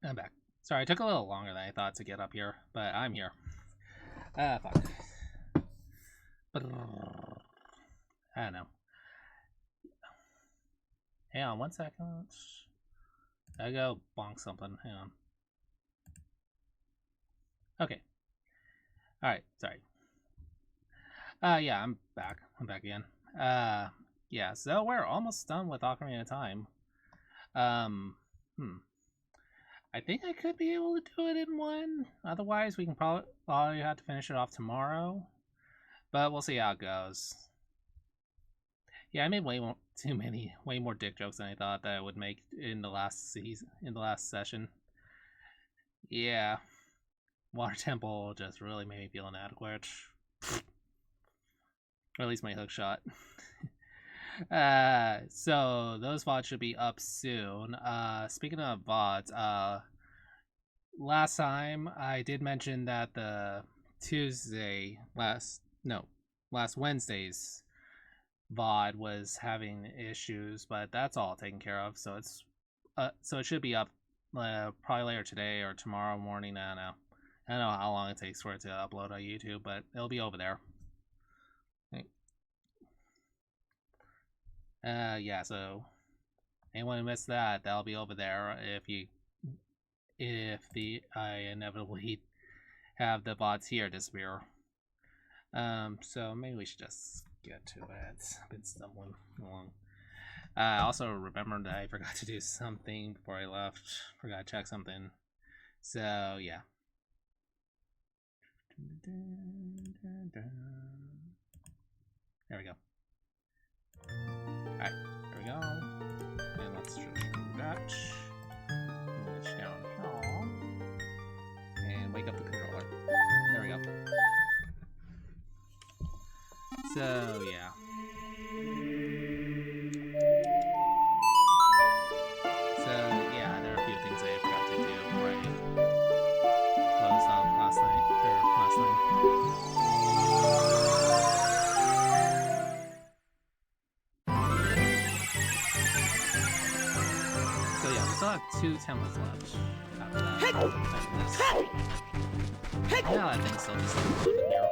I'm back. Sorry, it took a little longer than I thought to get up here, but I'm here. Fuck. I don't know. Hang on 1 second. I go bonk something. Hang on. Okay. Alright, sorry. Yeah, I'm back. I'm back again. Yeah, so we're almost done with Ocarina of Time. I think I could be able to do it in one. Otherwise, we can probably have to finish it off tomorrow. But we'll see how it goes. Yeah, I made way more dick jokes than I thought that I would make in the last session. Yeah, Water Temple just really made me feel inadequate. Or at least my hook shot. So those VODs should be up soon. Speaking of VODs, last time I did mention that the last Wednesday's VOD was having issues, but that's all taken care of. So it should be up probably later today or tomorrow morning. I don't know how long it takes for it to upload on YouTube, but it'll be over there. Yeah, so anyone who missed that, that'll be over there if I inevitably have the VODs here disappear. So maybe we should just get to it. I've been stumbling along. I also remembered that I forgot to do something before I left. Forgot to check something. So yeah. There we go. Alright, there we go. And let's just do that. Push down here. And wake up the controller. There we go. So, yeah. There are a few things I forgot to do before I closed out last night. So yeah, we still have 2 templates left after that. Now that thing's still just loading here.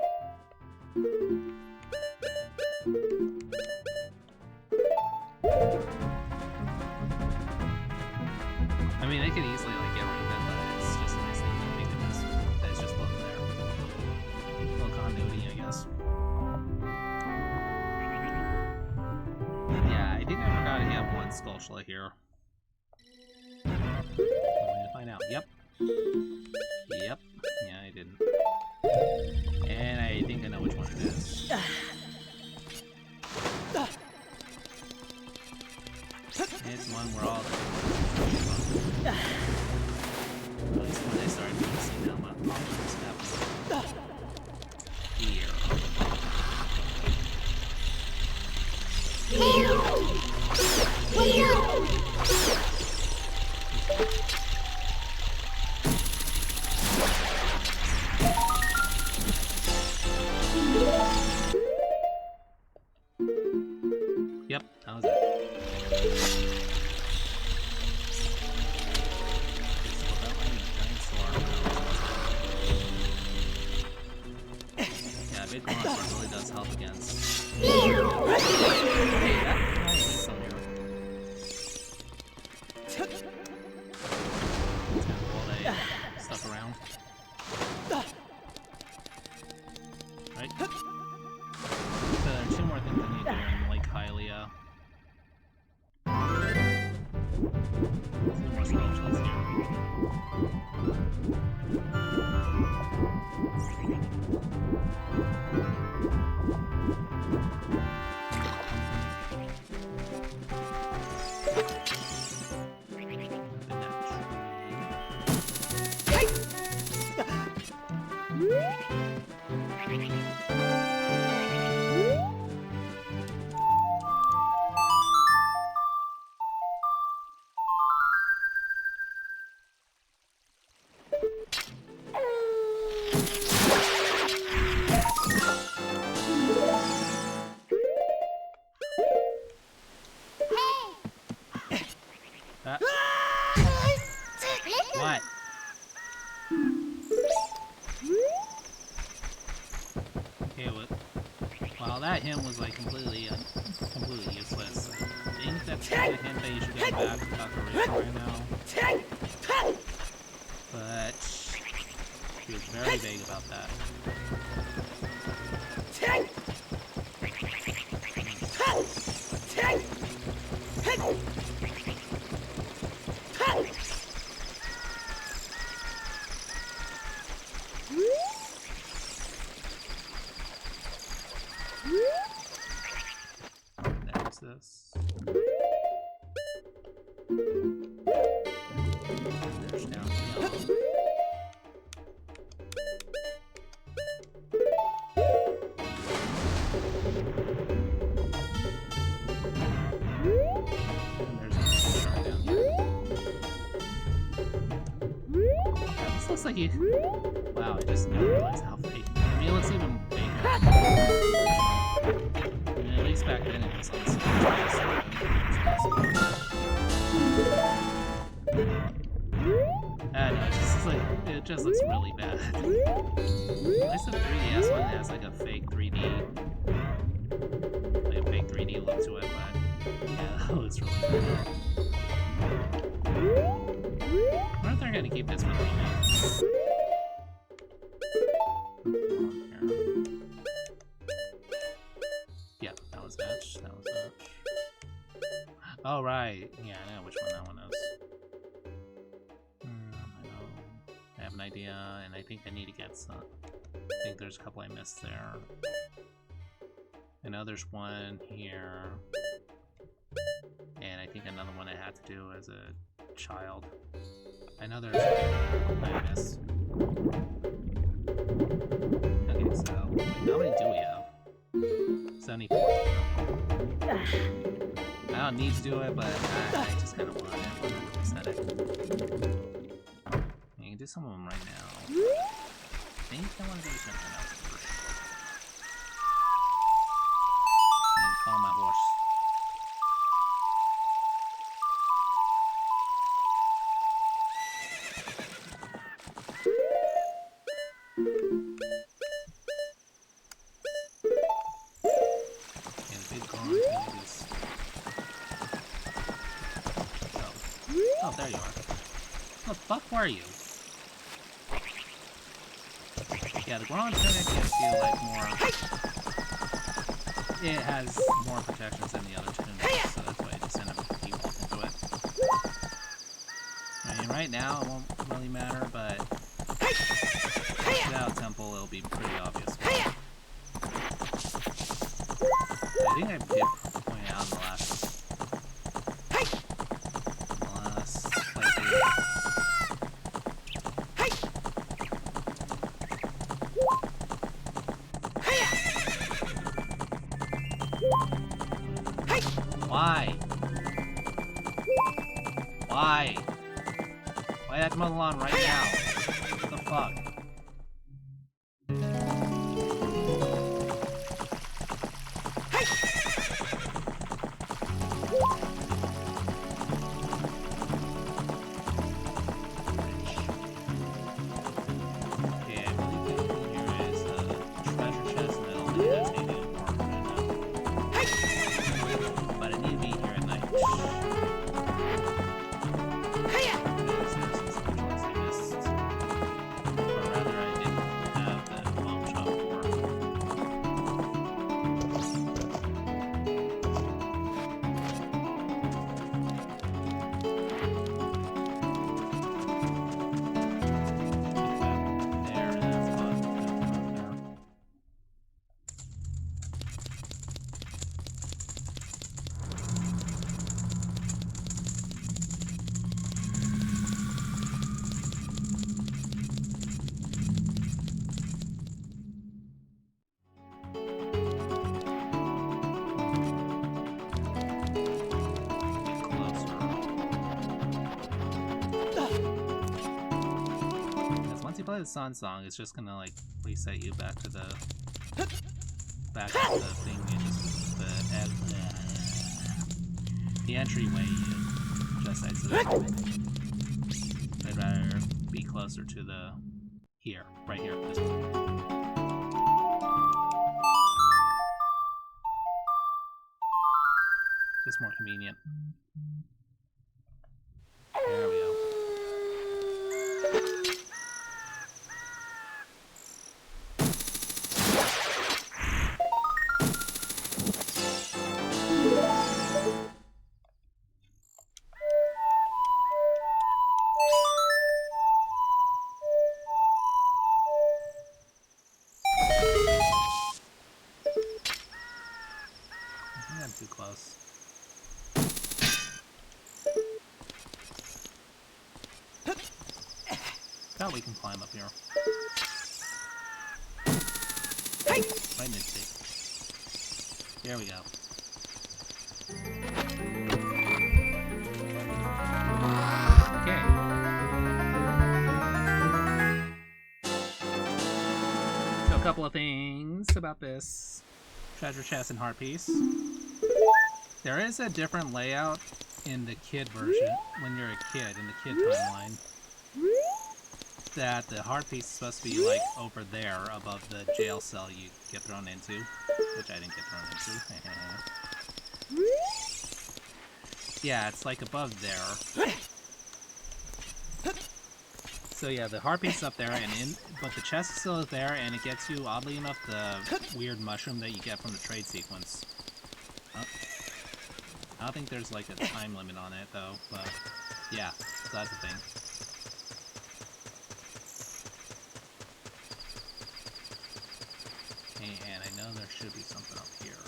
I mean, they could easily get rid of it, but it's just a nice thing that it's just floating there. A little continuity, I guess. Yeah, I think I forgot to have 1 Skulltula here. I'm gonna find out. Yep. Yeah, I didn't. And I think I know which one it is. It's one where all the... At least when I started noticing how much problems happen. Here. Yep, that was it. Yeah, big monster really does help against. Hey, that nice on here. All that stuff around. Right? So there are 2 more things I need to do in Lake Hylia. 2 more skeletons here. What? Okay, well, that hint was like completely useless. I think that's the hint that you should go back to Ocarina right now. But he was very vague about that. There's this. And there's down here. Looks like you. Wow, I just never realized how fake. I mean, it looks even faker. At least back then it was on the I know, it just looks really bad. At least the 3DS one has like a fake 3D, look to it, but yeah, that looks really bad. I wonder if they're gonna keep this for the remake. Yeah, that was Match. Oh, right. Yeah, I know which one that one is. I have an idea, and I think I need to get some. I think there's a couple I missed there. I know there's one here. And I think another one I had to do as a child. I know there's one I missed. Okay, so how many do we have? 74. I don't need to do it, but I just kind of want it. 100%. You can do some of them right now. I think I want to do something else first. I need to call my horse. Oh, there you are. What the fuck were you? Yeah, the Goron Tunic gives you like more. It has more protections than the other tunics, so that's why I just end up defaulting to it. I mean, right now it won't really matter, but without Temple, it'll be pretty obvious. I think I did point out in the last playthrough. Why? Why? Why that Mulan right now? What the fuck? Play the Sun Song, it's just gonna like reset you back to the thing you just the entryway you just exited. I'd rather be closer to the here, right here, this one. Just more convenient. There we go. I think I'm too close. Thought we can climb up here. Right mistake. There we go. Okay. So a couple of things about this treasure chest and heart piece. There is a different layout in the kid version when you're a kid in the kid timeline. That the heart piece is supposed to be like over there above the jail cell you get thrown into, which I didn't get thrown into. Yeah, it's like above there. So yeah, the heart piece is up there, but the chest is still there, and it gets you, oddly enough, the weird mushroom that you get from the trade sequence. I don't think there's like a time limit on it though, but yeah, so that's the thing. And I know there should be something up here.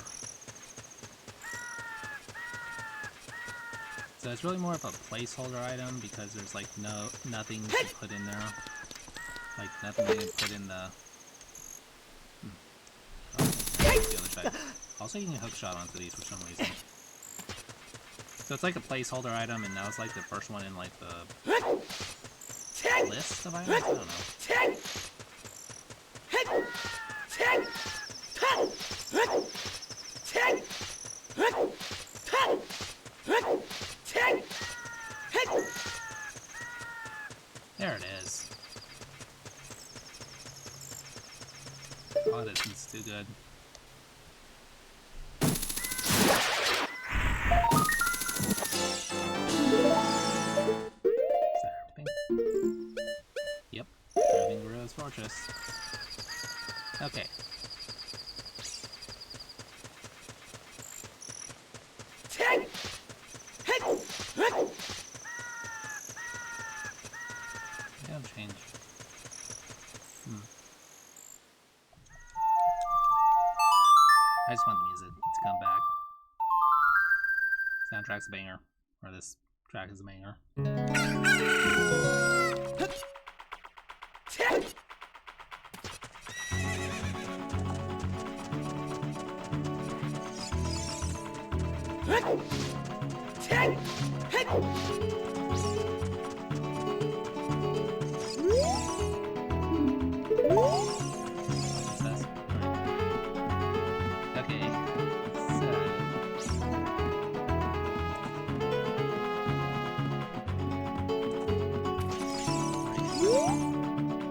So it's really more of a placeholder item because there's like nothing to put in there. Like nothing you can put in the... Oh, the other side. Also you can hook shot onto these for some reason. So it's like a placeholder item, and that was like the first one in like the list of items? I don't know. There it is. Oh, this is too good. Is that everything? Yep. Everything Guerrero's Fortress. Okay. Yeah, change. I just want the music to come back. Soundtrack's a banger. Or this track is a banger.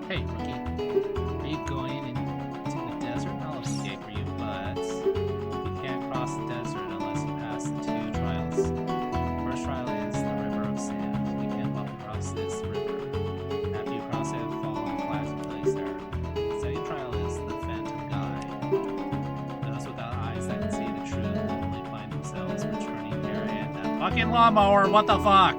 Hey, rookie. Are you going into the desert? I'll escape for you, but you can't cross the desert unless you pass the 2 trials. The first trial is the River of Sand. You can't walk across this river. After you cross it, follow the flags and place there. The second trial is the Phantom Guide. Those without eyes that can see the truth will only find themselves returning here in that fucking lawnmower. What the fuck?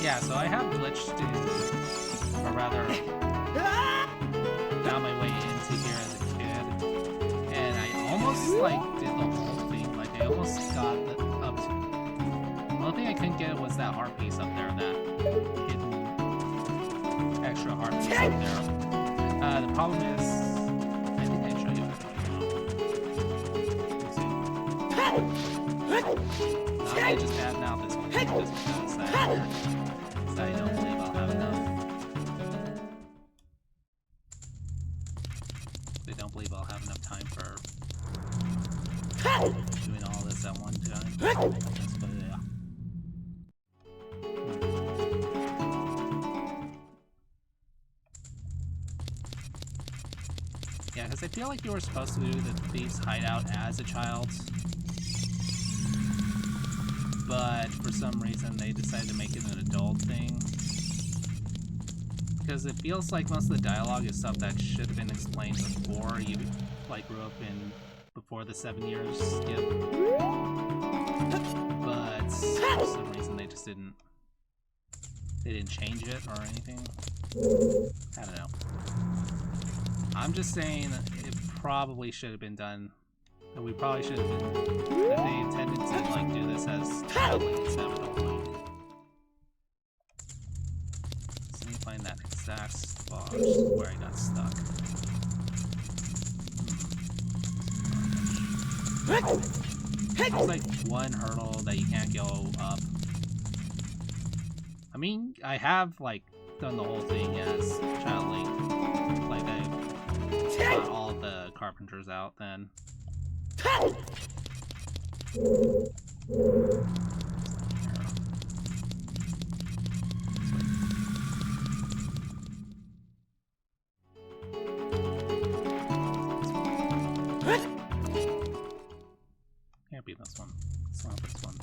Yeah, so I have glitched in, or rather, found my way into here as a kid, and I almost, like, did the whole thing, like, I almost almost got up to... The only thing I couldn't get was that heart piece up there, that hidden extra heart piece up there. The problem is... I think I showed you Not only just adding out this whole thing just because I don't believe I'll have enough. I don't believe I'll have enough time for doing all this at one time. But yeah. Yeah, because I feel like you were supposed to do the Thief's Hideout as a child. But for some reason they decided to make it an adult thing. Because it feels like most of the dialogue is stuff that should have been explained before you like grew up in before the 7 years skip. But for some reason they just didn't change it or anything. I don't know. I'm just saying it probably should have been done. That we probably should have been. That they intended to like do this as child Link instead of adult Link. So let me find that exact spot where I got stuck. There's like one hurdle that you can't go up. I mean, I have like done the whole thing as child Link. Like I got all the carpenters out then. Can't be this one. It's not this one.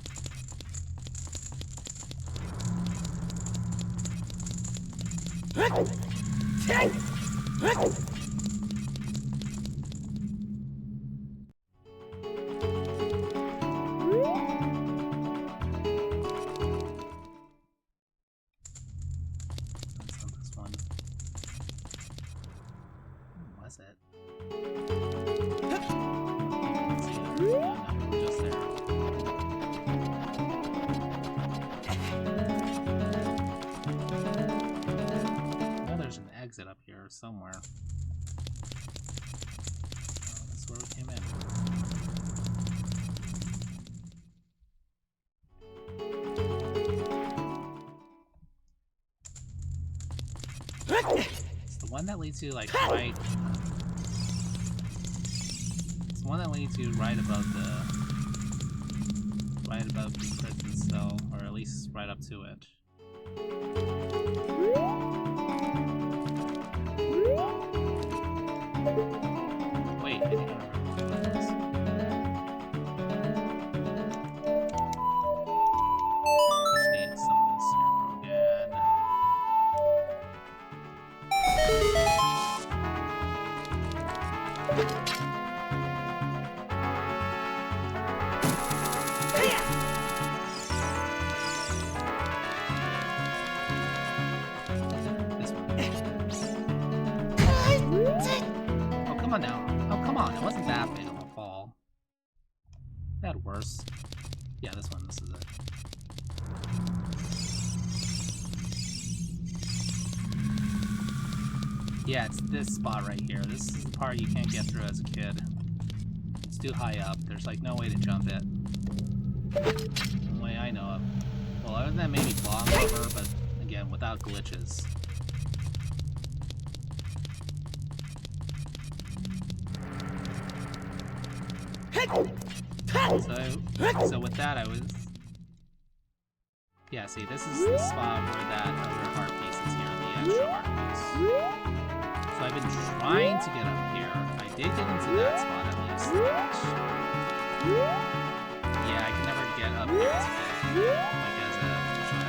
Up here somewhere. Oh, that's where we came in. It's the one that leads you like right. It's the one that leads you right above the prison cell, or at least right up to it. Wait, I think I remember this. Just need some of this here again. This one. Come on now. Oh, come on. It wasn't that big of a fall. I had worse. Yeah, this one. This is it. Yeah, it's this spot right here. This is the part you can't get through as a kid. It's too high up. There's like no way to jump it. The way I know of. Well, other than maybe long over, but again, without glitches. So with that, I was... Yeah, see, this is the spot where that other heart piece is here, the extra heart piece. So I've been trying to get up here. I did get into that spot at least. Yeah, I can never get up here as a kid, like as a child.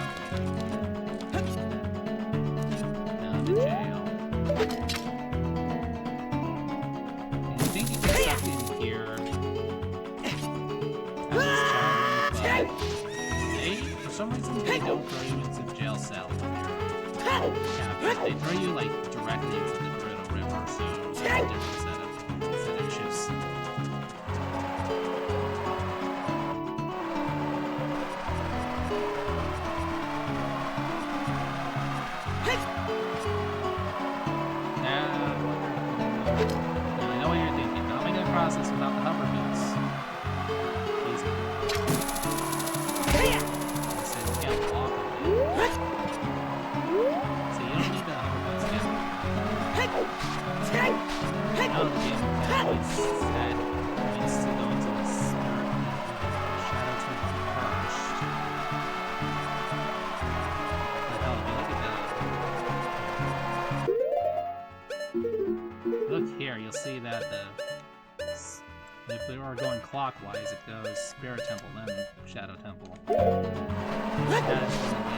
Now I'm in jail. I think you get stuck in here. For some reason, they don't throw you into the jail cell when you're captured. They throw you like directly into the river, so it's a different set of issues. If we were going clockwise, it goes Spirit Temple, then Shadow Temple. That is the way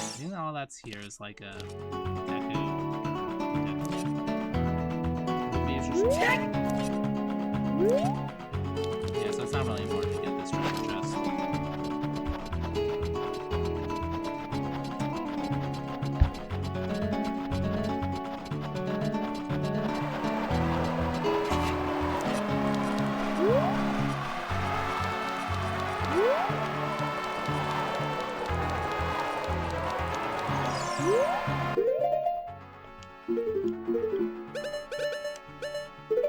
I've been all that's here is like a Deku. Yeah, so it's not really important to get this treasure chest.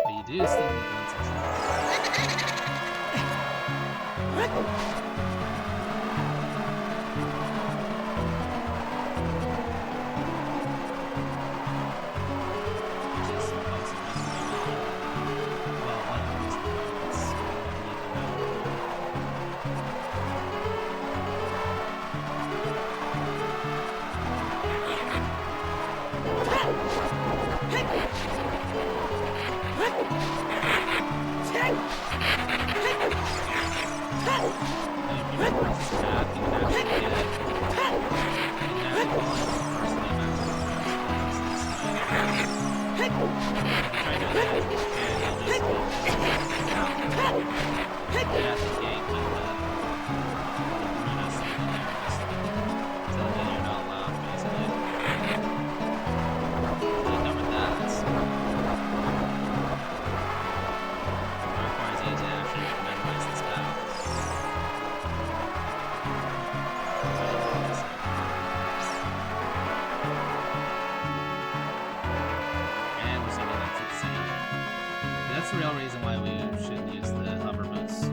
But you do still need one section. That's the real reason why we should use the hover boots.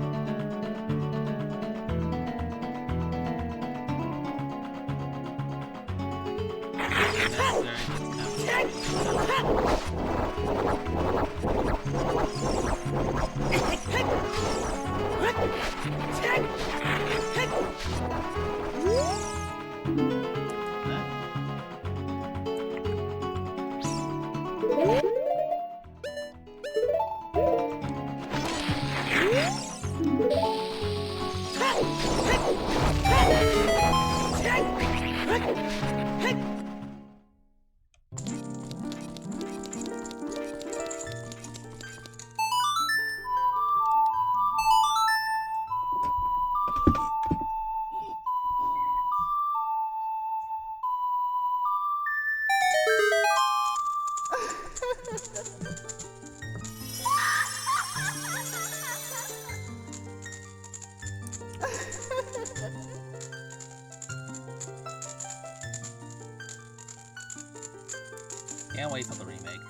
Can't wait till the remake.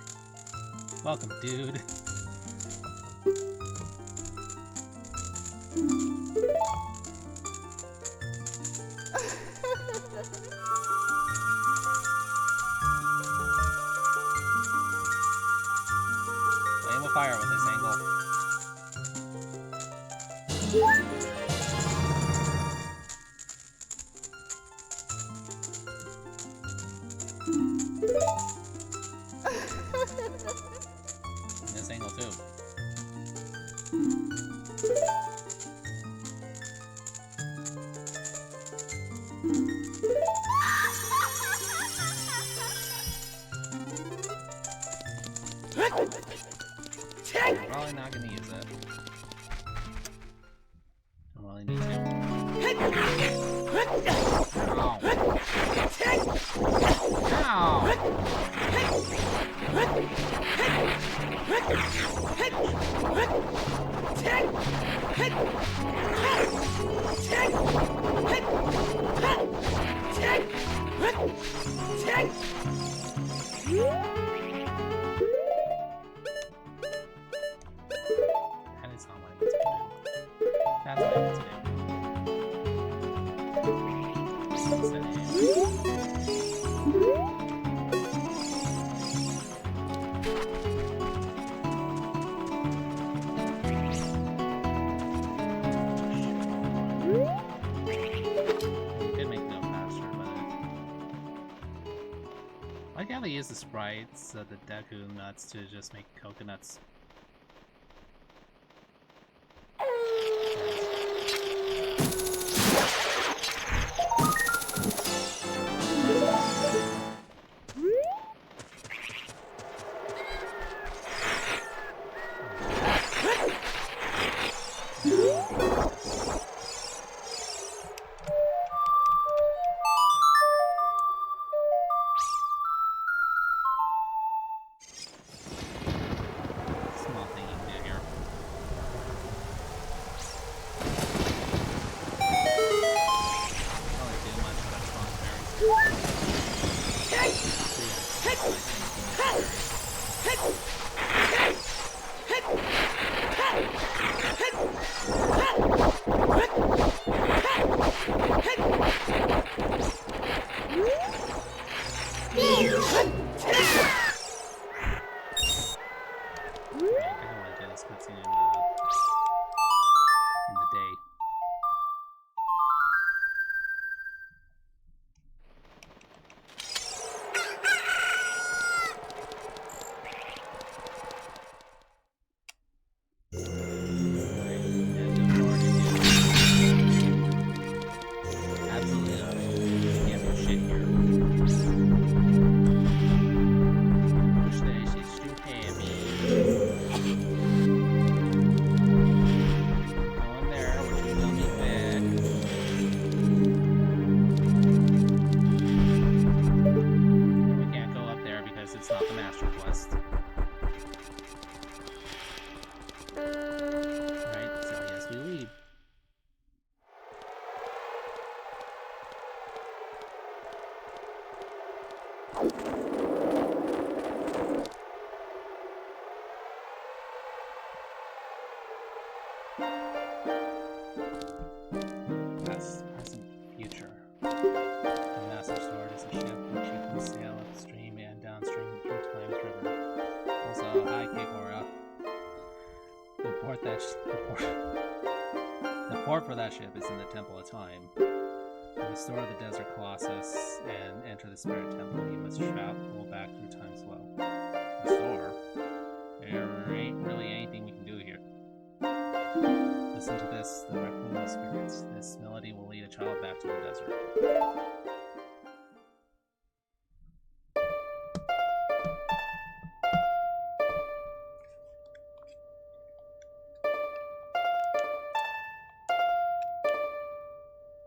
Welcome, dude. Flame of fire with this angle. This angle too. Probably not gonna use it. Don't really need to. Ow. That is not what I meant to do. That's what I meant to do. I like how they use the sprites of the Deku nuts to just make coconuts. The port for that ship is in the Temple of Time. To restore the Desert Colossus and enter the Spirit Temple, you must travel back through time's well. Restore? There ain't really anything we can do here. Listen to this, the Requiem of Spirits. This melody will lead a child back to the desert.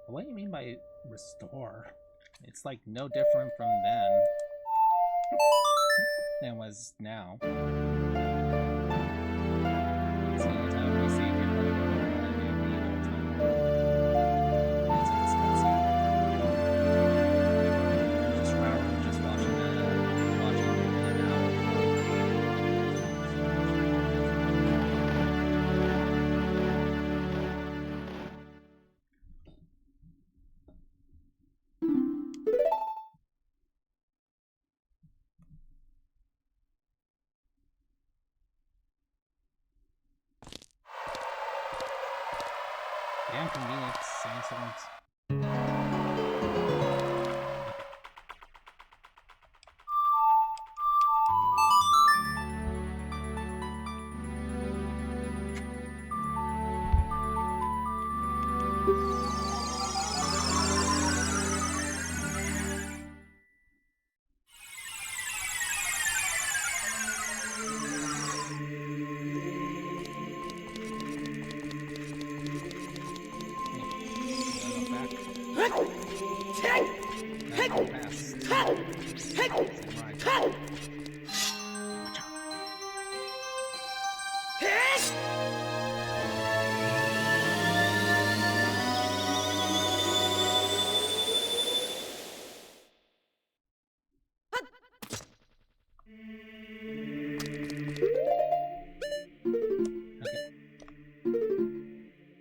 What do you mean by restore? It's like no different from then than was now. It's the only time we see him in the old time. It's in this cutscene. Just Robert just watching him damn convenient saying something.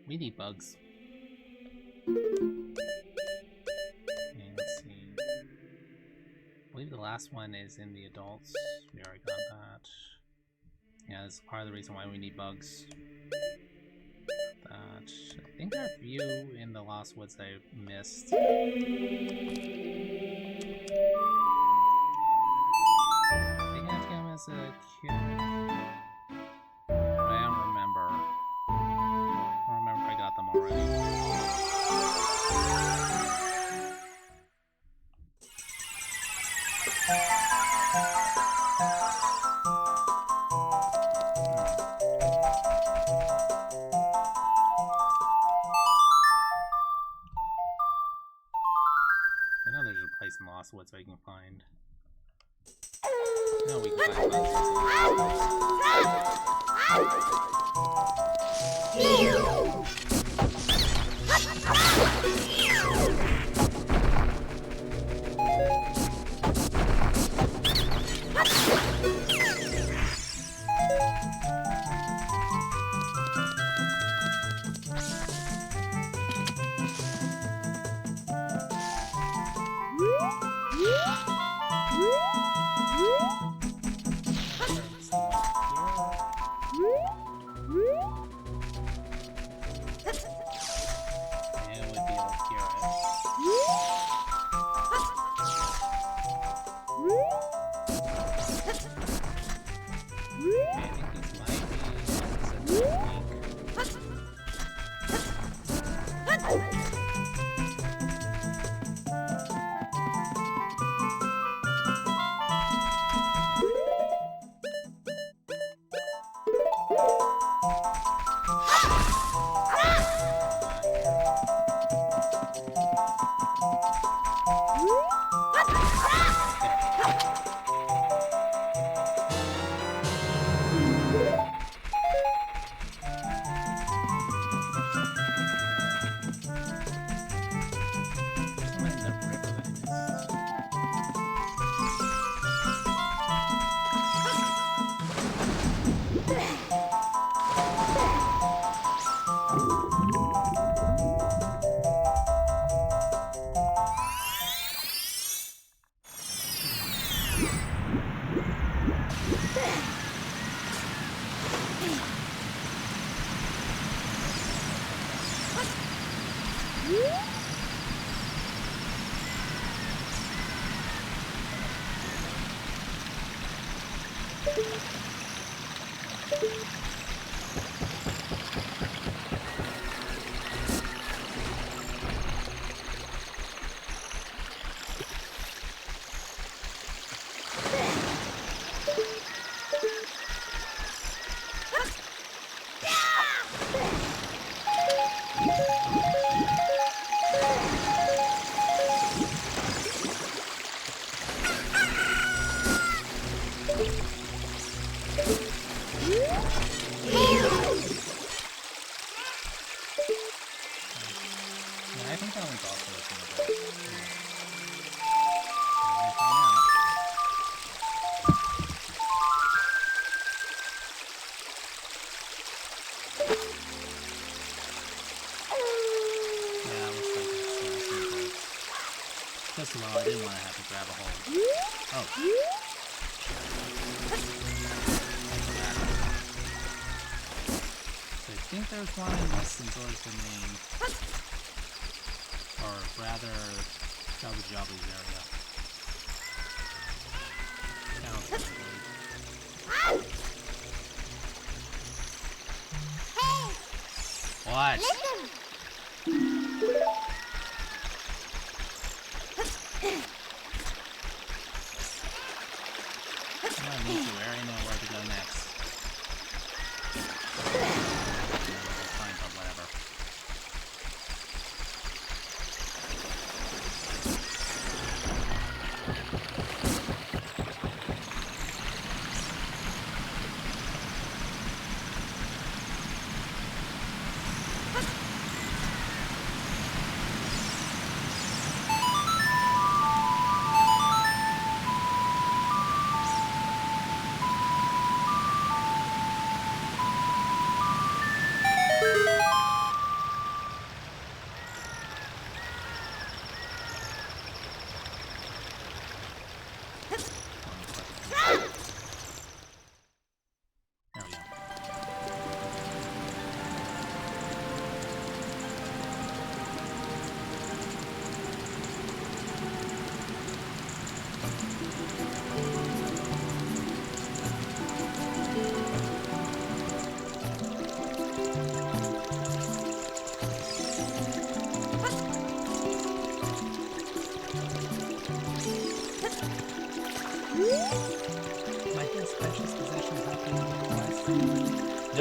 We need bugs. last one is in the adults. We already got that. Yeah, that's part of the reason why we need bugs. That. I think there are a few in the Lost Woods I missed. I think I have to get them as a kid. I don't remember. I don't remember if I got them already. I know there's a place in Lost Woods I can find. No, we can find bugs. First of all, I didn't want to have to grab a hold. Oh. So I think there's one in less than George the Main. Or rather, Jabba Jabba's area. What? Me too. I already know where to go next. That's fine, but whatever.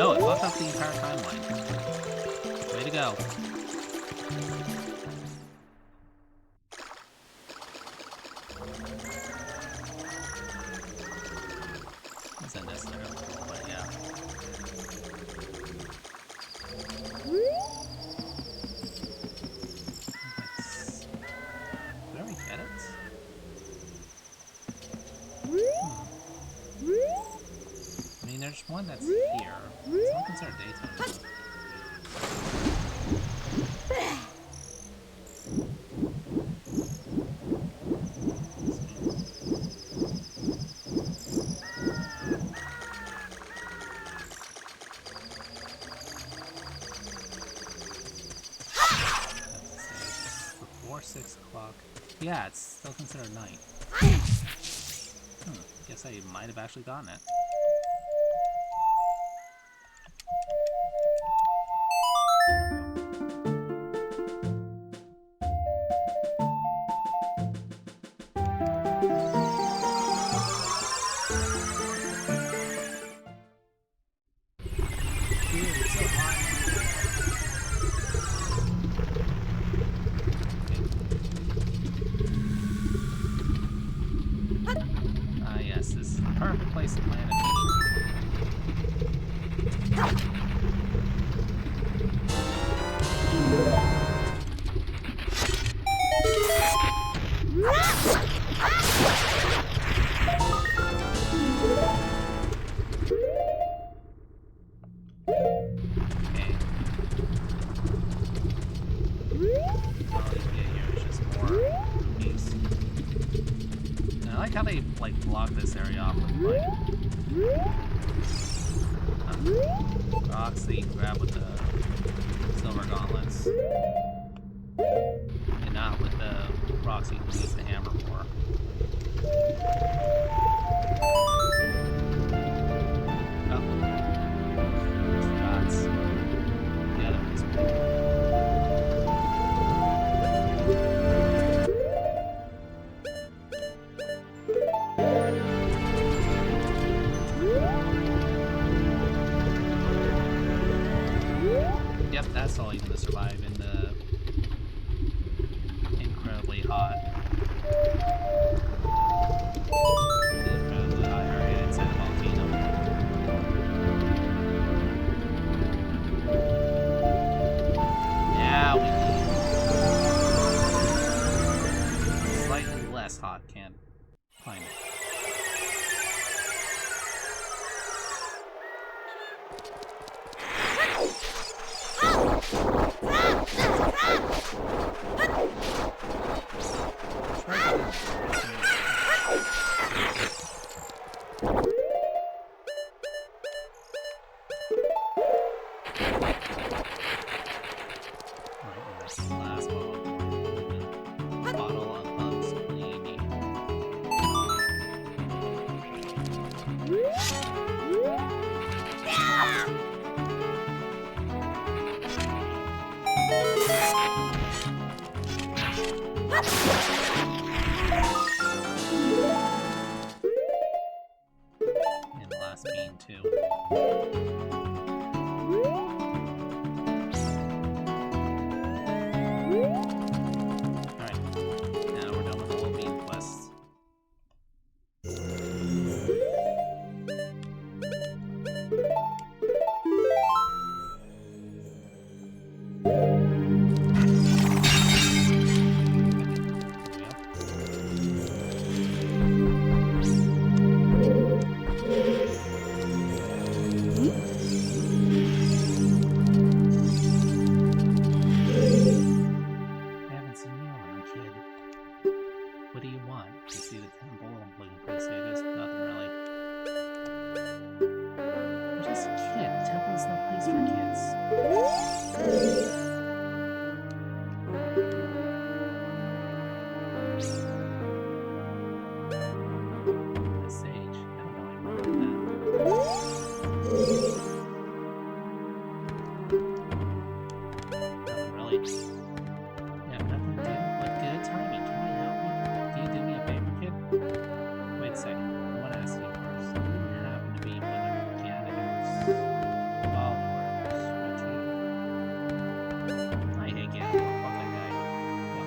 No, it fucked up the entire timeline. Way to go. It's unnecessary, but yeah. Where we get it? I mean, there's one that's here. It's not considered daytime. Before 6 o'clock. Yeah, it's still considered night. Guess I might have actually gotten it. Yes, this is the perfect place to plant a bean. Okay. All you get here is just more rupees. And I like how they like block this area off with like rocks that you can grab with the silver gauntlets, and not with the rocks you can use the hammer for. Oh, shots. The other one's pretty. Yep, that's all you're gonna survive in the incredibly hot. Incredibly hot area inside the volcano. Now we need slightly less hot climate. Last bottle of bugs cleaning. And the last bean too.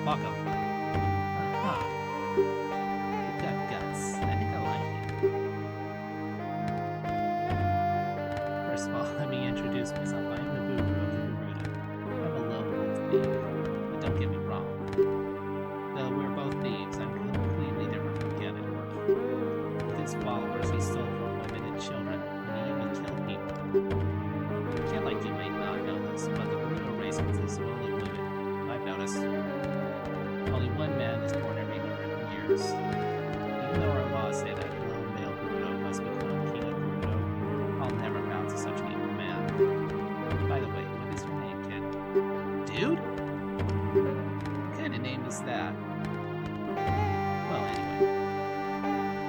Mako. Aha. You got guts. I think I like you. First of all, let me introduce myself. I am the Guru of Gerudo. I'm a lone wolf thief. But don't get me wrong. Though we're both thieves, I'm completely different from Ganondorf. With his followers, he stole from women and children, and he even killed people. A kid like you might not know this, but the Gerudo race consists of only women. I've noticed. Only one man is born every 100 years. Even though our laws say that lone male Gerudo must become king of Gerudo, I'll never bow to such an evil man. By the way, what is your name, kid? Dude? What kind of name is that? Well, anyway.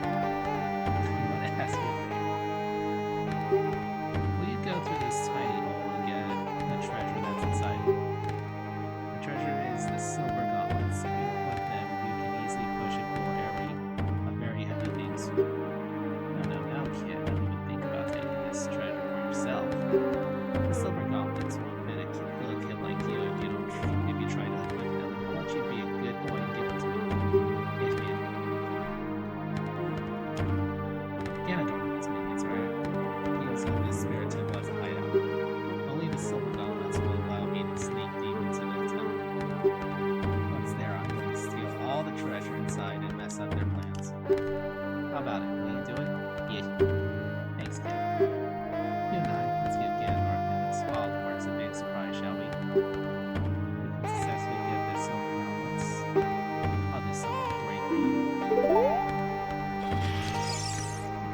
I want to ask you a favor. Will you go through this tiny hole and get the treasure that's inside it? The treasure is the silver gauntlets. If you equip them, you can easily push and pull very heavy things. No, kid. Don't even think about taking this treasure for yourself. The silver gauntlets won't kill a kid like you if you try to equip them. Won't you be a good boy and give it to me? Yes, ma'am. Ganondorf and his minions are using this spirit temple as a hideout. Only the silver gauntlets will allow me to sneak deep into the temple. Once there, I'm going to steal all the treasure inside and mess up their plans. How about it? Will you do it? Yeah. Thanks, kid. You and I, let's give Ganondorf and his followers a big surprise, shall we? If we can successfully get this silver gauntlets, I'll do something great for you.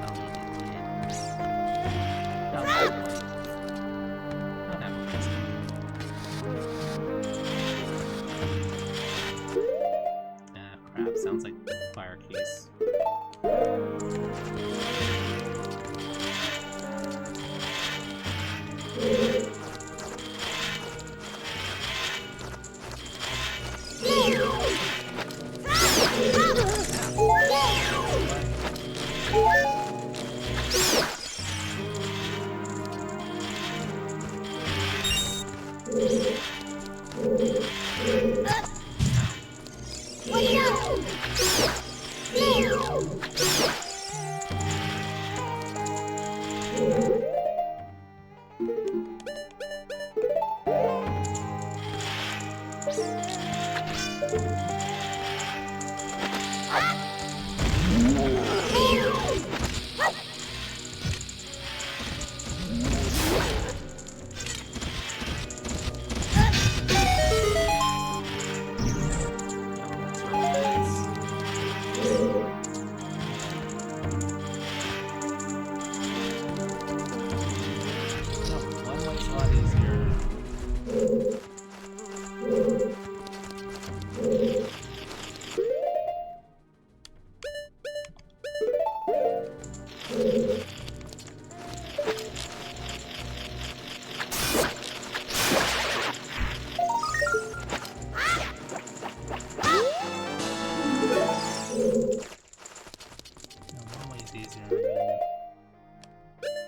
I'll eat it, kid. I'll eat it. I'll have a present. Ah, crap. Sounds like fire case.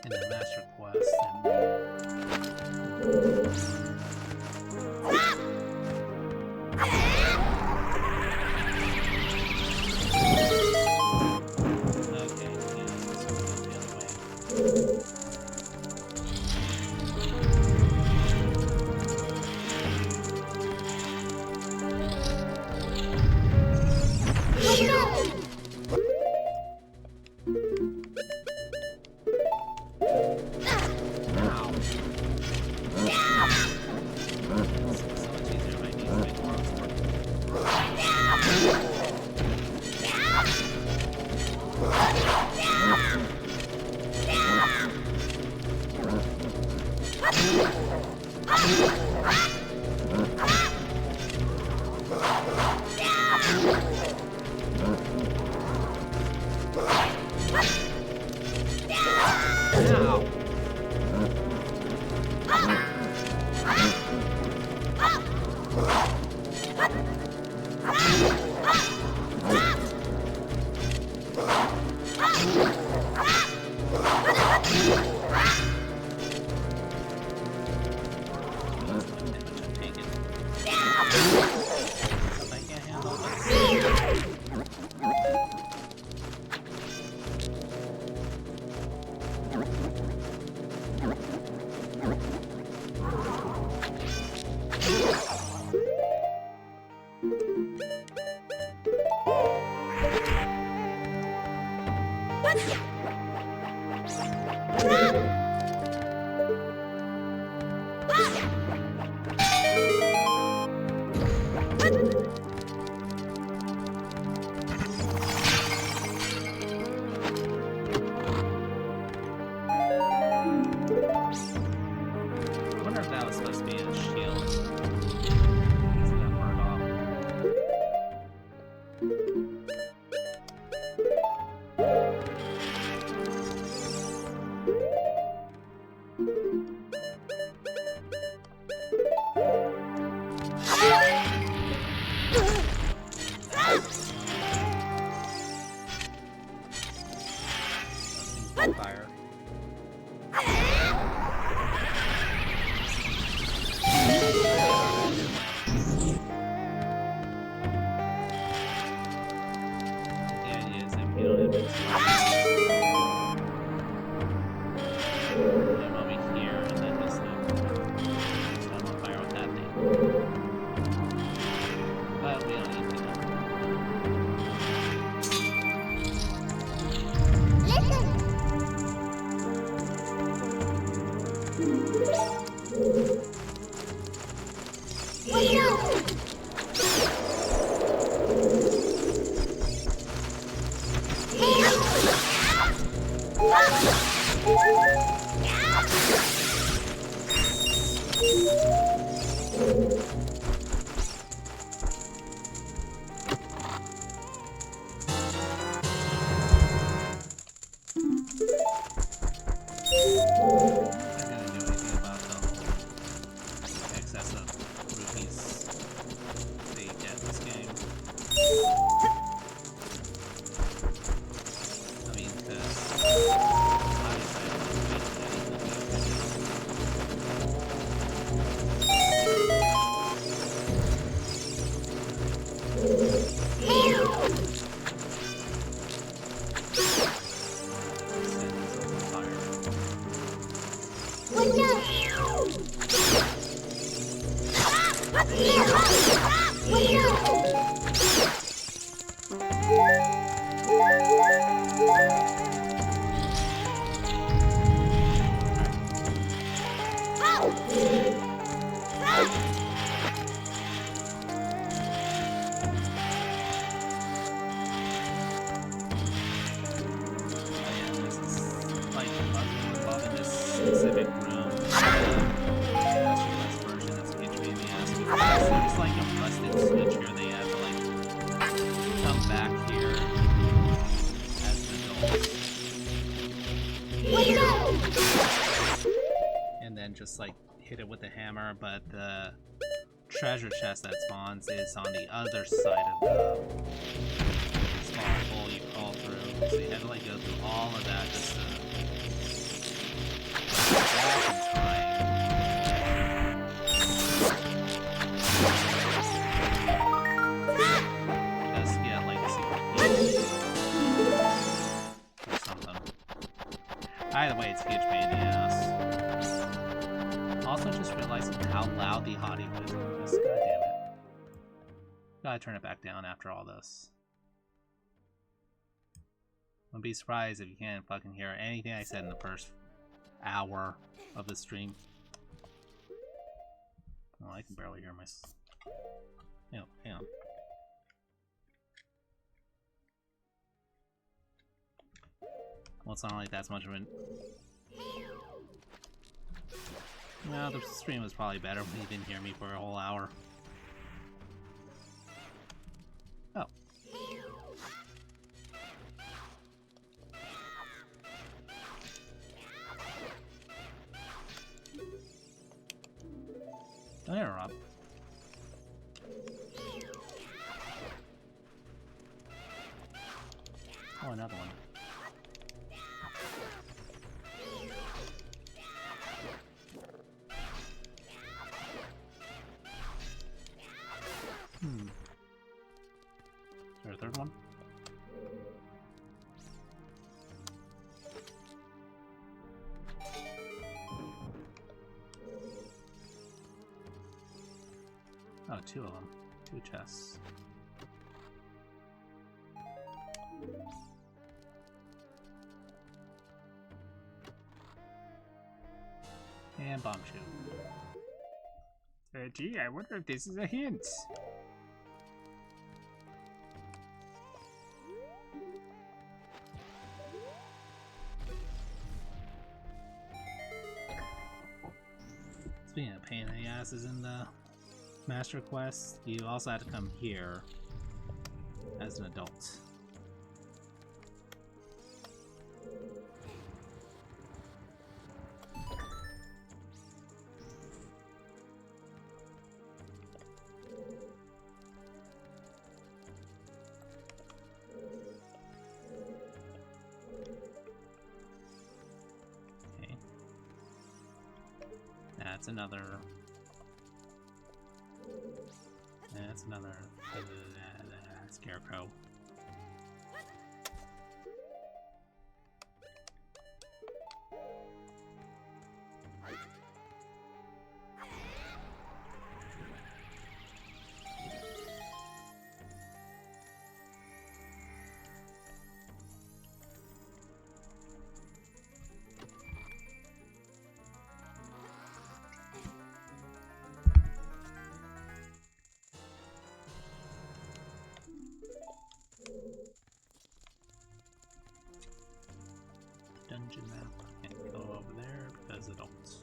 In the master quest I wonder if that was supposed to be a shield. Because it got burned off. Those things fire. The idea is if you don't hit put him over here and then just set him on fire with that thing. But we don't need to know. Specific room. Version that's a hitch me in the ass because there's like a rusted switch here. They have to like come back here as adults and then just like hit it with a hammer. But the treasure chest that spawns is on the other side of the small hole you crawl through. So you had to like go through all of that just to either way, it's a huge pain in the ass. Also, just realizing how loud the audio is in this. God damn it. Gotta turn it back down after all this. Wouldn't be surprised if you can't fucking hear anything I said in the first hour of the stream. Oh, I can barely hear myself. Hang on. Well, it's not like that's much of an... Well, the stream was probably better when you didn't hear me for a whole hour. Oh. Don't interrupt. Oh, another one. Is there a third one? Oh, two of them. Two chests. And bomb shoot. Gee, I wonder if this is a hint. Speaking of pain in the asses in the Master Quest, you also had to come here as an adult. Okay. That's another. That's another scarecrow. Dungeon map. Can't go over there because adults.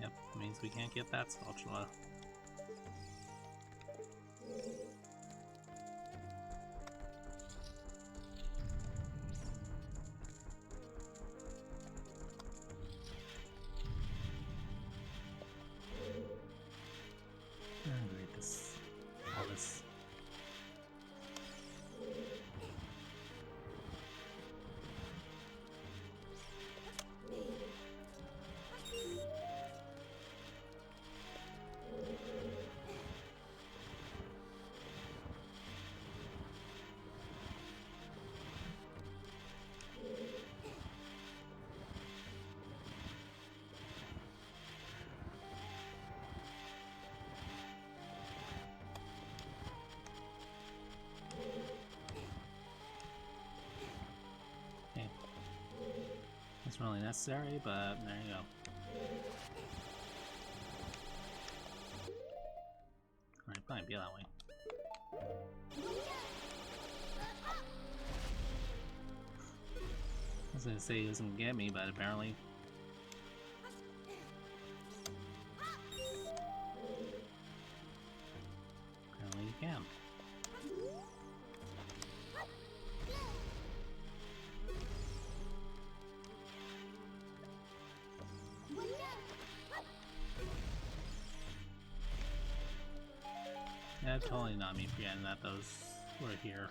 Yep, means we can't get that spatula. Read this. All this. It's really necessary, but there you go. Alright, probably be that way. I was gonna say he doesn't get me, but apparently. Apparently you can. Yeah, totally not me forgetting that those were here.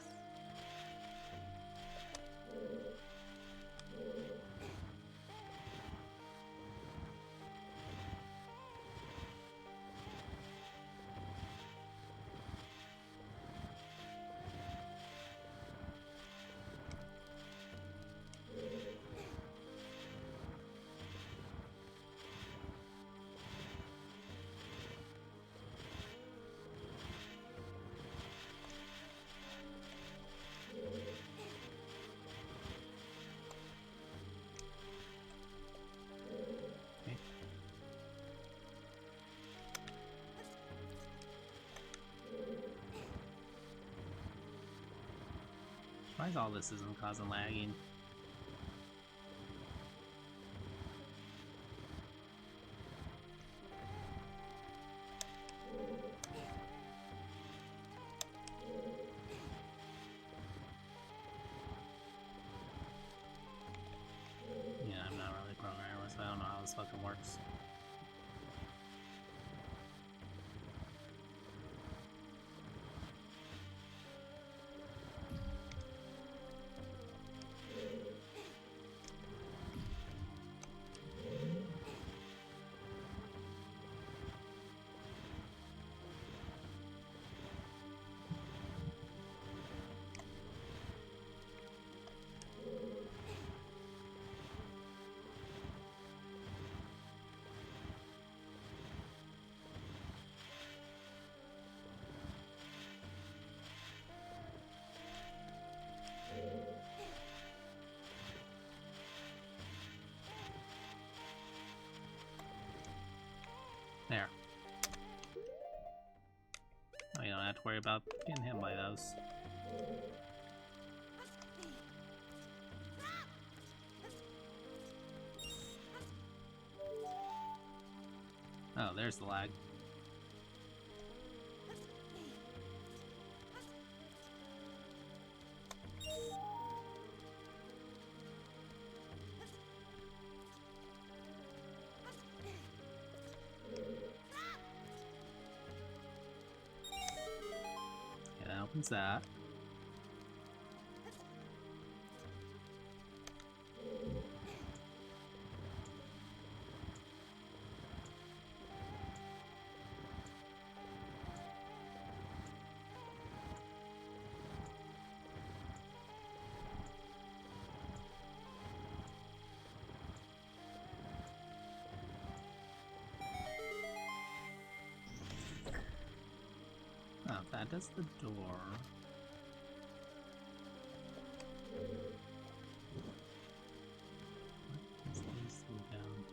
Why is all this isn't causing lagging? Yeah, I'm not really a programmer, so I don't know how this fucking works. worry about getting hit by those. Oh, there's the lag. Yeah, that opens that. Oh, that does the door. What is this down?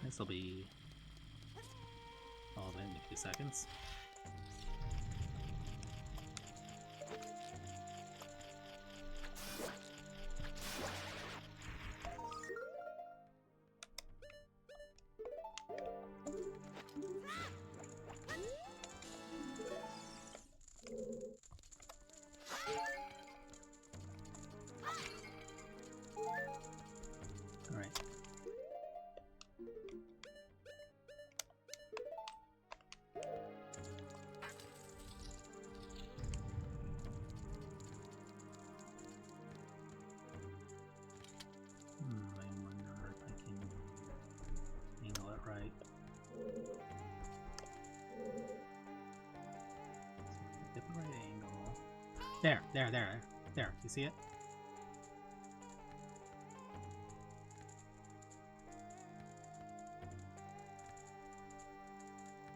This will be all in a few seconds. All right. I wonder if I can angle it right. So get the right angle. There. You see it?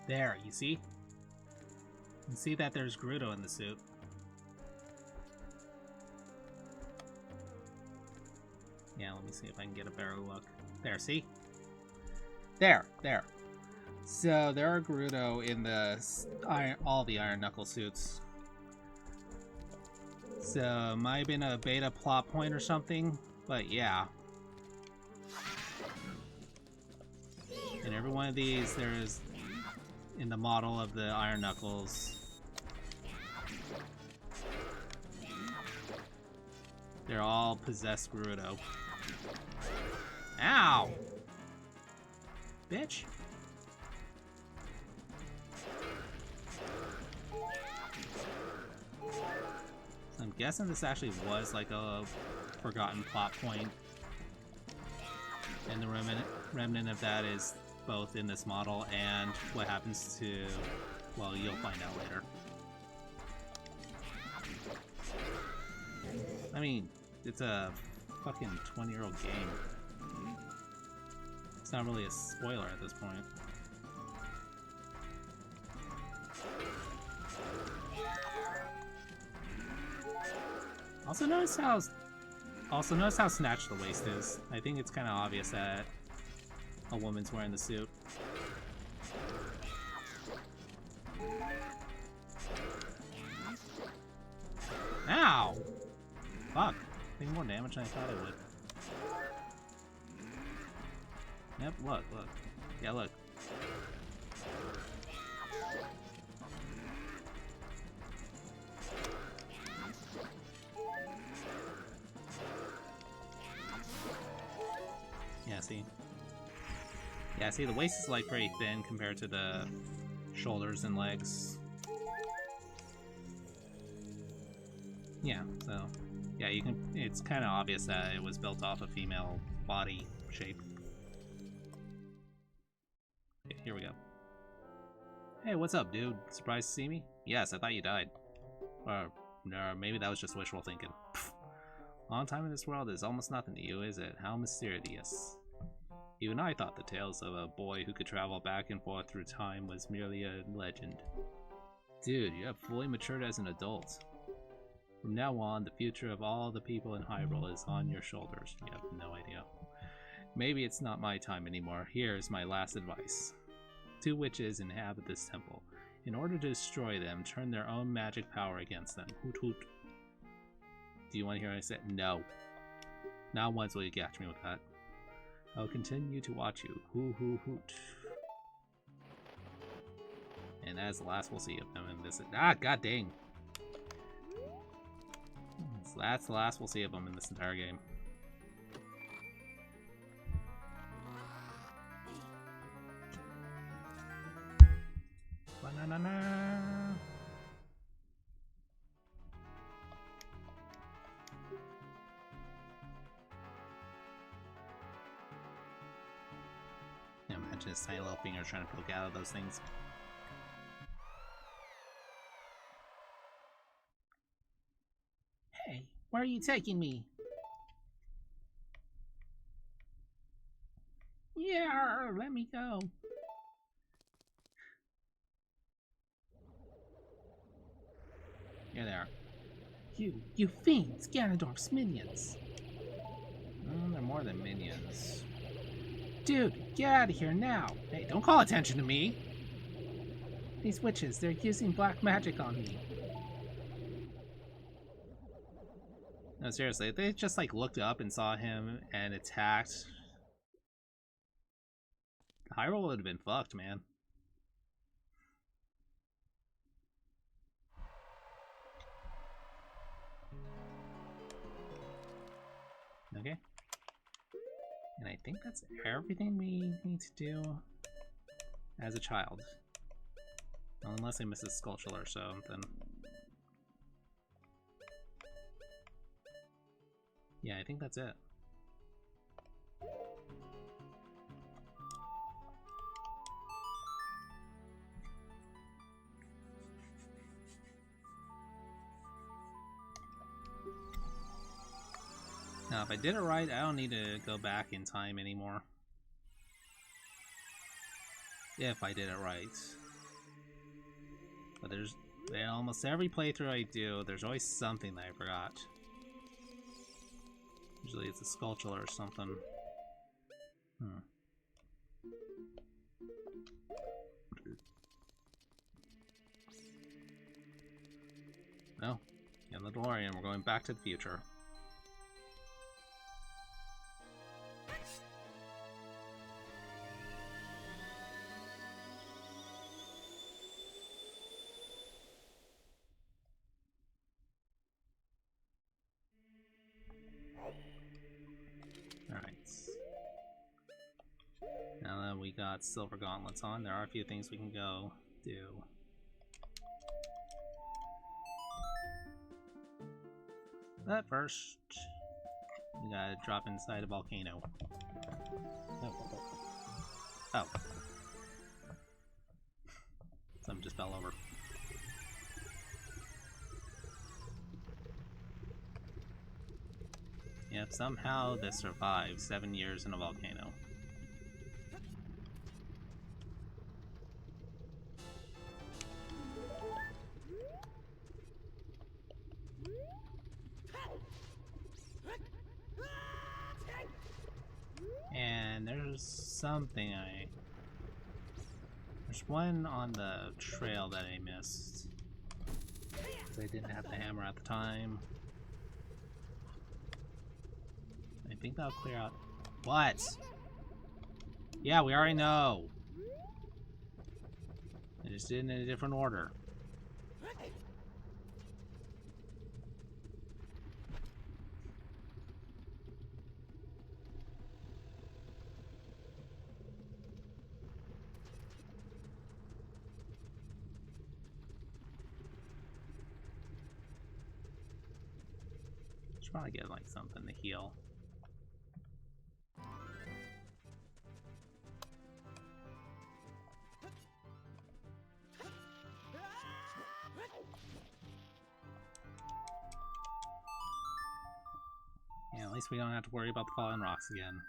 There, you see? You can see that there's Gerudo in the suit. Yeah, let me see if I can get a better look. There, see? There. So there are Gerudo in the all the Iron Knuckle suits. So it might have been a beta plot point or something, but yeah. In every one of these, there is, in the model of the Iron Knuckles, they're all possessed Gerudo. Ow! Bitch! So I'm guessing this actually was like a forgotten plot point, and the remnant of that is both in this model and what happens to, well, you'll find out later. I mean, it's a fucking 20-year-old game. It's not really a spoiler at this point. Also notice how snatched the waist is. I think it's kind of obvious that a woman's wearing the suit. Ow! Fuck. I think more damage than I thought it would. Yep, look. Yeah, look. Yeah, see, the waist is like pretty thin compared to the shoulders and legs. Yeah, so yeah, you can. It's kind of obvious that it was built off a female body shape. Okay, here we go. Hey, what's up, dude? Surprised to see me? Yes, I thought you died. Or no, maybe that was just wishful thinking. Pfft. Long time in this world is almost nothing to you, is it? How mysterious. Even I thought the tales of a boy who could travel back and forth through time was merely a legend. Dude, you have fully matured as an adult. From now on, the future of all the people in Hyrule is on your shoulders. You have no idea. Maybe it's not my time anymore. Here is my last advice. 2 witches inhabit this temple. In order to destroy them, turn their own magic power against them. Hoot hoot. Do you want to hear what I said? No. Not once will you catch me with that. I'll continue to watch you. Hoo hoo hoot. And that is the last we'll see of him in this. Ah, god dang. So that's the last we'll see of him in this entire game. Ba-na-na-na. Imagine his tiny little finger trying to poke out of those things. Hey, where are you taking me? Yeah, let me go. Here they are. You fiends, Ganondorf's minions. They're more than minions. Dude, get out of here now. Hey, don't call attention to me. These witches, they're using black magic on me. No, seriously, if they just like looked up and saw him and attacked, Hyrule would have been fucked, man. Okay. And I think that's everything we need to do as a child. Unless I miss a sculpture or something. Yeah, I think that's it. Now, if I did it right, I don't need to go back in time anymore. If I did it right. But there's almost every playthrough I do, there's always something that I forgot. Usually it's a sculpture or something. No. In the DeLorean, we're going back to the future. Alright. Now that we got silver gauntlets on, there are a few things we can go do. But first, we gotta drop inside a volcano. Oh. Something just fell over. Yep, somehow this survived 7 years in a volcano. And there's something there's one on the trail that I missed. Because I didn't have the hammer at the time. I think that'll clear out. What? Yeah, we already know. I just did it in a different order. Should probably get like something to heal. least we don't have to worry about the falling rocks again.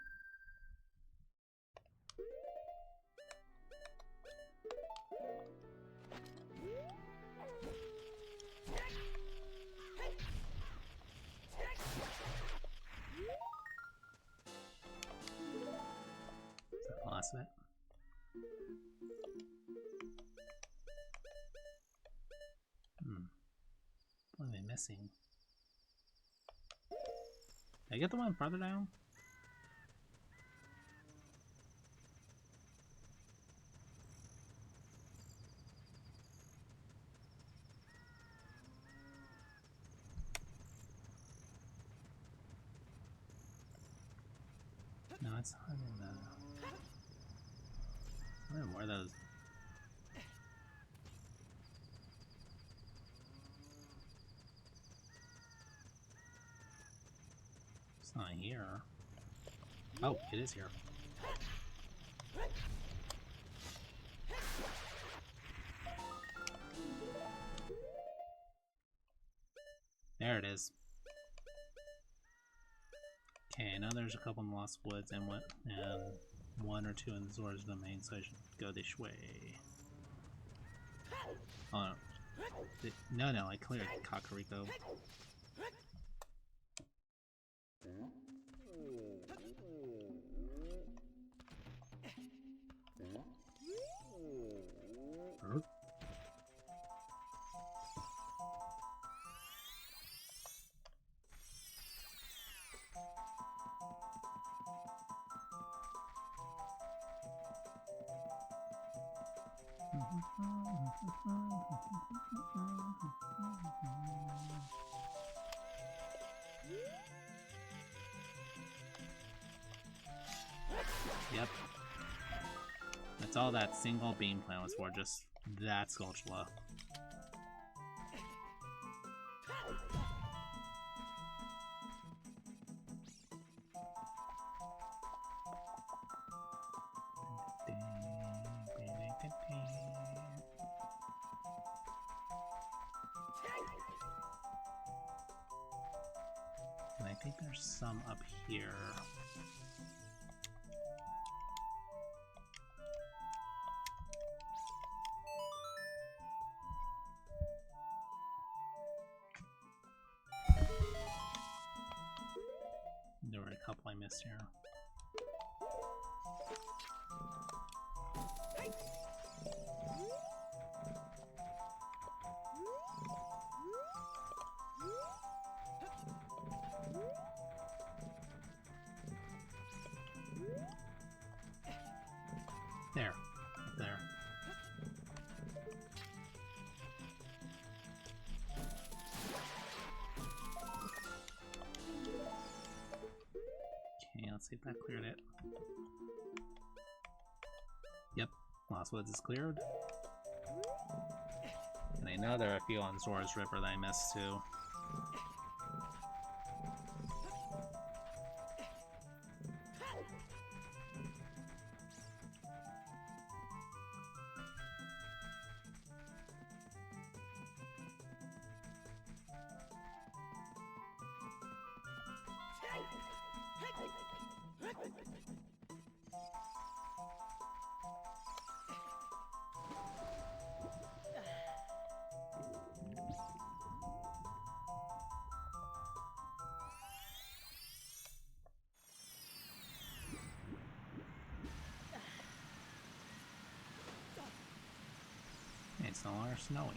Is that the last of it? What am I missing? Did I get the one further down? No, it's not in the... I don't know where those... It's not here. Oh, it is here. There it is. Okay, now there's a couple in the Lost Woods and one or two in Zora's domain, so I should go this way. Oh no. No, I cleared Kakariko. Yep. That's all that single beam plan was for, just that Skulltula. And I think there's some up here. There were a couple I missed here. There. Up there. Okay, let's see if that cleared it. Yep, Lost Woods is cleared. And I know there are a few on Zora's River that I missed too. It's no longer snowing.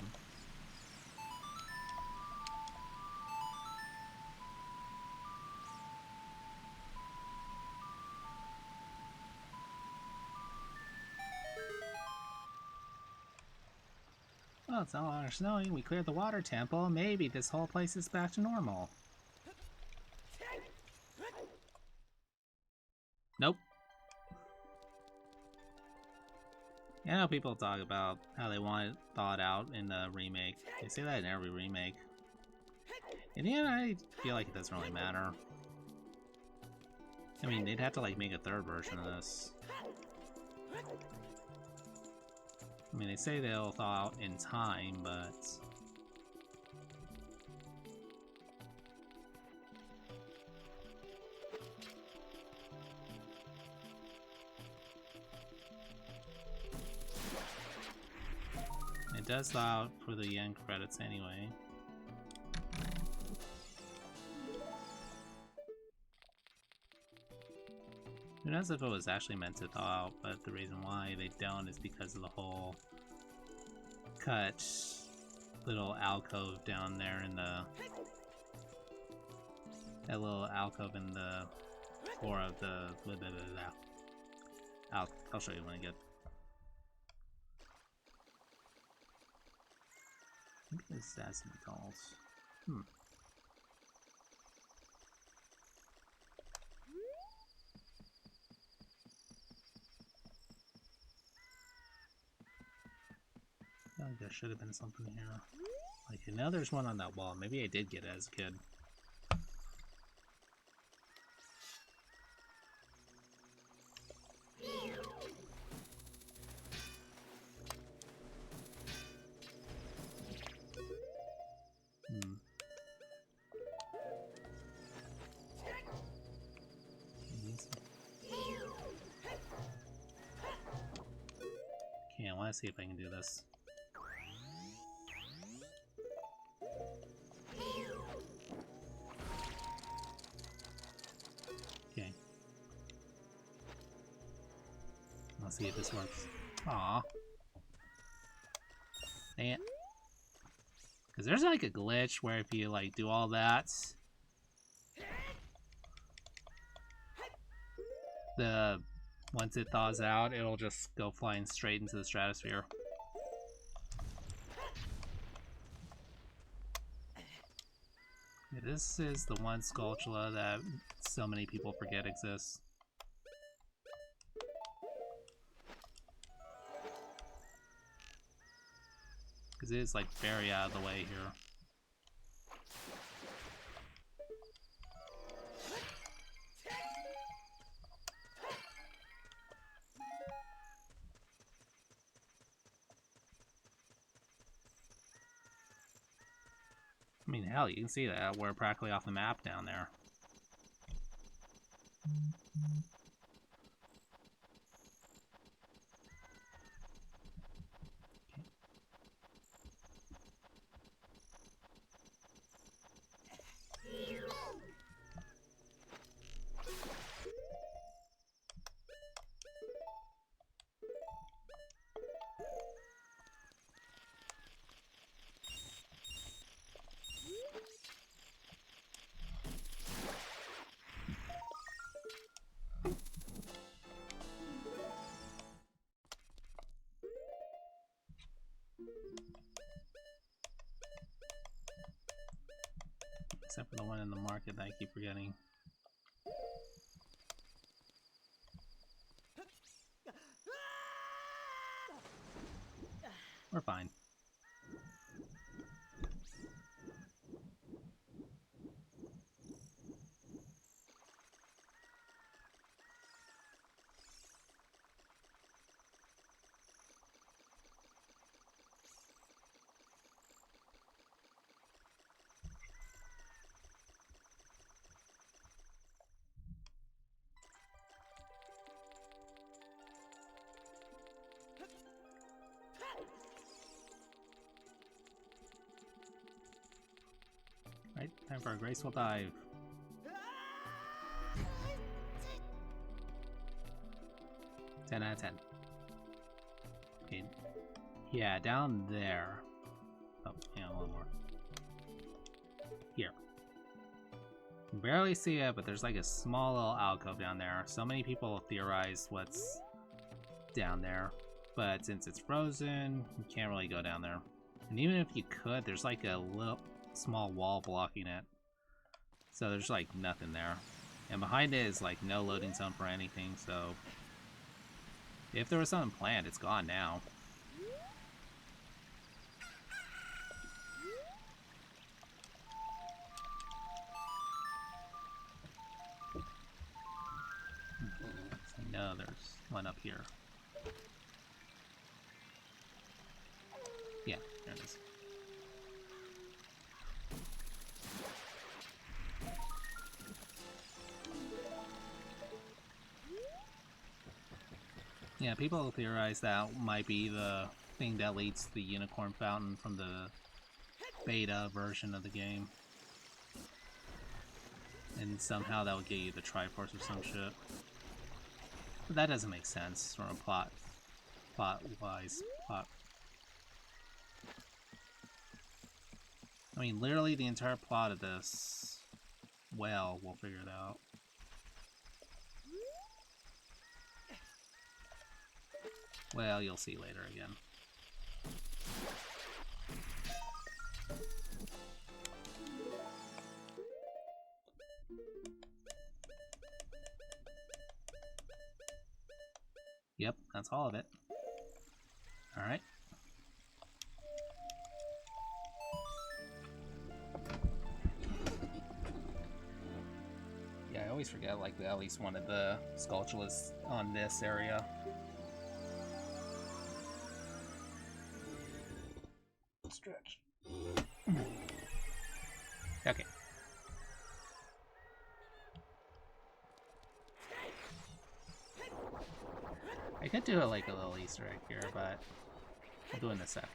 Well, it's no longer snowing. We cleared the water temple. Maybe this whole place is back to normal. Nope. You know, people talk about how they want it thought out in the remake. They say that in every remake. In the end, I feel like it doesn't really matter. I mean, they'd have to like make a third version of this. I mean, they say they'll thaw out in time, but... does thaw out for the end credits anyway. Who knows if it was actually meant to thaw out, but the reason why they don't is because of the whole cut little alcove down there in the... that little alcove in the floor of the... blah, blah, blah, blah. I'll show you when I get... I think this has some calls. I feel like there should have been something here. Like, I know there's one on that wall. Maybe I did get it as a kid. Okay, I want to see if I can do this. Okay. Let's see if this works. Aww. Dang it. Because there's like a glitch where if you like do all that, once it thaws out, it'll just go flying straight into the stratosphere. Yeah, this is the one Skulltula that so many people forget exists. Because it is like very out of the way here. I mean, hell, you can see that we're practically off the map down there. Except for the one in the market that I keep forgetting. We're fine. Right, time for a graceful dive. 10 out of 10. Okay. Yeah, down there. Oh, yeah, a little more. Here. You can barely see it, but there's like a small little alcove down there. So many people theorize what's down there, but since it's frozen, you can't really go down there. And even if you could, there's like a little small wall blocking it. So there's like nothing there. And behind it is like no loading zone for anything, so if there was something planned, it's gone now. I know there's one up here. Yeah, there it is. Yeah, people theorize that might be the thing that leads to the unicorn fountain from the beta version of the game. And somehow that would get you the Triforce or some shit. But that doesn't make sense from a plot-wise. I mean, literally the entire plot of this. Well, we'll figure it out. Well, you'll see later again. Yep, that's all of it. Alright. Yeah, I always forget, like, at least one of the sculptures on this area. Stretch. Okay. I could do it like a little Easter egg here, but I'll do it in a sec.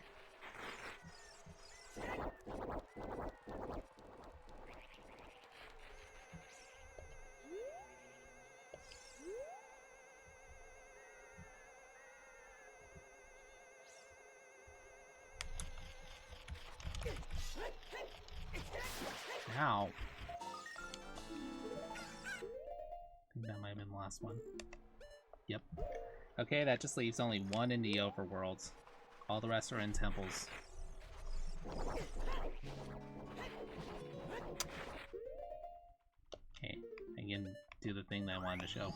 Ow. I think that might have been the last one. Yep. Okay, that just leaves only one in the overworld. All the rest are in temples. Okay, I can do the thing that I wanted to show.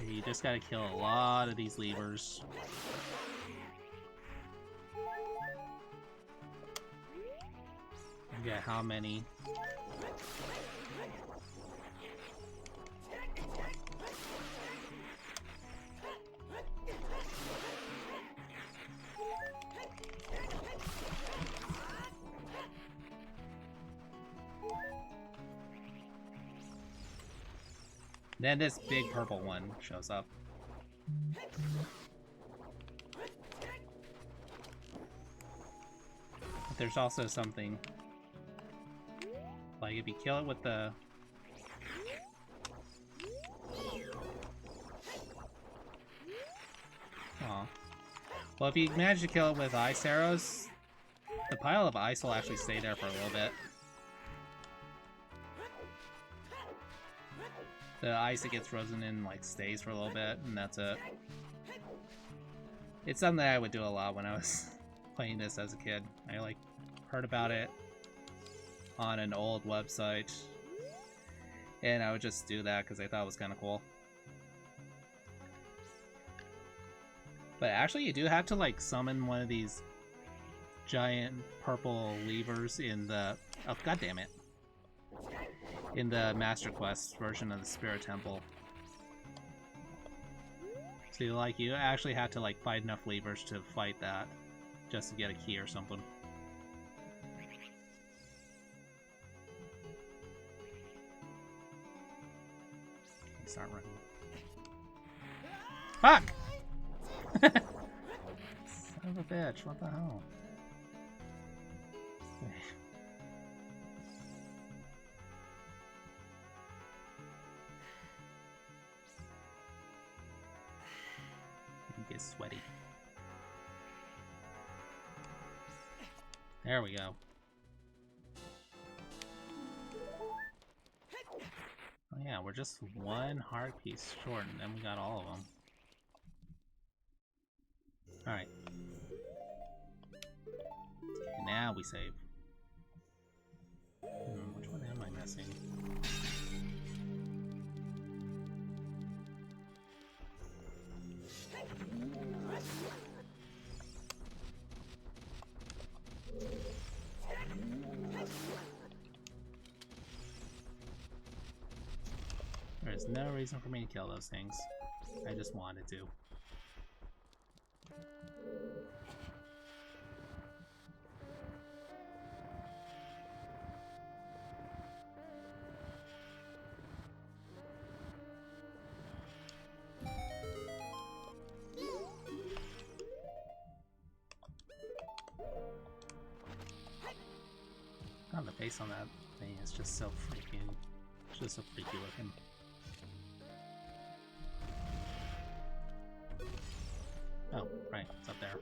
You just gotta kill a lot of these levers. Yeah, how many? Then this big purple one shows up. But there's also something. Like if you kill it with the... Aw. Well, if you manage to kill it with ice arrows, the pile of ice will actually stay there for a little bit. The ice that gets frozen in, like, stays for a little bit, and that's it. It's something that I would do a lot when I was playing this as a kid. I, like, heard about it on an old website, and I would just do that because I thought it was kind of cool. But actually, you do have to, like, summon one of these giant purple levers in the... Oh, goddammit. In the Master Quest version of the Spirit Temple. So, like, you actually have to, like, fight enough levers to fight that, just to get a key or something. Start running. Fuck! Son of a bitch, what the hell? Get sweaty. There we go. Oh yeah, we're just one heart piece short, and then we got all of them. Alright. Now we save. Which one am I missing? There's no reason for me to kill those things. I just wanted to. On the face on that thing is just so freaking, it's just so freaky looking. Oh, right, it's up there.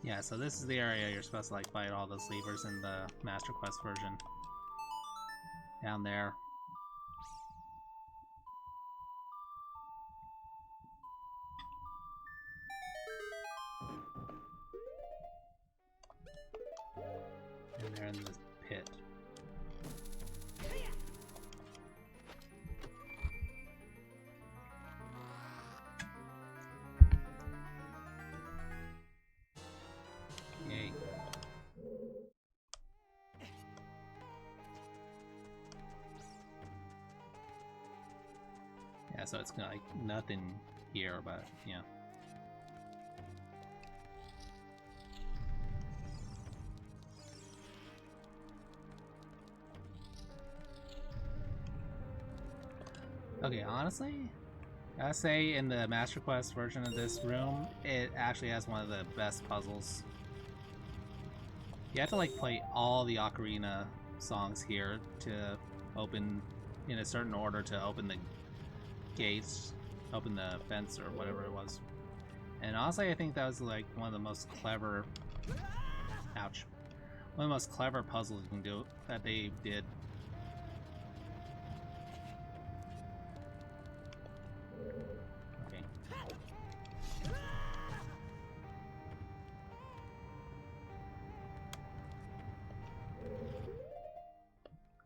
Yeah, so this is the area you're supposed to like fight all those levers in the Master Quest version. Down there. And they're in the pit. Yay. Yeah, so it's like nothing here, but yeah. Okay, honestly, I say in the Master Quest version of this room, it actually has one of the best puzzles. You have to like play all the Ocarina songs here to open in a certain order to open the gates, open the fence or whatever it was. And honestly, I think that was like one of the most clever, ouch, one of the most clever puzzles you can do that they did.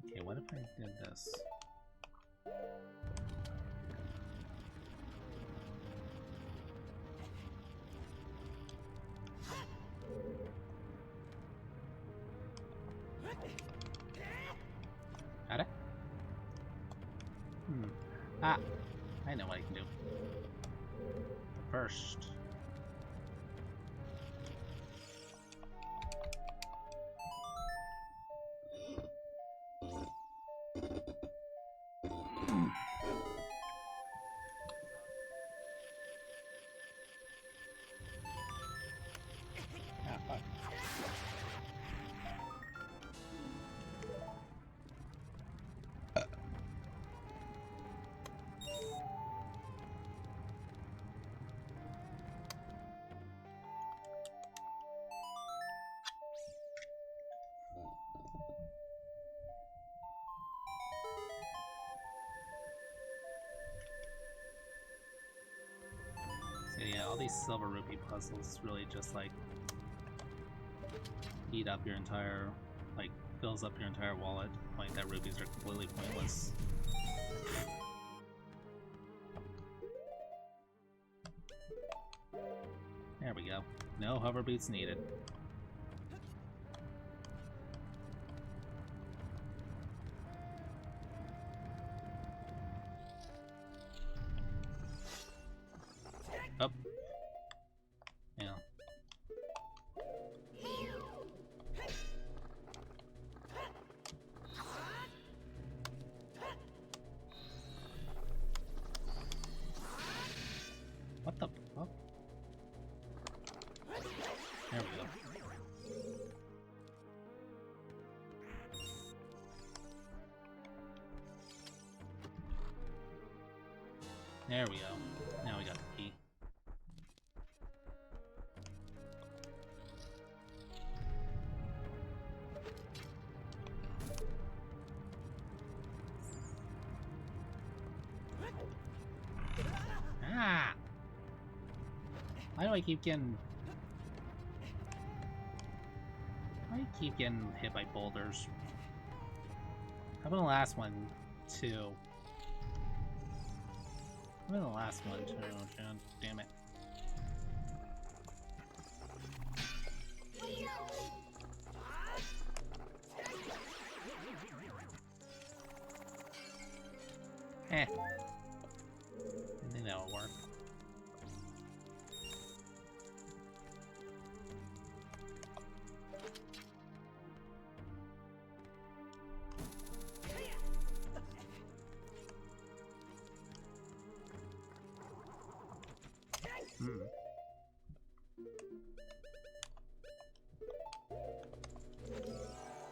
Okay, what if I did this? Got it? Ah, I know what I can do. First. Ah, fuck. So yeah, all these silver rupee puzzles really just like eat up your entire, like fills up your entire wallet to the point that rupees are completely pointless. There we go. No hover boots needed. Up. Yeah. What the fuck? There we go. There we go. Now we got the key. Ah! Why do I keep getting... Why do I keep getting hit by boulders? How about the last one, too? How about the last one, too? God damn it. I think that will work.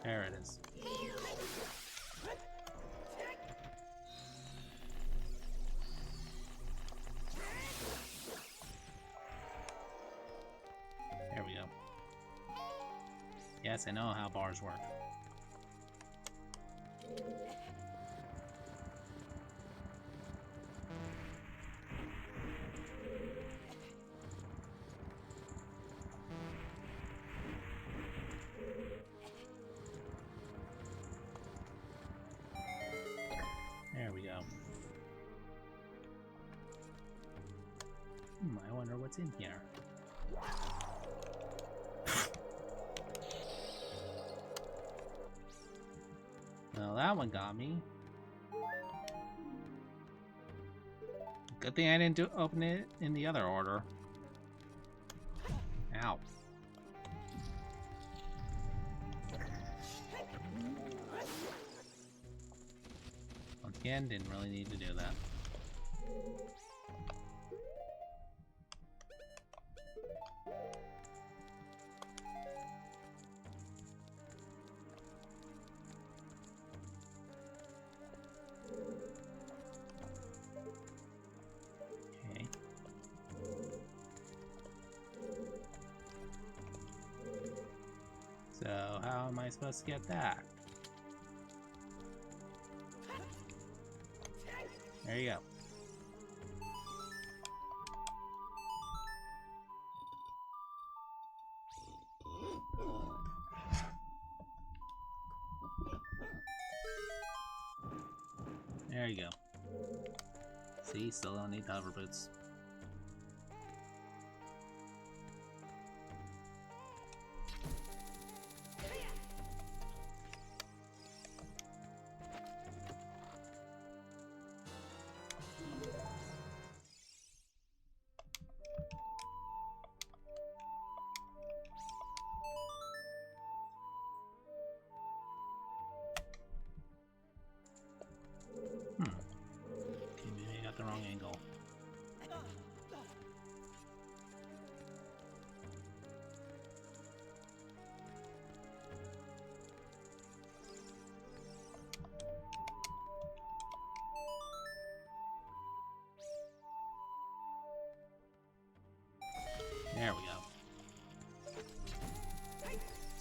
There it is. There we go. Yes, I know how bars work. There we go. I wonder what's in here. Well, that one got me. Good thing I didn't open it in the other order. Ow. Once again, didn't really need to do that. Okay. So, how am I supposed to get that? There you go. There you go. See, still don't need the hover boots. Okay, maybe I got the wrong angle. There we go.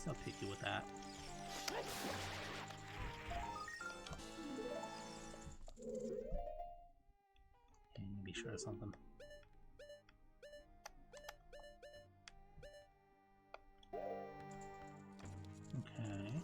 So picky with that. Okay, be sure of something. Okay.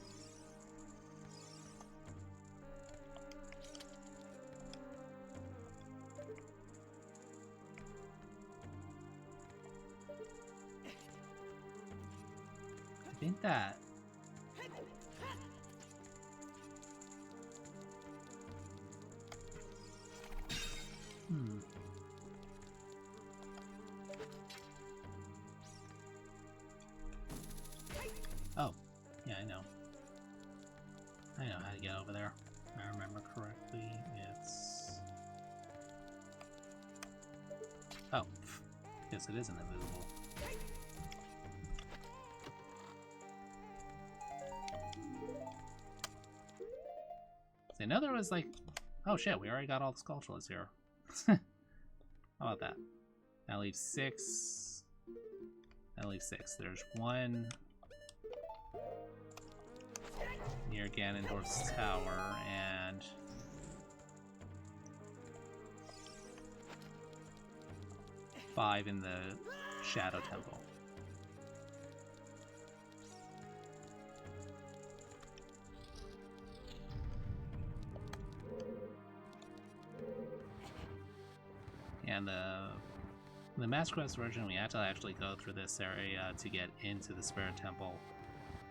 I think that... Oh, yeah, I know. I know how to get over there. If I remember correctly, it's... Oh, yes, it isn't invisible. I know there was like... Oh shit, we already got all the Skulltulas here. How about that? That leaves 6. That leaves 6. There's 1 near Ganondorf's tower, and 5 in the Shadow Temple. And the Master Quest version, we have to actually go through this area to get into the Spirit Temple.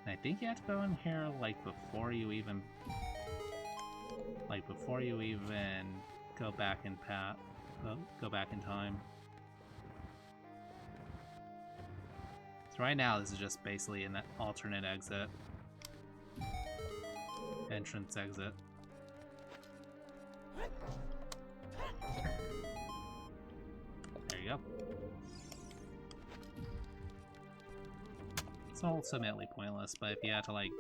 And I think you have to go in here like before you even go back in go back in time. So right now this is just basically an alternate exit. Entrance exit. There you go. It's ultimately pointless, but if you had to like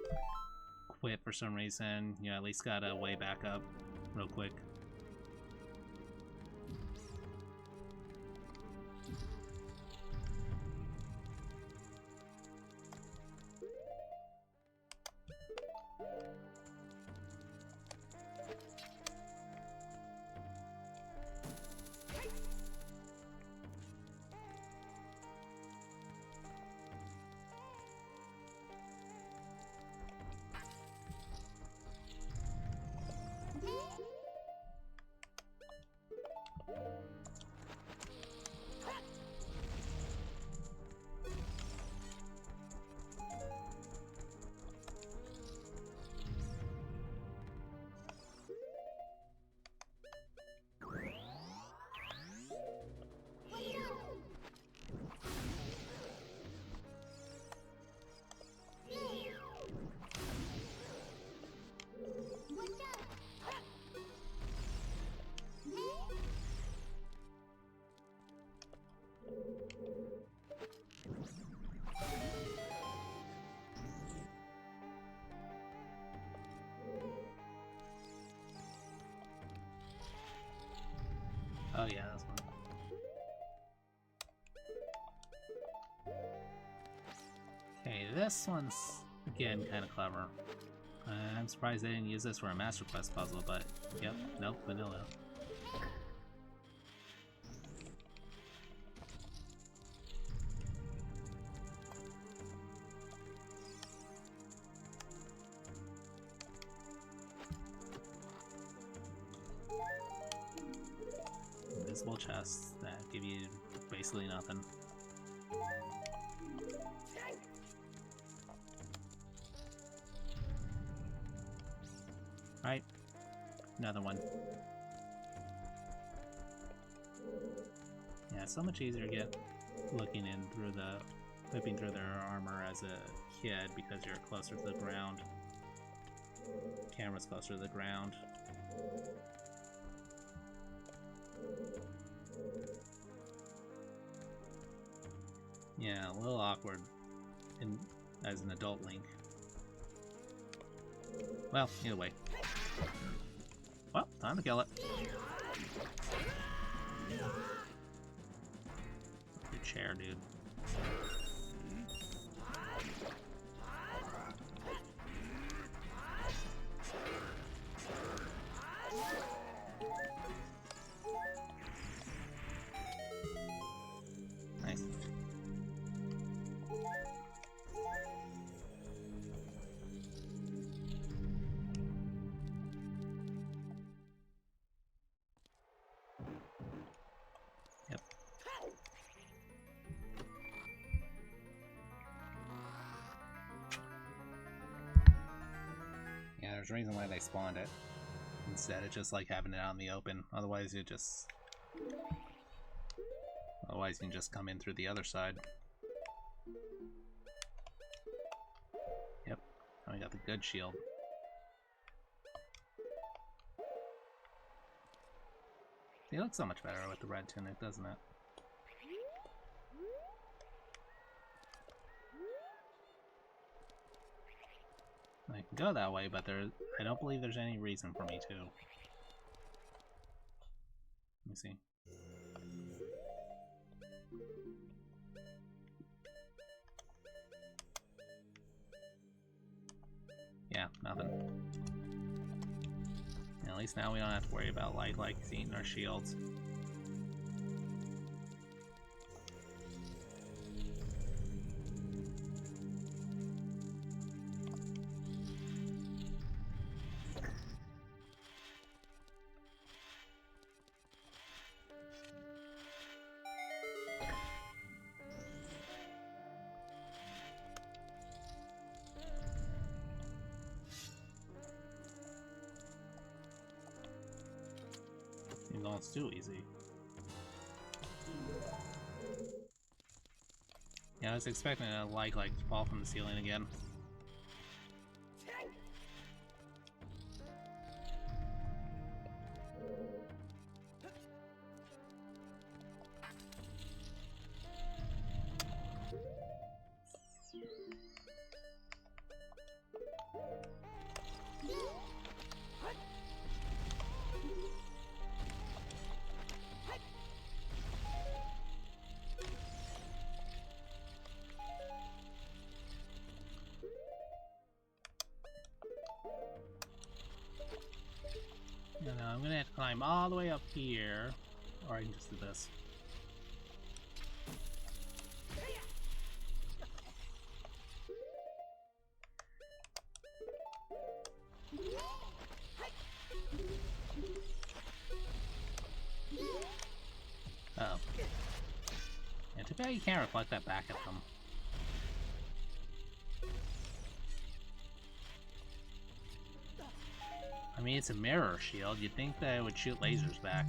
quit for some reason, you at least got a way back up real quick. Oh yeah, that's one. Okay, this one's again kind of clever. I'm surprised they didn't use this for a Master Quest puzzle, but yep, nope, vanilla. Invisible chests that give you basically nothing. Right, another one. Yeah, it's so much easier to get looking in through whipping through their armor as a kid because you're closer to the ground. Camera's closer to the ground. Yeah, a little awkward as an adult Link. Well, either way. Well, time to kill it. Good chair, dude. Nice. Yep. Yeah, there's a reason why they spawned it. Instead of just like having it out in the open. Otherwise you can just come in through the other side. Yep. Now we got the good shield. It looks so much better with the red tunic, doesn't it? I can go that way, but I don't believe there's any reason for me to. Let me see. Yeah, nothing. At least now we don't have to worry about like eating our shields. seems almost too easy. Yeah, I was expecting a like fall from the ceiling again. No, I'm gonna have to climb all the way up here, or I can just do this. Uh oh. Yeah, too bad you can't reflect that back at them. I mean, it's a mirror shield. You'd think that it would shoot lasers back.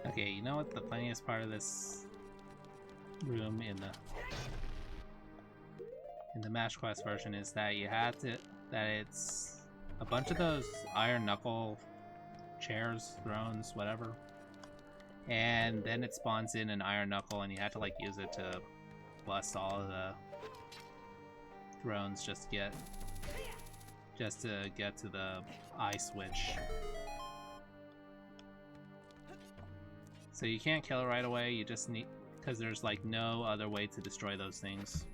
Okay, you know what the funniest part of this room in the Mash Quest version is? That you have to, that it's a bunch of those iron knuckle chairs, thrones, whatever, and then it spawns in an iron knuckle and you have to like use it to bust all of the thrones just to get to the eye switch. So you can't kill it right away, you just need, because there's like no other way to destroy those things.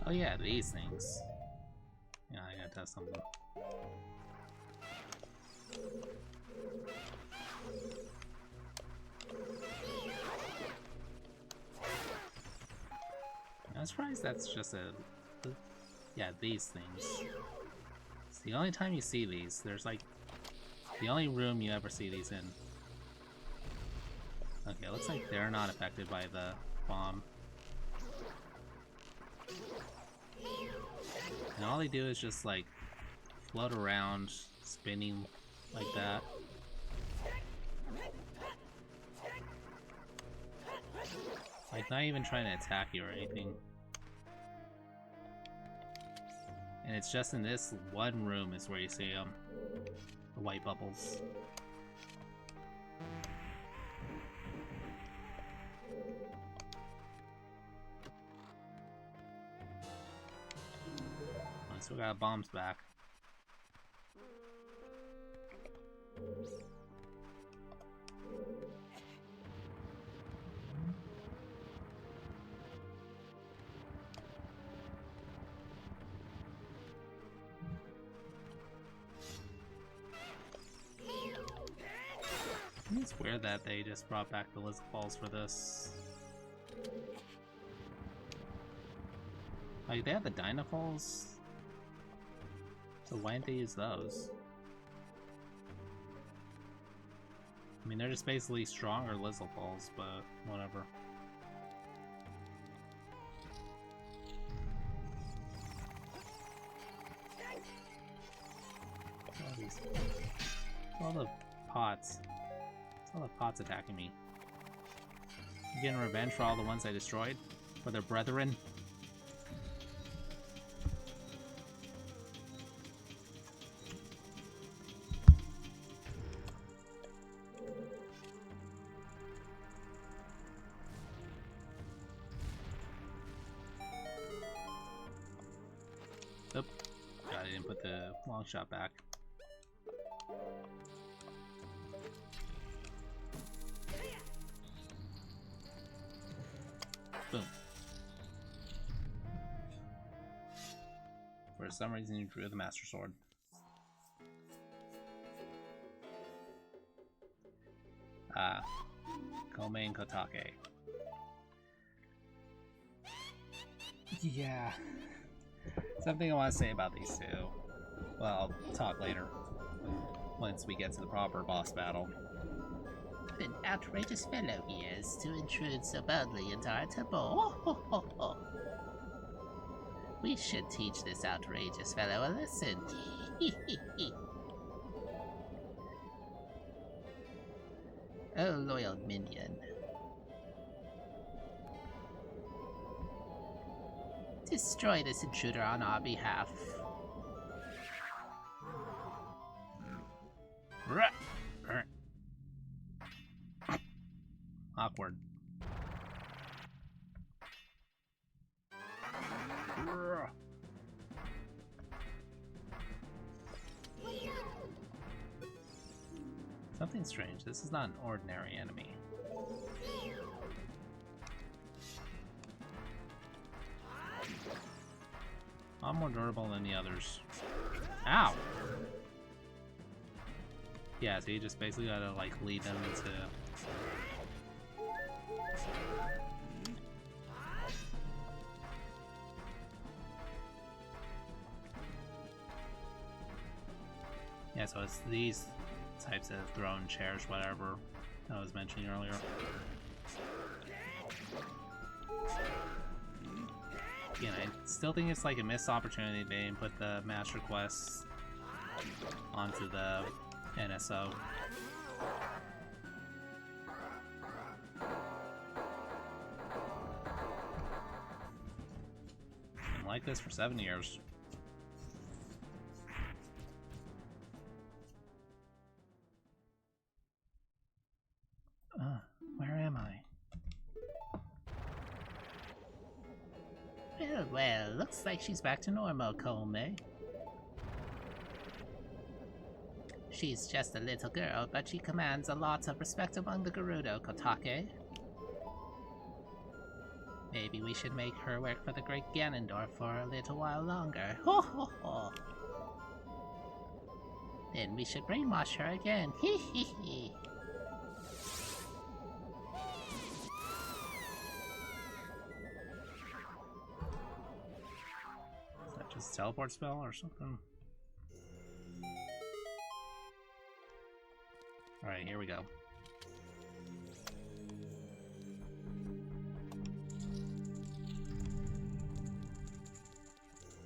Oh yeah, these things. Yeah, I gotta test something. I'm surprised that's just yeah, these things. It's the only time you see these. There's like the only room you ever see these in. Okay, looks like they're not affected by the bomb. And all they do is just like float around, spinning like that. Like not even trying to attack you or anything. And it's just in this one room is where you see them. The white bubbles. I still got bombs back. It's weird that they just brought back the Lizard Balls for this. Like, they have the Dynafalls, so why didn't they use those? I mean, they're just basically stronger Lizard Balls, but whatever. All the pots. All the pots attacking me. Getting revenge for all the ones I destroyed? For their brethren? Oop. God, I didn't put the long shot back. Boom. For some reason you drew the Master Sword. Ah. Kome and Kotake. Yeah. Something I want to say about these two. Well, I'll talk later. Once we get to the proper boss battle. What an outrageous fellow he is to intrude so boldly into our temple. We should teach this outrageous fellow a lesson. Oh, loyal minion. Destroy this intruder on our behalf. Awkward. Something strange. This is not an ordinary enemy. I'm more durable than the others. Ow! Yeah, so you just basically gotta like lead them into... Yeah, so it's these types of throne chairs, whatever I was mentioning earlier. Again, I still think it's like a missed opportunity they didn't put the Master Quests onto the NSO. Been like this for 7 years. Where am I? Well, looks like she's back to normal, Kome. She's just a little girl, but she commands a lot of respect among the Gerudo, Kotake. Maybe we should make her work for the great Ganondorf for a little while longer. Ho ho ho! Then we should brainwash her again. Hee hee hee! Is that just a teleport spell or something? Alright, here we go.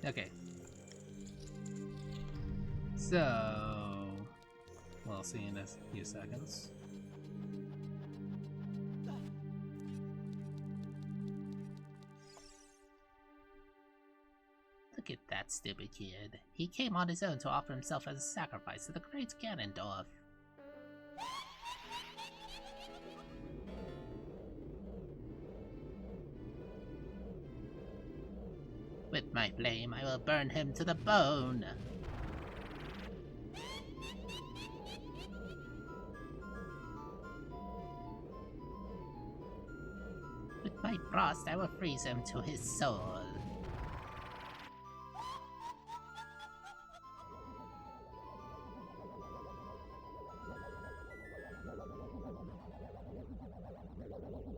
Okay. So... we'll see in a few seconds. Look at that stupid kid. He came on his own to offer himself as a sacrifice to the great Ganondorf. With my flame, I will burn him to the bone! With my frost, I will freeze him to his soul.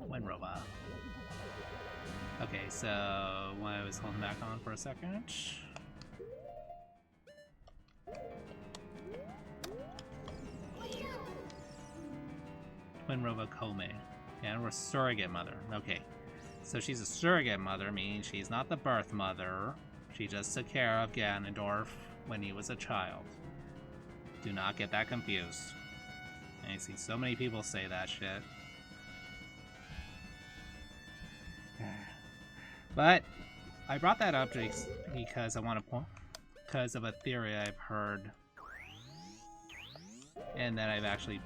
Winrova. Okay, so when I was holding back on for a second. Winrova Kome. And we're surrogate mother. Okay. So she's a surrogate mother, meaning she's not the birth mother. She just took care of Ganondorf when he was a child. Do not get that confused. I see so many people say that shit. But I brought that up because I want to point because of a theory I've heard, and that I've actually.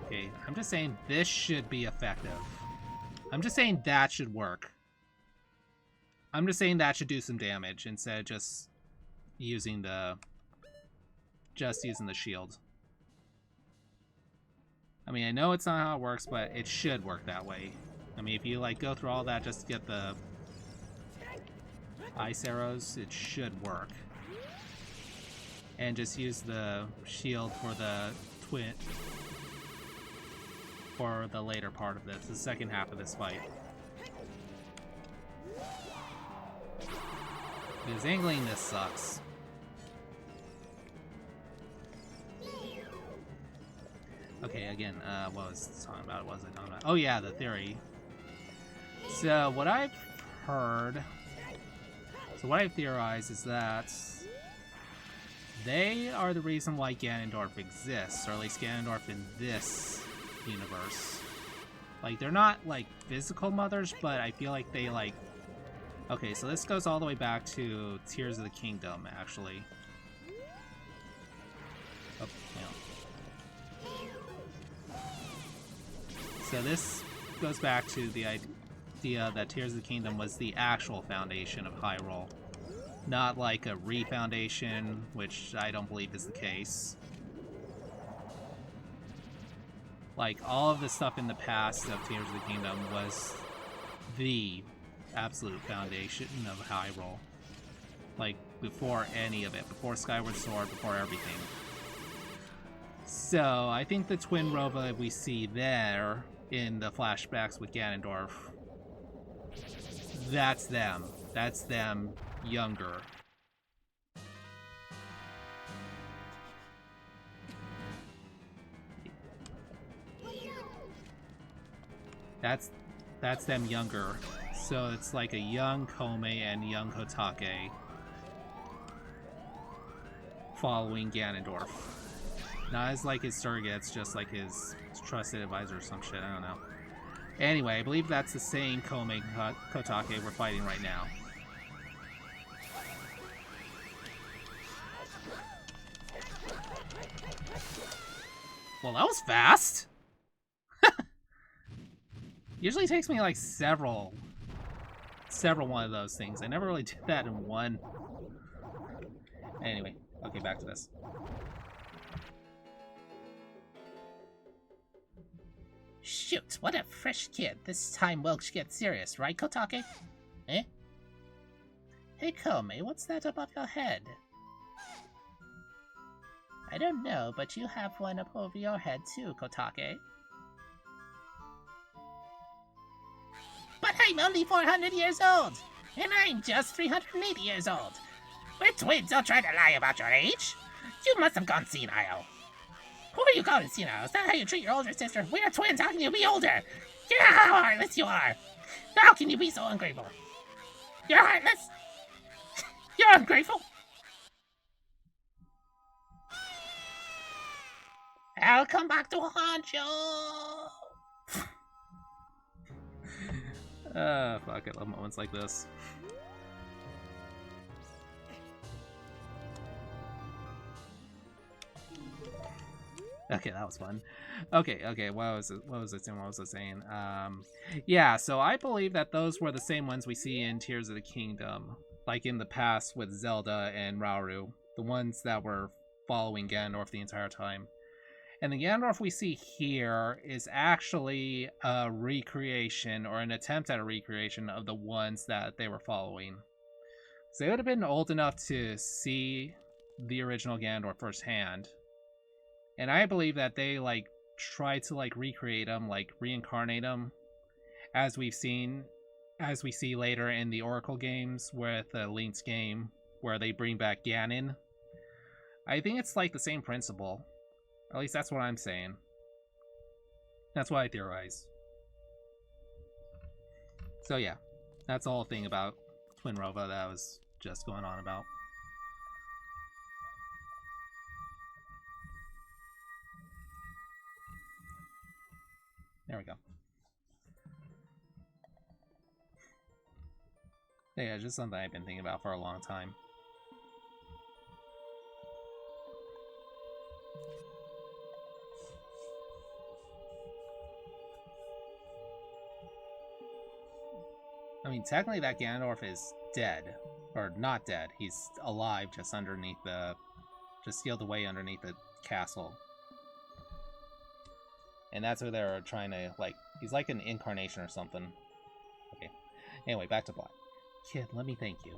Okay, I'm just saying this should be effective. I'm just saying that should work. I'm just saying that should do some damage instead of just using the shield. I mean, I know it's not how it works, but it should work that way. I mean, if you like go through all that just to get the ice arrows, it should work. And just use the shield for the twin for the later part of this, the second half of this fight. Because angling this sucks. Okay, again, what was I talking about? What was I talking about? Oh yeah, the theory. So what I've heard, what I've theorized is that they are the reason why Ganondorf exists, or at least Ganondorf in this universe. Like, they're not, like, physical mothers, but I feel like they, like... Okay, so this goes all the way back to Tears of the Kingdom, actually. Oh, yeah. So this goes back to the idea that Tears of the Kingdom was the actual foundation of Hyrule. Not like a re-foundation, which I don't believe is the case. Like, all of the stuff in the past of Tears of the Kingdom was the absolute foundation of Hyrule. Like, before any of it. Before Skyward Sword, before everything. So, I think the Twin Rova that we see there in the flashbacks with Ganondorf, that's them. That's them younger. That's them younger. So it's like a young Kome and young Kotake following Ganondorf. Not as like his surrogates, just like his trusted advisor or some shit, I don't know. Anyway, I believe that's the same Kome and Kotake we're fighting right now. Well, that was fast! Usually takes me like several one of those things. I never really did that in one. Anyway, okay, back to this. Shoot, what a fresh kid. This time we'll get serious, right, Kotake? Eh? Hey, Kome, what's that above your head? I don't know, but you have one up over your head too, Kotake. But I'm only 400 years old, and I'm just 380 years old. We're twins, don't try to lie about your age. You must have gone senile. Who are you calling senile? Is that how you treat your older sister? We're twins, how can you be older? You're how heartless you are. How can you be so ungrateful? You're heartless. You're ungrateful. I'll come back to haunt you. Fuck, I love moments like this. Okay, that was fun. Okay, what was I saying? Yeah, so I believe that those were the same ones we see in Tears of the Kingdom, like in the past with Zelda and Rauru, the ones that were following Ganondorf the entire time. And the Ganondorf we see here is actually a recreation, or an attempt at a recreation of the ones that they were following. So they would have been old enough to see the original Ganondorf firsthand. And I believe that they, like, tried to, like, recreate him, like, reincarnate him, as we see later in the Oracle games with Link's game, where they bring back Ganon. I think it's, like, the same principle. At least that's what I'm saying. That's what I theorize. So yeah, that's the whole thing about Twin Rova that I was just going on about. There we go. Yeah, just something I've been thinking about for a long time. I mean, technically that Ganondorf is dead. Or not dead. He's alive just underneath the... just sealed away underneath the castle. And that's who they're trying to, like... He's like an incarnation or something. Okay. Anyway, back to plot. Kid, let me thank you.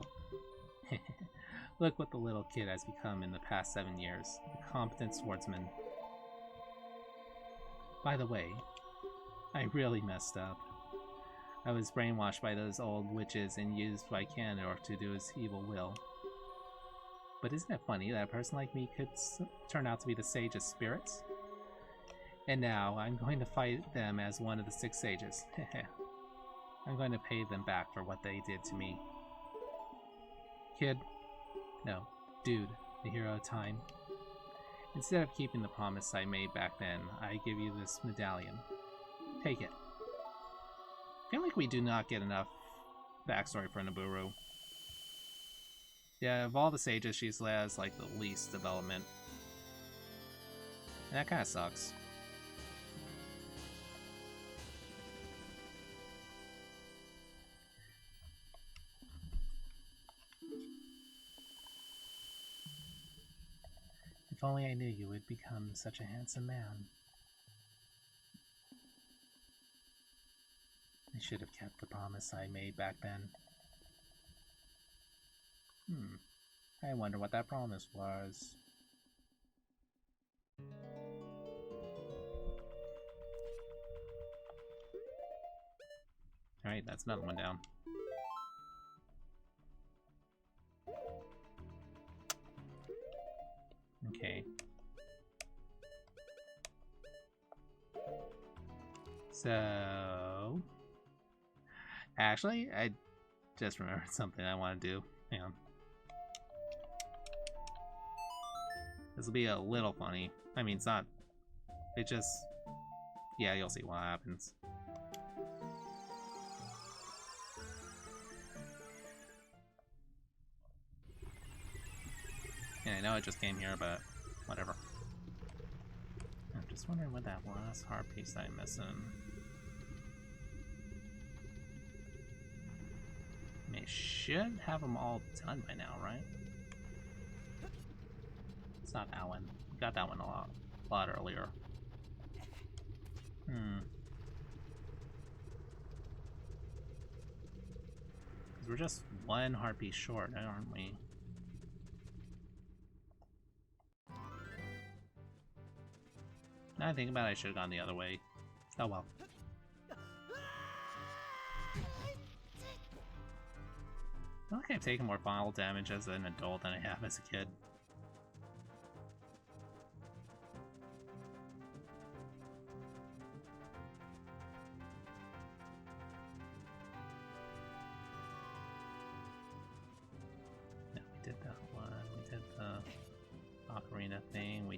Look what the little kid has become in the past 7 years. A competent swordsman. By the way, I really messed up. I was brainwashed by those old witches and used by Ganondorf to do his evil will. But isn't it funny that a person like me could turn out to be the sage of spirits? And now, I'm going to fight them as one of the 6 sages. I'm going to pay them back for what they did to me. Kid. No, dude, the hero of time. Instead of keeping the promise I made back then, I give you this medallion. Take it. I feel like we do not get enough backstory for Nabooru. Yeah, of all the sages, she has like the least development. And that kind of sucks. If only I knew you would become such a handsome man. I should have kept the promise I made back then. I wonder what that promise was. Alright, that's another one down. Okay. So... Actually, I just remembered something I want to do. Hang on. This will be a little funny. I mean, it's not... It just... Yeah, you'll see what happens. Yeah, I know it just came here, but whatever. I'm just wondering what that last heart piece I'm missing. I should have them all done by now, right? It's not that one. We got that one a lot earlier. Because we're just one heart piece short, aren't we? Now I think about it, I should have gone the other way. Oh well. I feel like I've taken more final damage as an adult than I have as a kid. Yeah, we did that one. We did the Ocarina thing. We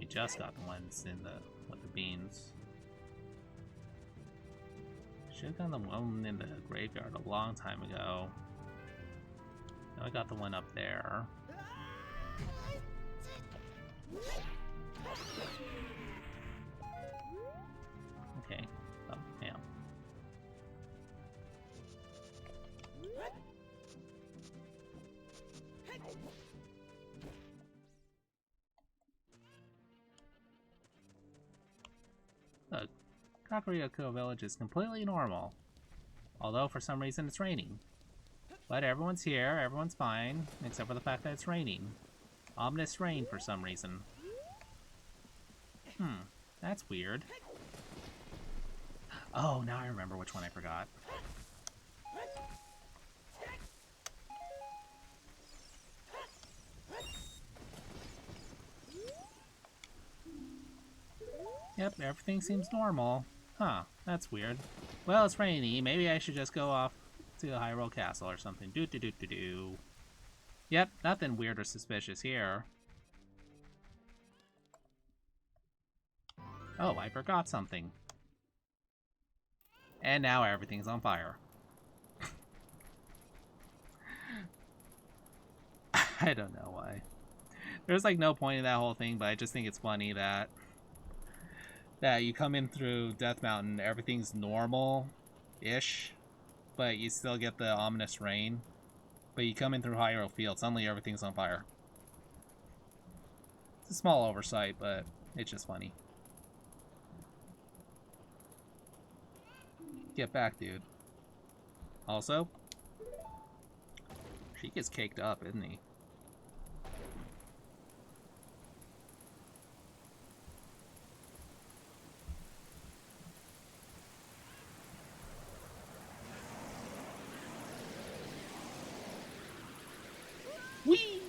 just got the ones in with the beans. Should have done the one in the graveyard a long time ago. Now I got the one up there. Okay. Oh, yeah. Look, Kakariko Village is completely normal. Although for some reason it's raining. But everyone's here, everyone's fine, except for the fact that it's raining. Ominous rain for some reason. That's weird. Oh, now I remember which one I forgot. Yep, everything seems normal. Huh, that's weird. Well, it's rainy, maybe I should just go off to the Hyrule Castle or something. Do. Yep, nothing weird or suspicious here. Oh, I forgot something. And now everything's on fire. I don't know why. There's like no point in that whole thing, but I just think it's funny that you come in through Death Mountain, everything's normal-ish, but you still get the ominous rain. But you come in through Hyrule Field, suddenly everything's on fire. It's a small oversight, but it's just funny. Get back, dude. Also, she gets caked up, isn't he? Whee!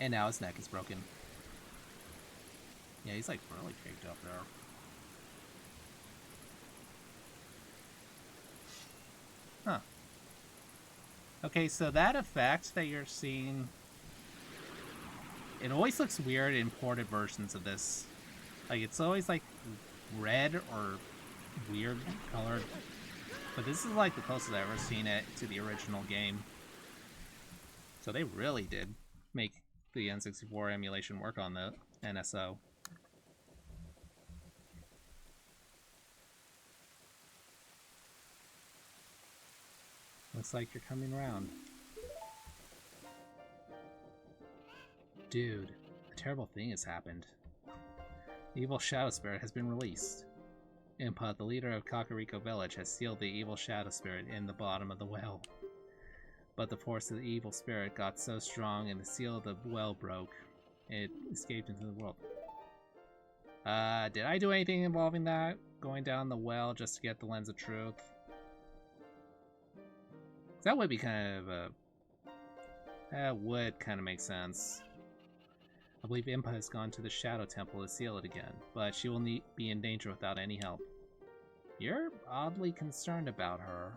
And now his neck is broken. Yeah, he's like really caked up there. Huh. Okay, so that effect that you're seeing, it always looks weird in ported versions of this. Like, it's always like red or weird colored. But this is like the closest I've ever seen it to the original game. So they really did make the N64 emulation work on the NSO. Looks like you're coming around. Dude, a terrible thing has happened. The evil shadow spirit has been released. Impa, the leader of Kakariko Village, has sealed the evil shadow spirit in the bottom of the well. But the force of the evil spirit got so strong and the seal of the well broke. It escaped into the world. Did I do anything involving that? Going down the well just to get the Lens of Truth? That would be kind of a... That would kind of make sense. I believe Impa has gone to the Shadow Temple to seal it again, but she will be in danger without any help. You're oddly concerned about her.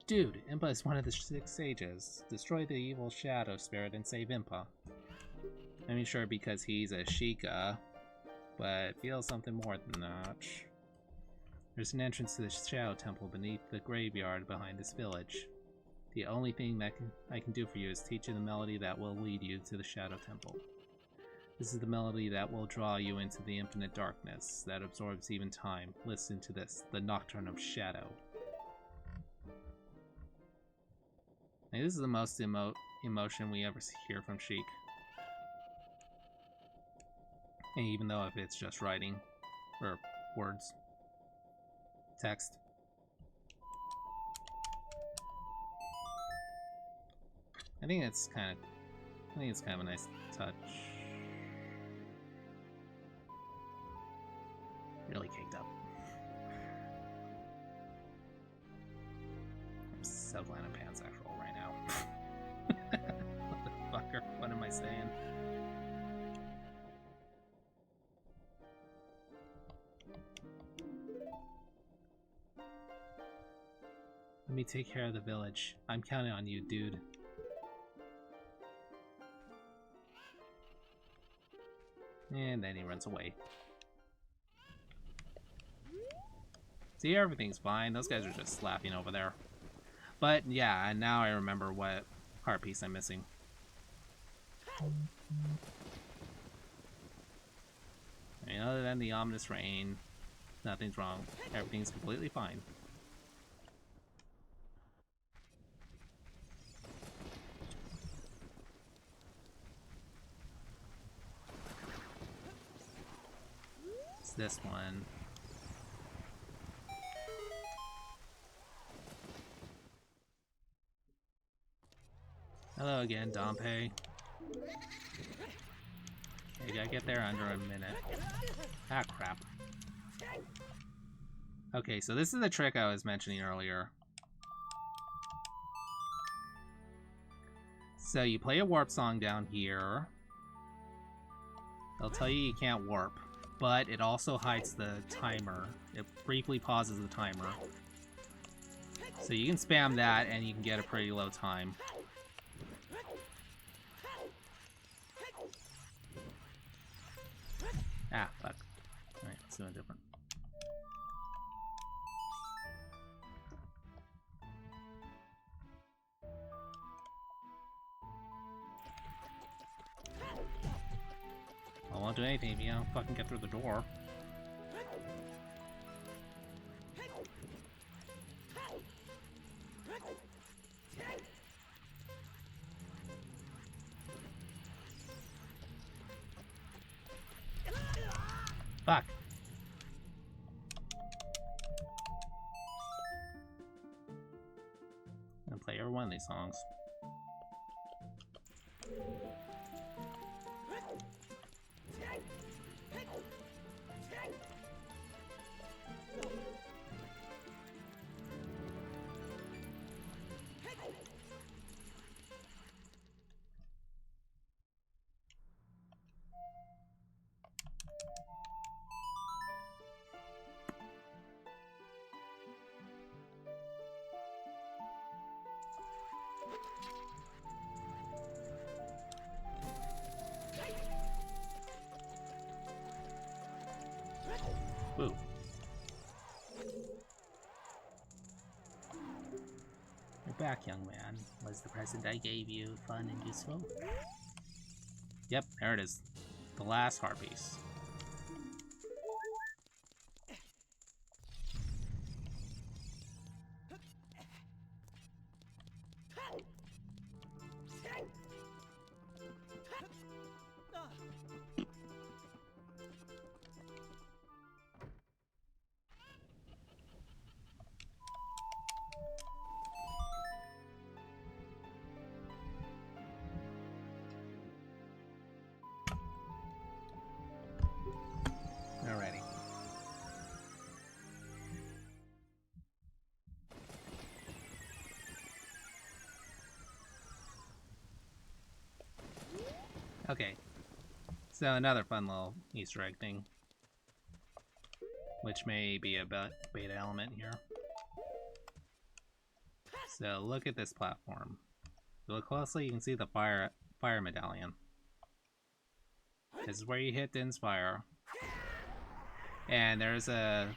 Dude, Impa is one of the 6 sages. Destroy the evil shadow spirit and save Impa. I mean, sure, because he's a Sheikah, but it feels something more than that. There's an entrance to the Shadow Temple beneath the graveyard behind this village. The only thing that I can do for you is teach you the melody that will lead you to the Shadow Temple. This is the melody that will draw you into the infinite darkness that absorbs even time. Listen to this, the Nocturne of Shadow. Now, this is the most emotion we ever hear from Sheik. And even though if it's just writing, or words, text. I think it's kind of a nice touch. Really caked up. I'm so glad I'm pansexual right now. Motherfucker, what am I saying? Let me take care of the village. I'm counting on you, dude. And then he runs away. See, everything's fine. Those guys are just slapping over there. But yeah, and now I remember what heart piece I'm missing. I mean, other than the ominous rain, nothing's wrong. Everything's completely fine. It's this one. Hello again, Dompe. You gotta get there under a minute. Ah, crap. Okay, so this is the trick I was mentioning earlier. So you play a warp song down here. They'll tell you you can't warp, but it also hides the timer. It briefly pauses the timer. So you can spam that and you can get a pretty low time. Ah, fuck. Alright, let's do it different. anything if you don't fucking get through the door. Fuck. I'm gonna play every one of these songs. Woo. You're back, young man. Was the present I gave you fun and useful? Yep, there it is. The last heart piece. Alrighty. Okay. So another fun little Easter egg thing, which may be a beta element here. So look at this platform. If you look closely, you can see the fire medallion. This is where you hit to inspire. And there's a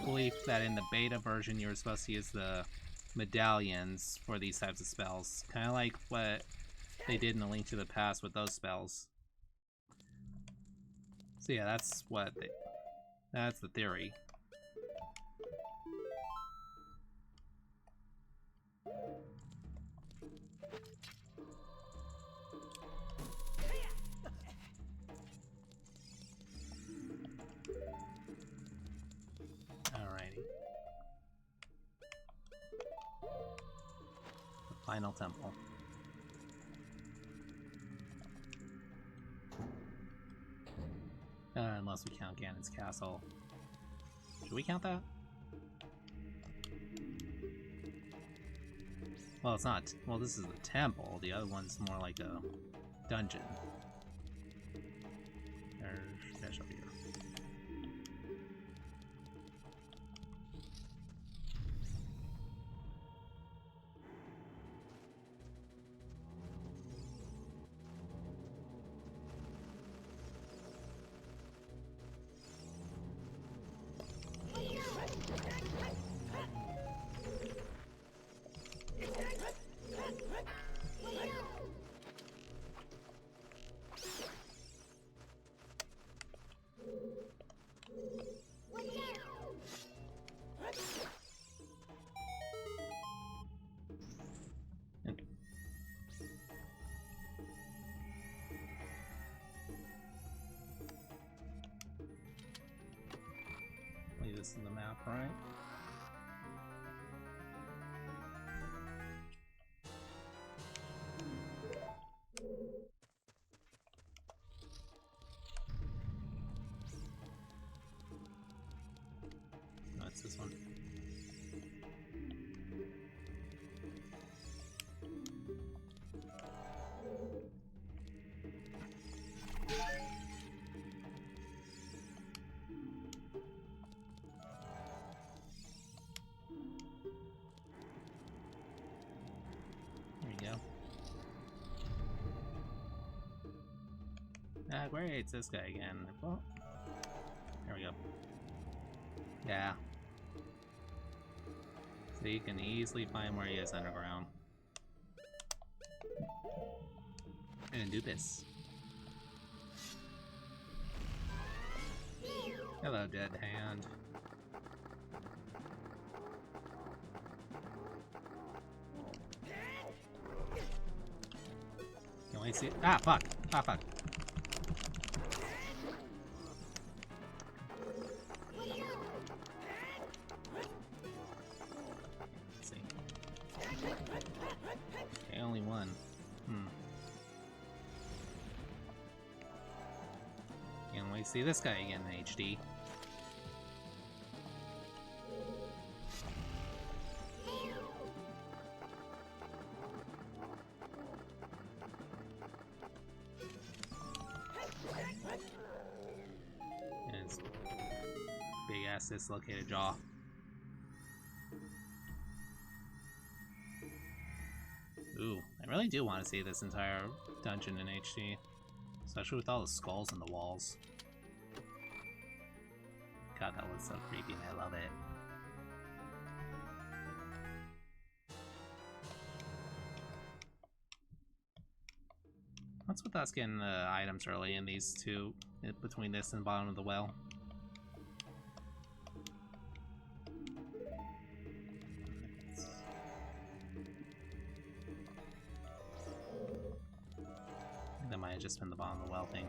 belief that in the beta version you were supposed to use the medallions for these types of spells. Kind of like what they did in A Link to the Past with those spells. So yeah, that's the theory. Alrighty. The final temple. Unless we count Ganon's castle. Should we count that? Well, it's not. Well, this is the temple. The other one's more like a dungeon. There's over here. This is the map, right? No, it's this one. Ah, great, it's this guy again. Well, there we go. Yeah. So you can easily find where he is underground. And do this. Hello, dead hand. Can we see? Ah, fuck! Ah, fuck! Let's see. Okay, only one. Can we see this guy again in HD? And his big ass dislocated jaw. Ooh, I really do want to see this entire dungeon in HD. Especially with all the skulls in the walls. God, that looks so creepy and I love it. What's with us getting items early in these two, between this and the bottom of the well? That might have just been the bottom of the well thing.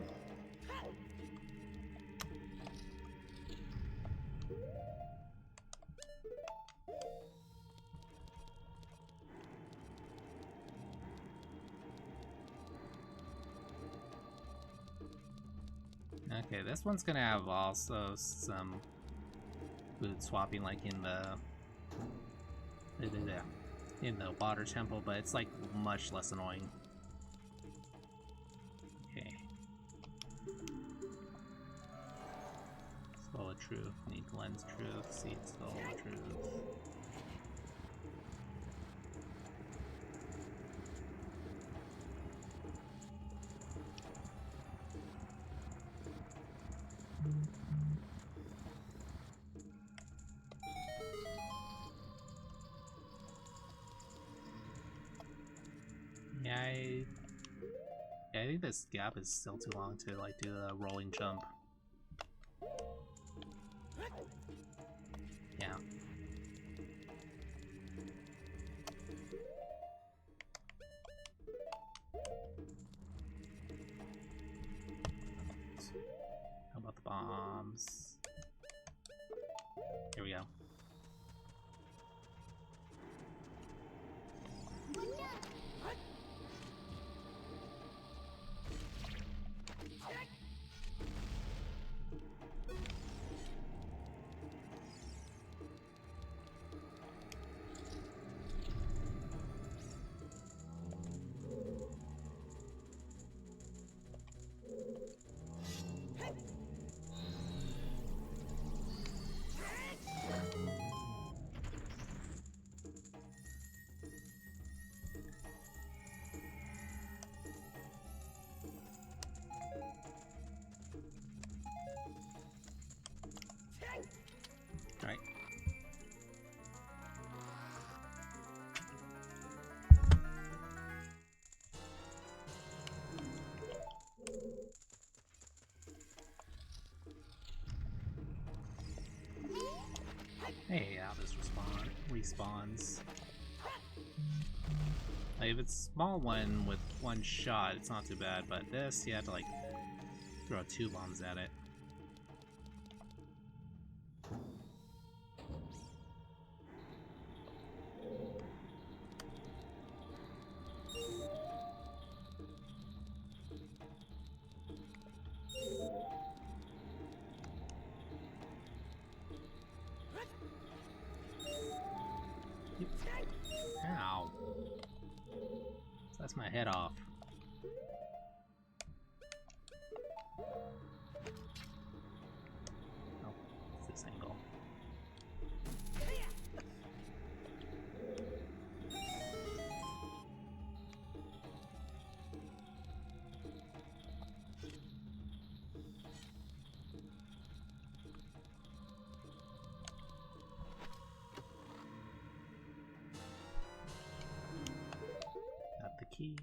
Okay, this one's gonna have also some food swapping, like in the water temple, but it's like much less annoying. Okay. Soul of Truth, need Lens Truth, Seed Soul of Truth. Yeah, I think this gap is still too long to like do a rolling jump. Yeah. How about the bombs? Here we go. Right. Hey, how this respawns. Like, if it's a small one with one shot, it's not too bad, but this, you have to like throw 2 bombs at it. Ow. So that's my head off. Oh, it's this angle. Got the key.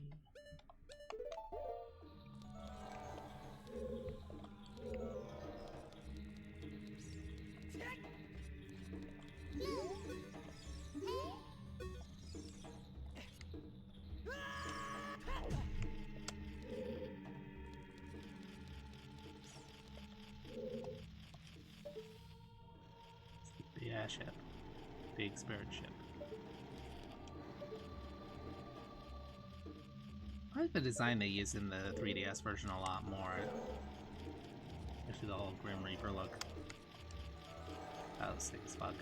that ship. Big spirit ship. I like the design they used in the 3DS version a lot more. Especially the whole Grim Reaper look. That was sick as fuck.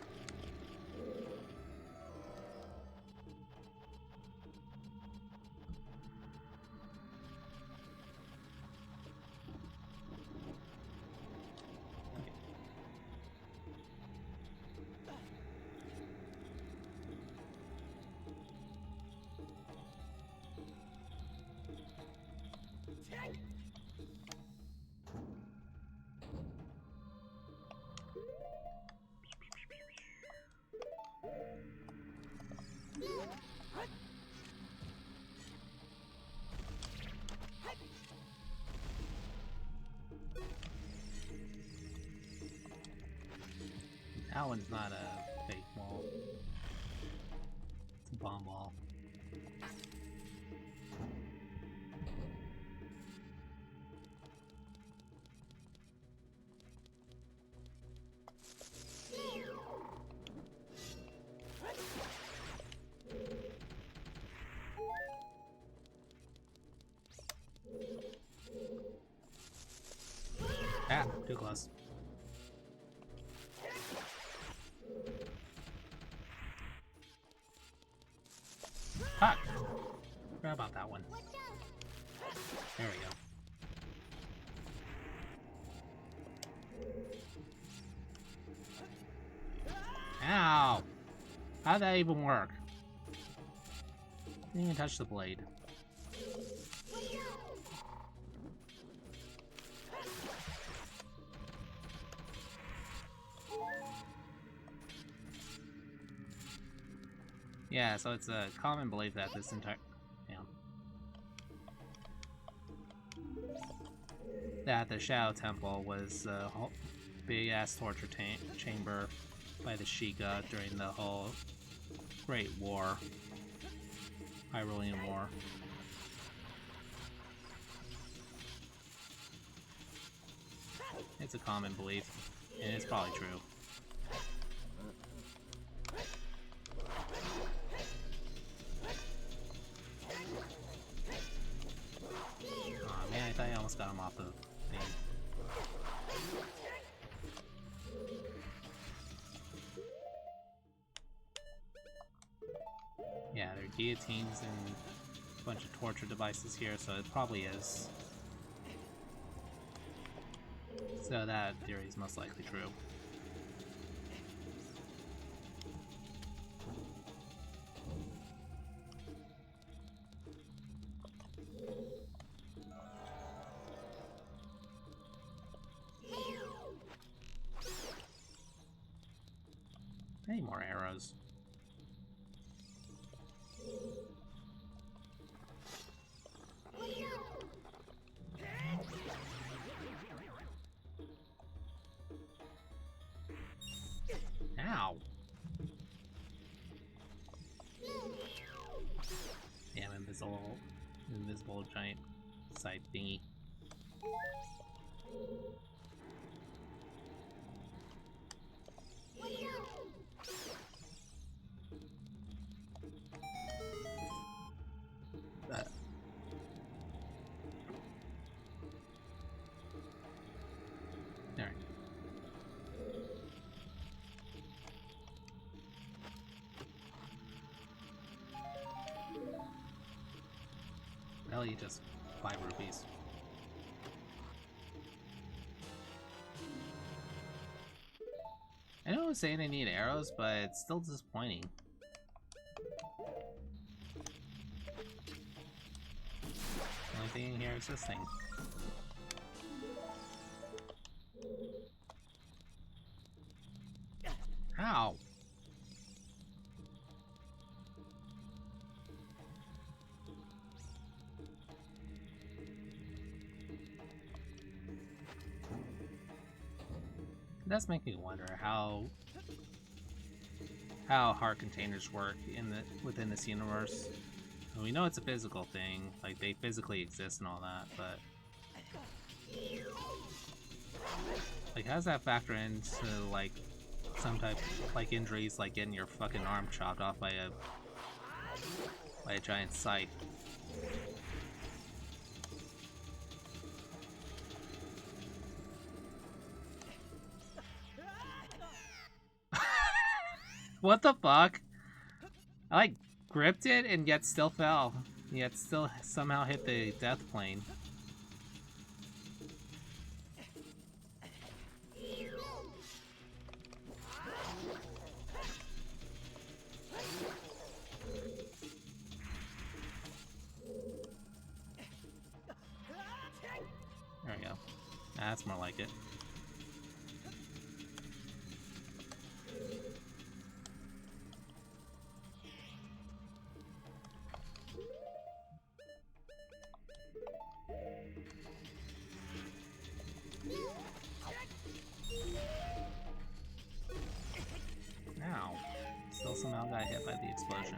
That one's not a fake wall. It's a bomb wall. Ah, too close. Fuck! Forgot about that one. There we go. Ow! How'd that even work? Didn't even touch the blade. Yeah, so it's a common belief that this entire... that the Shadow Temple was a big-ass torture chamber by the Sheikah during the whole Great War. Hyrulean War. It's a common belief, and it's probably true. Aw, man, I thought I almost got him off the thing. Yeah, there are guillotines and a bunch of torture devices here, so it probably is. So that theory is most likely true. Any more arrows? Ow! Damn, invisible giant side thingy. There. Really, just 5 rupees. I know I was saying I need arrows, but it's still disappointing. Only thing in here is this thing. Ow! It does make me wonder how heart containers work within this universe. And we know it's a physical thing, like they physically exist and all that, but like how does that factor into like some type like injuries, like getting your fucking arm chopped off by a giant scythe. What the fuck? I like gripped it and yet still fell. Yet still somehow hit the death plane. There we go. That's more like it. Now, still somehow got hit by the explosion.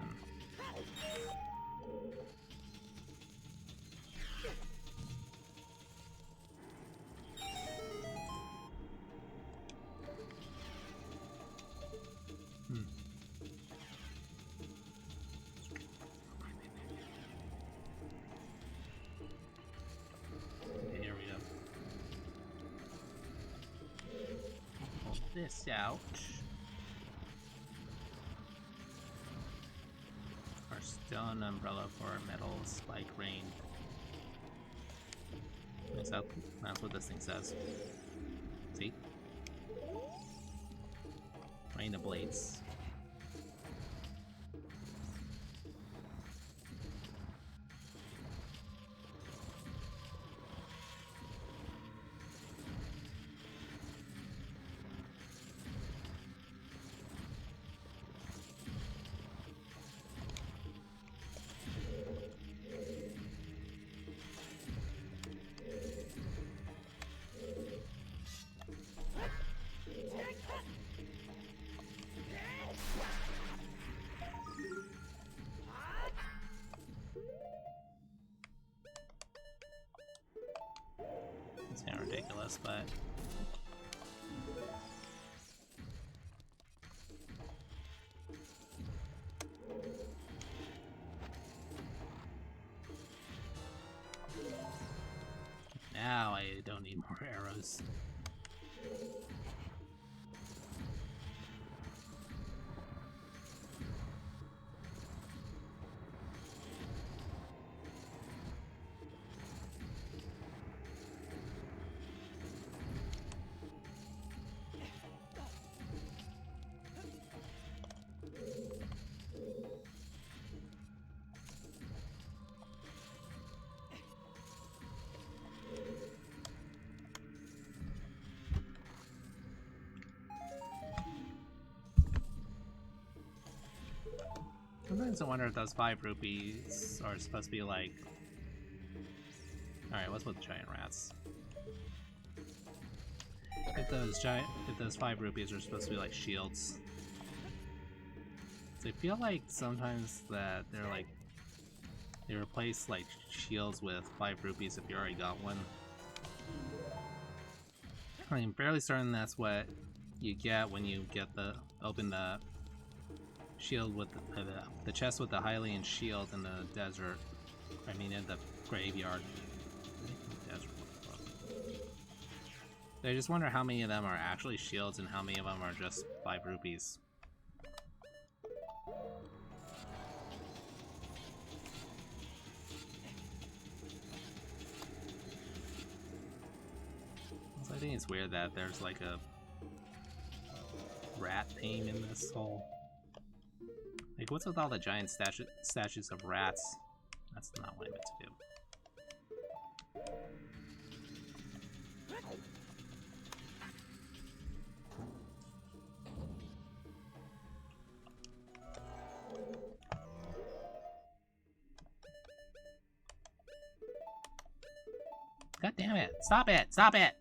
Okay, here we go. Pull this out. Our stone umbrella for metal spike rain. That's what this thing says. See? Rain of blades. It's kind of ridiculous, but now I don't need more arrows. Sometimes I wonder if those 5 rupees are supposed to be like... Alright, what's with the giant rats? If those 5 rupees are supposed to be like shields. So I feel like sometimes that they're like... They replace like shields with 5 rupees if you already got one. I'm fairly certain that's what you get when you get open the shield with the chest with the Hylian shield in the desert. I mean, in the graveyard. Desert. I just wonder how many of them are actually shields and how many of them are just 5 rupees. So I think it's weird that there's like a rat theme in this whole... Like, what's with all the giant statues of rats? That's not what I meant to do. God damn it! Stop it! Stop it!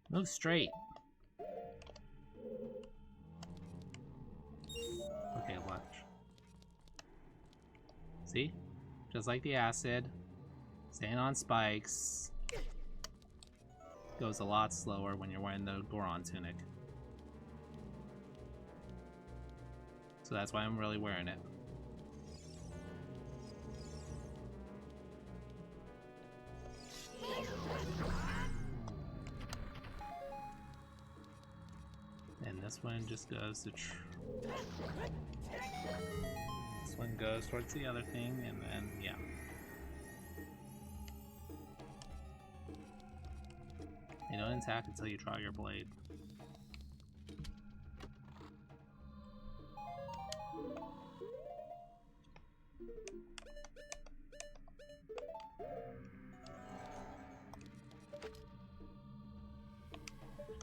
Move straight. Okay, watch. See? Just like the acid. Staying on spikes. goes a lot slower when you're wearing the Goron tunic. So that's why I'm really wearing it. And this one just goes to this one goes towards the other thing, and then yeah. You don't attack until you draw your blade.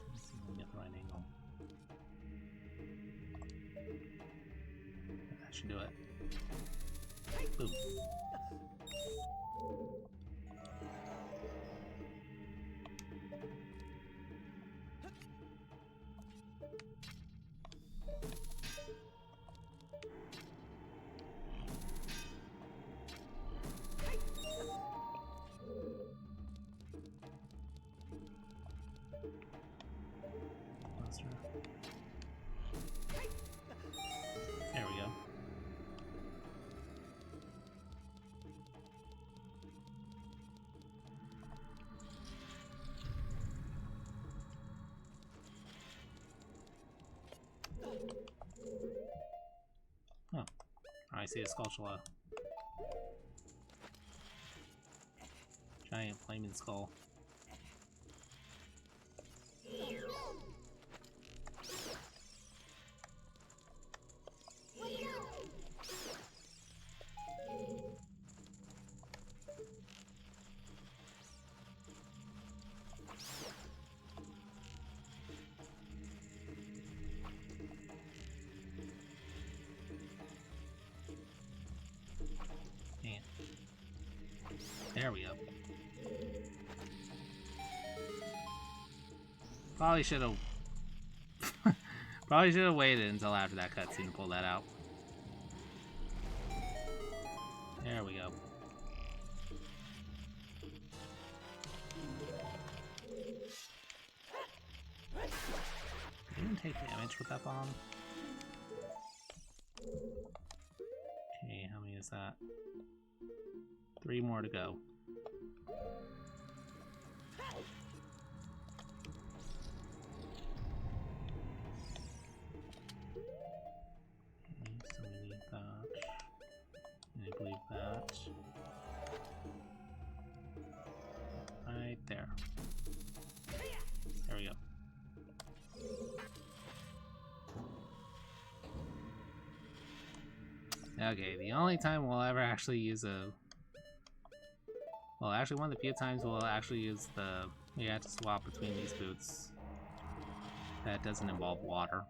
Let's see if we can get the right angle. That should do it. Boom. There we go. Oh, I see a Skulltula. Giant flaming skull. There we go. Probably should have waited until after that cutscene to pull that out. There we go. Didn't take damage with that bomb. Okay, how many is that? 3 more to go. Okay, so we need that. And I believe that. Right there. There we go. Okay, the only time we'll ever actually use a... Well, actually one of the few times we'll actually use the... We have to swap between these boots. That doesn't involve water.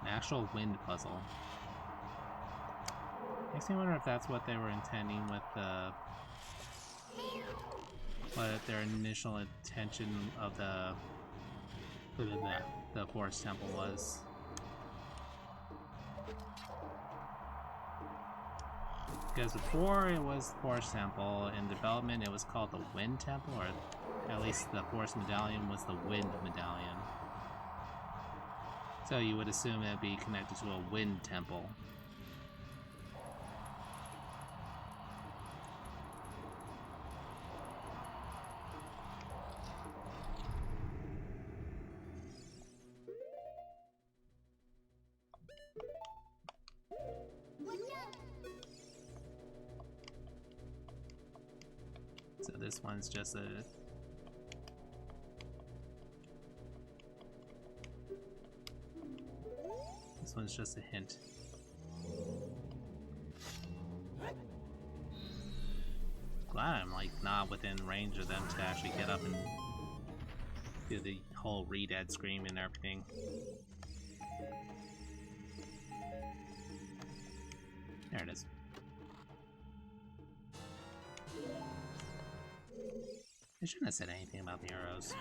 An actual wind puzzle. Makes me wonder if that's what they were intending with the... What their initial intention of the forest temple was. Because before it was the forest temple, in development it was called the wind temple, or at least the forest medallion was the wind medallion. So you would assume it would be connected to a wind temple. So this one's just a... This one's just a hint. Glad I'm like not within range of them to actually get up and do the whole re-dead scream and everything. There it is. I shouldn't have said anything about the arrows.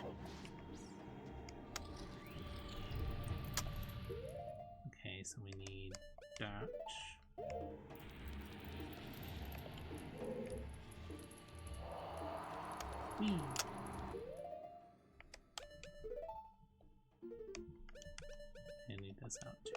Okay, so we need that. Whee! I need this out too.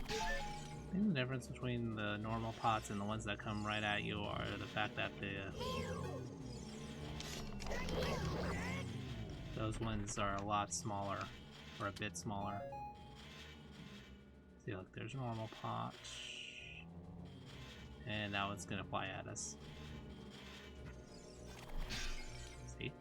I think the difference between the normal pots and the ones that come right at you are the fact that those ones are a lot smaller, or a bit smaller. See, look, there's a normal pot, and that one's gonna fly at us. See?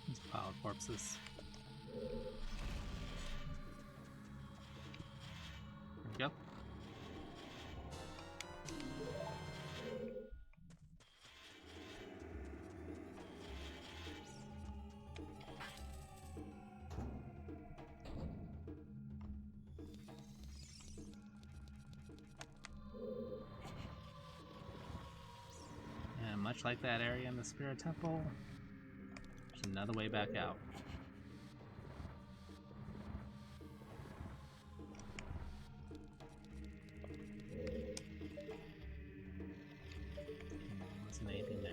There's a pile of corpses. There we go. And much like that area in the Spirit Temple, there's another way back out. Wasn't anything there.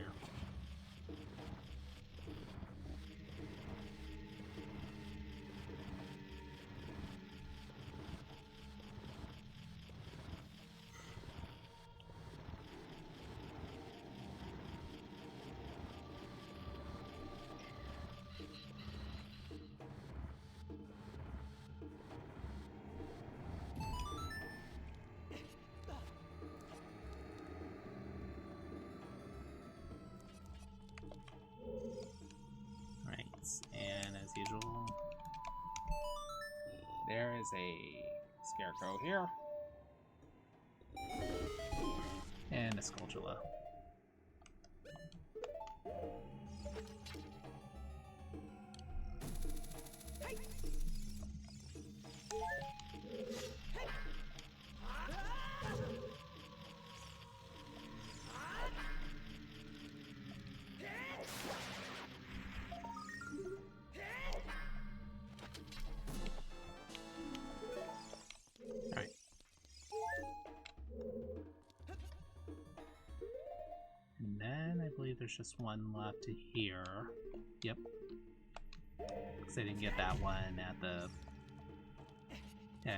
And as usual, there is a scarecrow here, and a Skulltula. And then I believe there's just one left here. Yep. Because I didn't get that one at the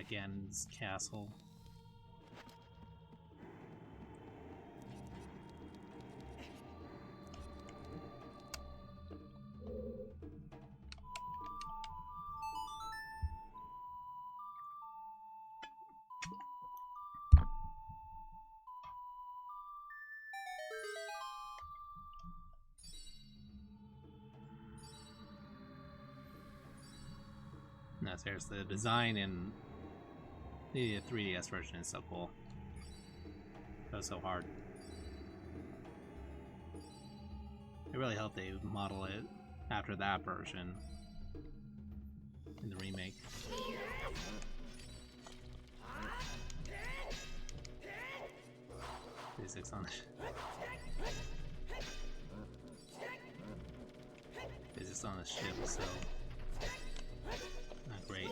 Gan's castle. No, seriously, the design in the 3DS version is so cool. It goes so hard. I really hope they model it after that version in the remake. Physics on physics on the ship, so not great.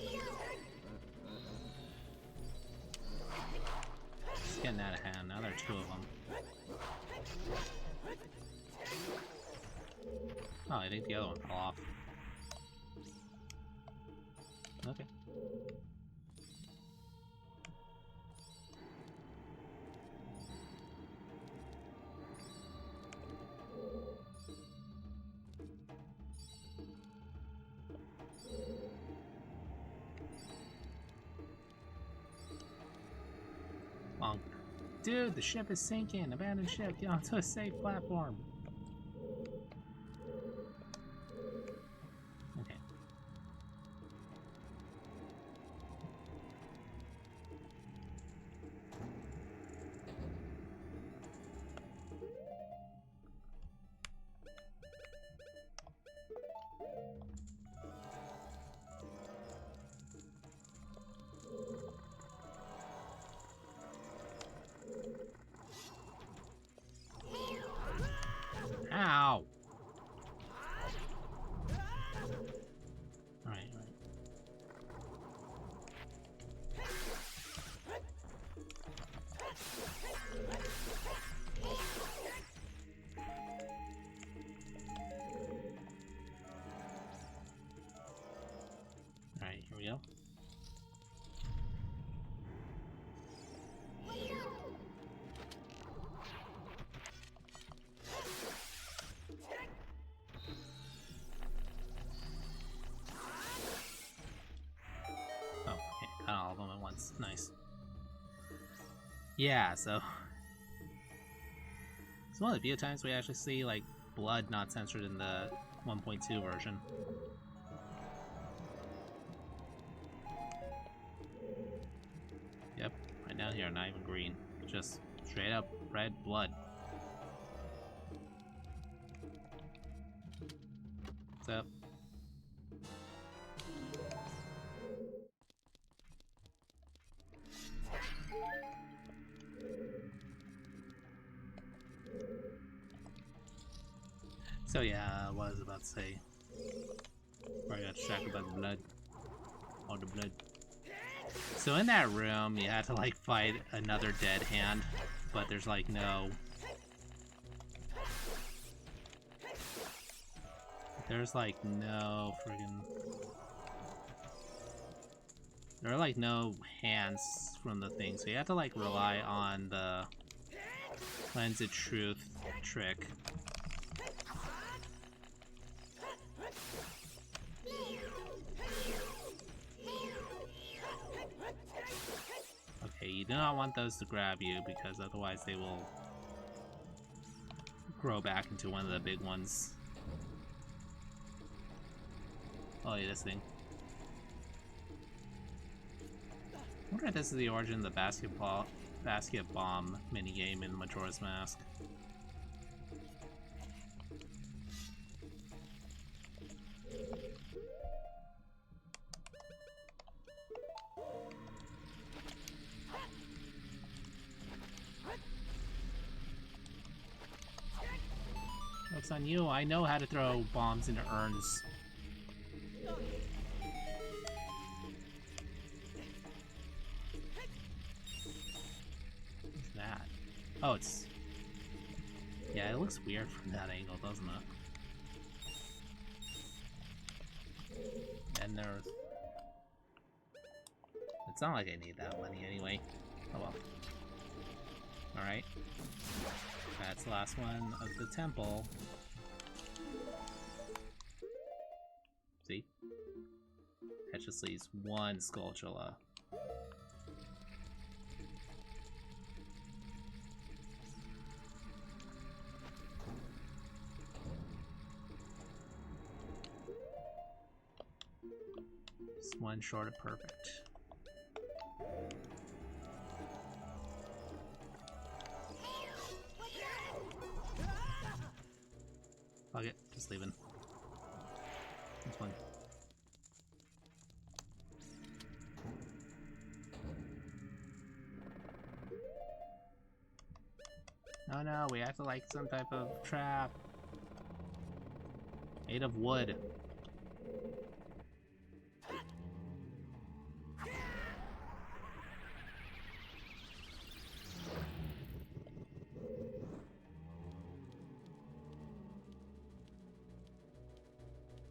It's getting out of hand. Now there are two of them. Oh, I think the other one fell off. Okay. Bonk. Dude, the ship is sinking. Abandoned ship. Get onto a safe platform. Ow! Alright, alright. Alright, here we go. Oh, okay, got all of them at once. Nice. Yeah, so it's one of the few times we actually see like blood not censored in the 1.2 version. Yep, right down here, not even green. Just straight up red blood. What's up? So yeah, what was I about to say? I got distracted by the blood. All the blood. So in that room, you had to like fight another dead hand, but there's like no... There's like no friggin... There are like no hands from the thing, so you have to like rely on the Lens of Truth trick. Okay, you do not want those to grab you because otherwise they will grow back into one of the big ones. Oh yeah, this thing. I wonder if this is the origin of the basket bomb minigame in Majora's Mask. Joke's on you, I know how to throw bombs into urns. What's that? Oh, it's... Yeah, it looks weird from that angle, doesn't it? And there's... It's not like I need that money anyway. Oh well. Alright. That's the last one of the temple. See? That just leaves one Skulltula. Just one short of perfect. Fuck it, just leaving. This one. Oh no, we have to like some type of trap. Made of wood.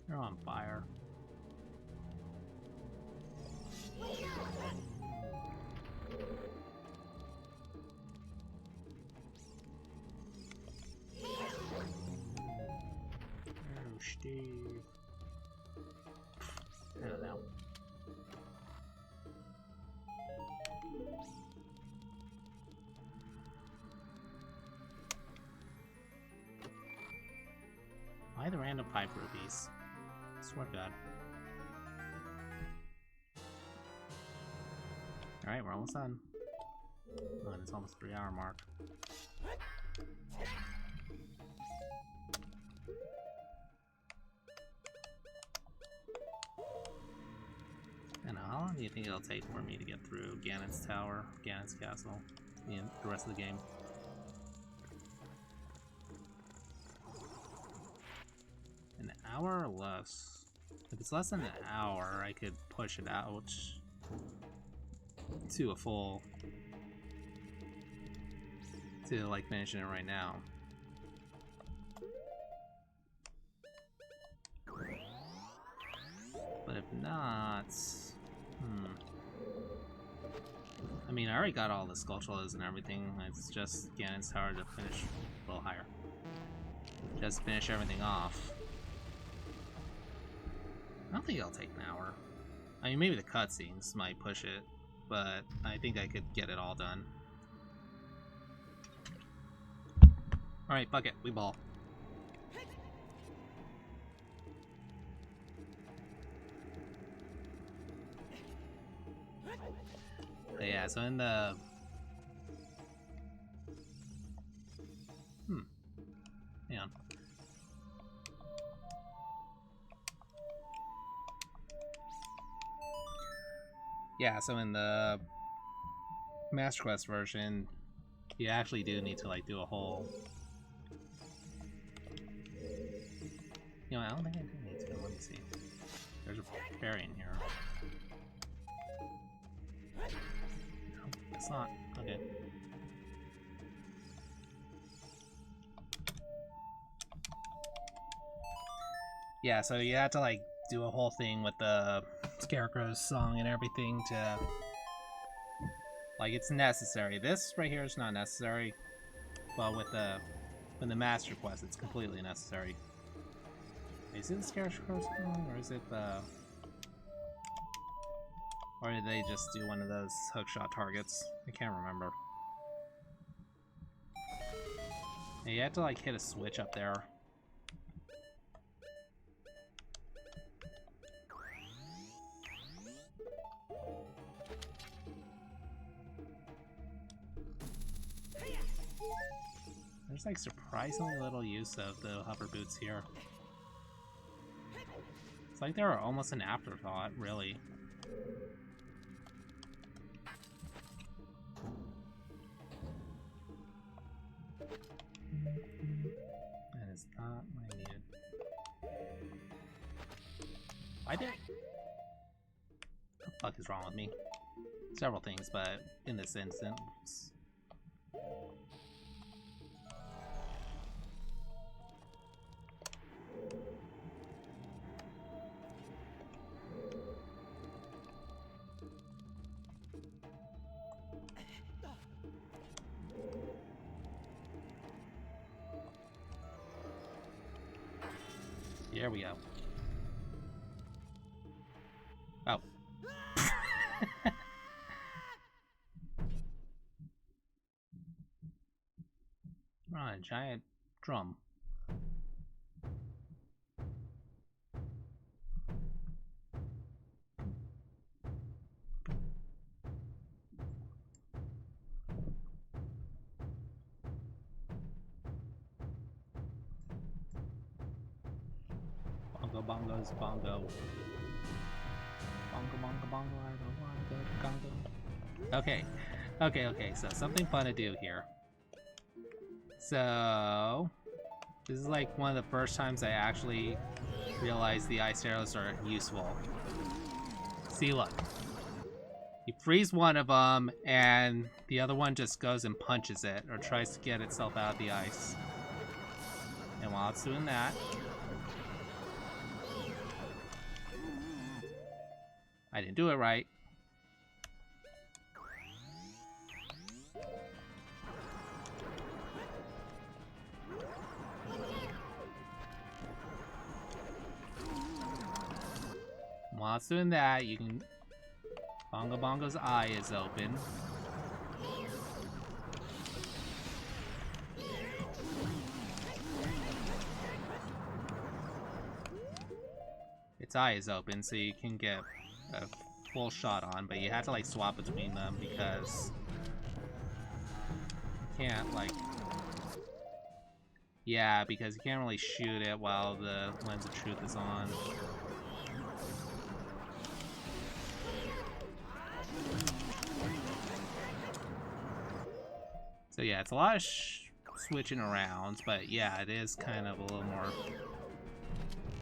They're on fire. Oh, Steve. I don't know. Why the random 5 rupees? I swear to God. Alright, we're almost done. Oh, and it's almost 3-hour mark. And how long do you think it'll take for me to get through Ganon's Tower, Ganon's Castle, and the rest of the game? hour or less? If it's less than an hour, I could push it out to a full, to like finishing it right now. But if not, I mean, I already got all the sculptures and everything. It's just, again, it's hard to finish a little higher. Just finish everything off. I don't think it'll take an hour. I mean, maybe the cutscenes might push it, but I think I could get it all done. Alright, fuck it, we ball. But yeah, so in the... Hang on. Yeah, so in the Master Quest version, you actually do need to like do a whole... You know, I don't think I do need to. Let me see. There's a fairy in here. No, it's not. Okay. Yeah, so you have to like do a whole thing with the Scarecrow's song and everything to... Like, it's necessary. This right here is not necessary, but with the Master Quest, it's completely necessary. Is it the Scarecrow's song, or is it the... Or did they just do one of those hookshot targets? I can't remember. Yeah, you have to like hit a switch up there. There's like surprisingly little use of the hover boots here. It's like they're almost an afterthought, really. That is not what I needed. Why did... What the fuck is wrong with me? Several things, but in this instance... Here we go. Oh. We're on a giant drum. Bongos, bongo. Bongo, bongo, bongo, I don't wanna go to Congo. Okay, so something fun to do here. So, this is like one of the first times I actually realized the ice arrows are useful. See, look. You freeze one of them, and the other one just goes and punches it, or tries to get itself out of the ice. And while it's doing that, I didn't do it right. While it's doing that, you can... Bongo Bongo's eye is open. Its eye is open, so you can get a full shot on, but you have to like swap between them because you can't like... Yeah, because you can't really shoot it while the Lens of Truth is on. So yeah, it's a lot of switching around, but yeah, it is kind of a little more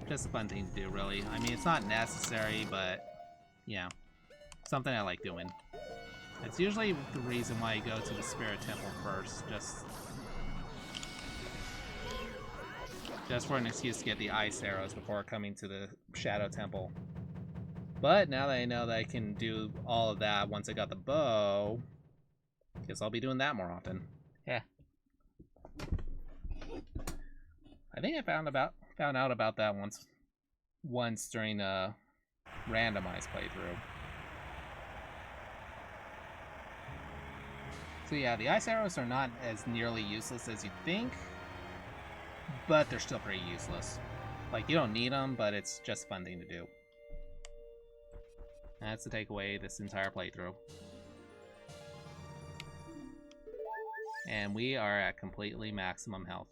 Just a fun thing to do, really. I mean, it's not necessary, but yeah, something I like doing. It's usually the reason why you go to the Spirit Temple first, just for an excuse to get the ice arrows before coming to the Shadow Temple. But now that I know that I can do all of that once I got the bow, guess I'll be doing that more often. Yeah. I think I found out about that once during a randomized playthrough. So yeah, the ice arrows are not as nearly useless as you think, but they're still pretty useless. Like, you don't need them, but it's just a fun thing to do. That's the takeaway this entire playthrough. And we are at completely maximum health.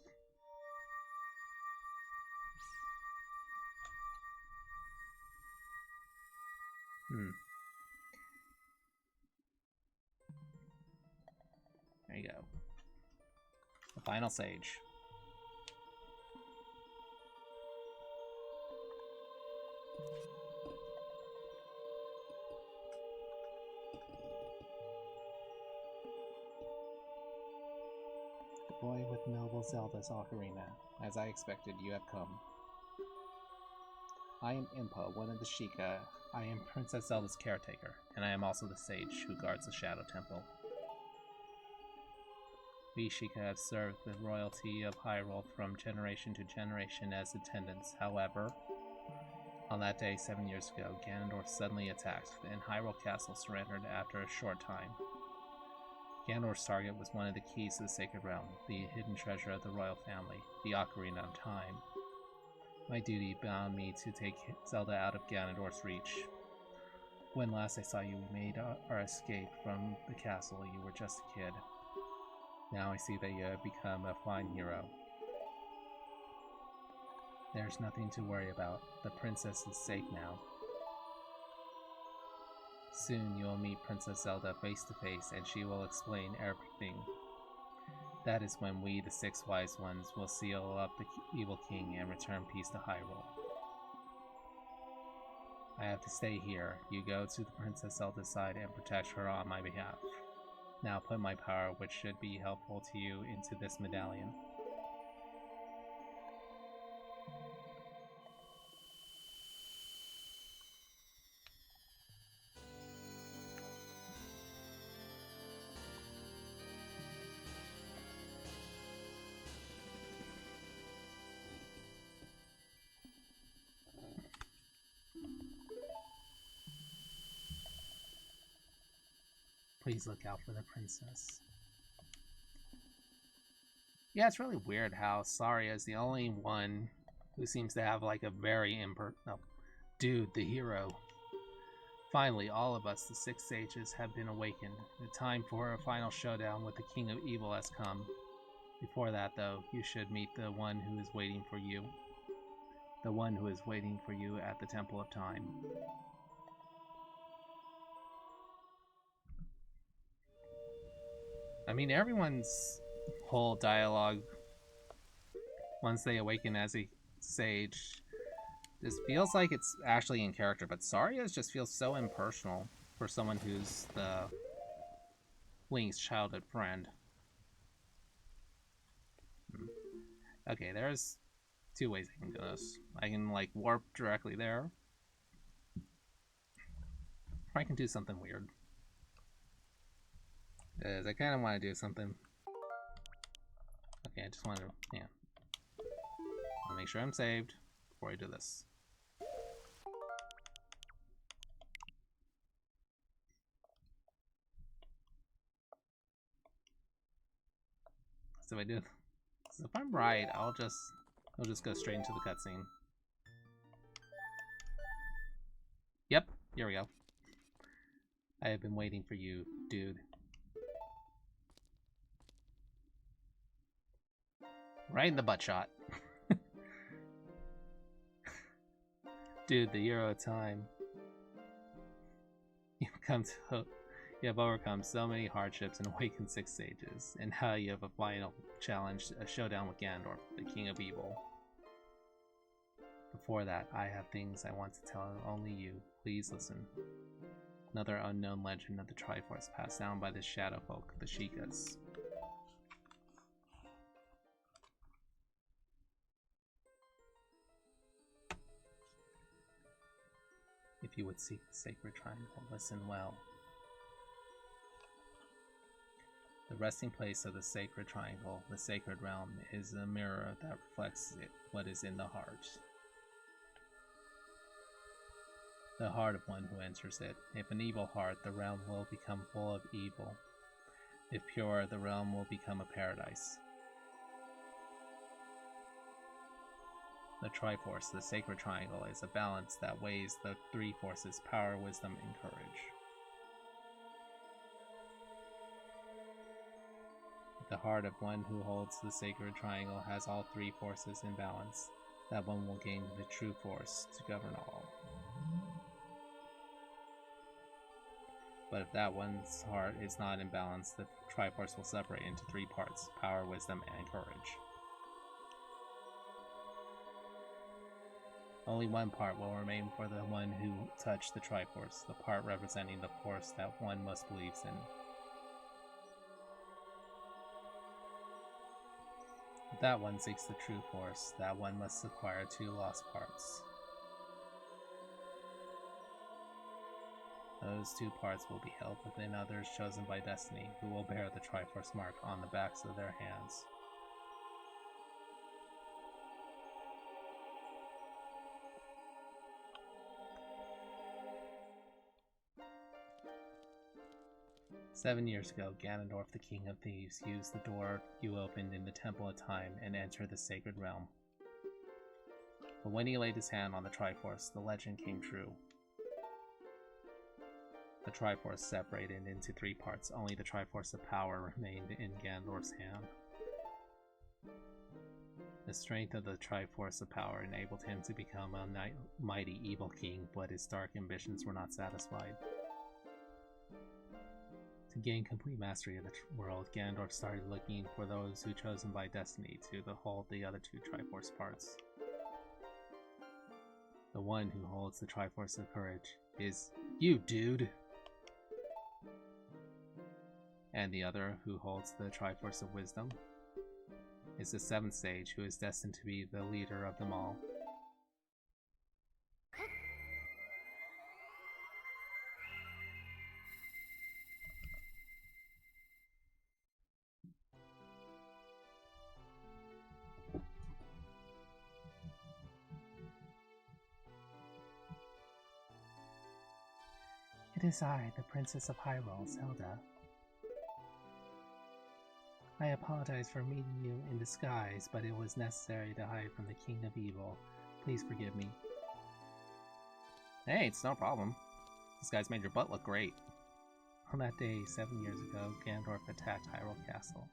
There you go. The final sage. The boy with noble Zelda's ocarina. As I expected, you have come. I am Impa, one of the Sheikah. I am Princess Zelda's caretaker, and I am also the sage who guards the Shadow Temple. We Sheikah have served the royalty of Hyrule from generation to generation as attendants. However, on that day 7 years ago, Ganondorf suddenly attacked, and Hyrule Castle surrendered after a short time. Ganondorf's target was one of the keys to the Sacred Realm, the hidden treasure of the royal family, the Ocarina of Time. My duty bound me to take Zelda out of Ganondorf's reach. When last I saw you, we made our escape from the castle. You were just a kid. Now I see that you have become a fine hero. There's nothing to worry about. The princess is safe now. Soon you will meet Princess Zelda face to face, and she will explain everything. That is when we, the Six Wise Ones, will seal up the evil king and return peace to Hyrule. I have to stay here. You go to the Princess Zelda's side and protect her on my behalf. Now put my power, which should be helpful to you, into this medallion. Please look out for the princess. Yeah, it's really weird how Saria is the only one who seems to have like a very dude, the hero. Finally, all of us, the Six Sages, have been awakened. The time for a final showdown with the King of Evil has come. Before that, though, you should meet the one who is waiting for you. The one who is waiting for you at the Temple of Time. I mean, everyone's whole dialogue, once they awaken as a sage, just feels like it's actually in character, but Saria's just feels so impersonal for someone who's the Link's childhood friend. Okay, there's two ways I can do this. I can, like, warp directly there, or I can do something weird. Because I kind of want to do something. Okay, I just want to, yeah. I'll make sure I'm saved before I do this. So if I do, so if I'm right, I'll just go straight into the cutscene. Yep, here we go. I have been waiting for you, dude. Right in the butt shot. Dude, the hero of time. You have overcome so many hardships and awakened Six Sages, and now you have a final challenge, a showdown with Ganondorf, the King of Evil. Before that, I have things I want to tell only you. Please listen. Another unknown legend of the Triforce passed down by the Shadow Folk, the Sheikahs. If you would seek the Sacred Triangle, listen well. The resting place of the Sacred Triangle, the Sacred Realm, is a mirror that reflects what is in the heart. The heart of one who enters it. If an evil heart, the realm will become full of evil. If pure, the realm will become a paradise. The Triforce, the Sacred Triangle, is a balance that weighs the three forces: power, wisdom, and courage. The heart of one who holds the Sacred Triangle has all three forces in balance. That one will gain the true force to govern all. But if that one's heart is not in balance, the Triforce will separate into three parts: power, wisdom, and courage. Only one part will remain for the one who touched the Triforce, the part representing the force that one most believes in. If that one seeks the true force, that one must acquire two lost parts. Those two parts will be held within others chosen by destiny, who will bear the Triforce mark on the backs of their hands. "7 years ago, Ganondorf, the King of Thieves, used the door you opened in the Temple of Time and entered the Sacred Realm. But when he laid his hand on the Triforce, the legend came true. The Triforce separated into three parts. Only the Triforce of Power remained in Ganondorf's hand. The strength of the Triforce of Power enabled him to become a mighty evil king, but his dark ambitions were not satisfied. To gain complete mastery of the world, Ganondorf started looking for those who chosen by destiny to hold the other two Triforce parts. The one who holds the Triforce of Courage is you, dude! And the other, who holds the Triforce of Wisdom, is the seventh sage, who is destined to be the leader of them all. It is I, the Princess of Hyrule, Zelda. I apologize for meeting you in disguise, but it was necessary to hide from the King of Evil. Please forgive me. Hey, it's no problem. This guy's made your butt look great. On that day, 7 years ago, Ganondorf attacked Hyrule Castle.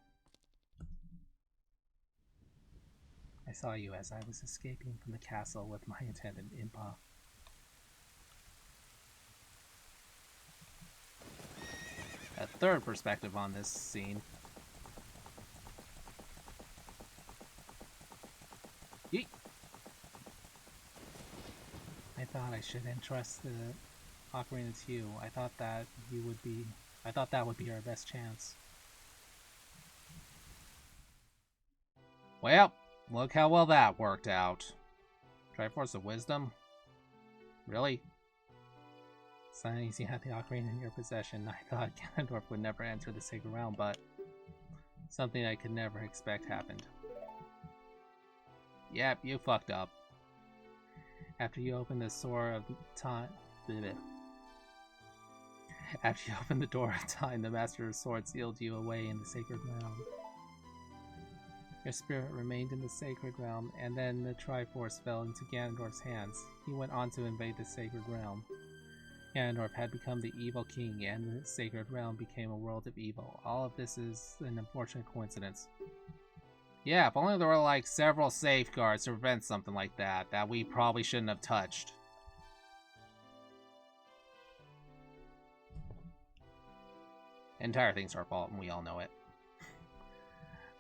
I saw you as I was escaping from the castle with my attendant, Impa. A third perspective on this scene. Yeet! I thought I should entrust the Ocarina to you. I thought that would be our best chance. Well, look how well that worked out. Triforce of Wisdom? Really? Since you had the Ocarina in your possession, I thought Ganondorf would never enter the Sacred Realm, but something I could never expect happened. Yep, you fucked up. After you opened the door of time, the Master of Swords sealed you away in the Sacred Realm. Your spirit remained in the Sacred Realm, and then the Triforce fell into Ganondorf's hands. He went on to invade the Sacred Realm. Ganondorf had become the evil king, and the Sacred Realm became a world of evil. All of this is an unfortunate coincidence. Yeah, if only there were like several safeguards to prevent something like that we probably shouldn't have touched. The entire thing's our fault, and we all know it.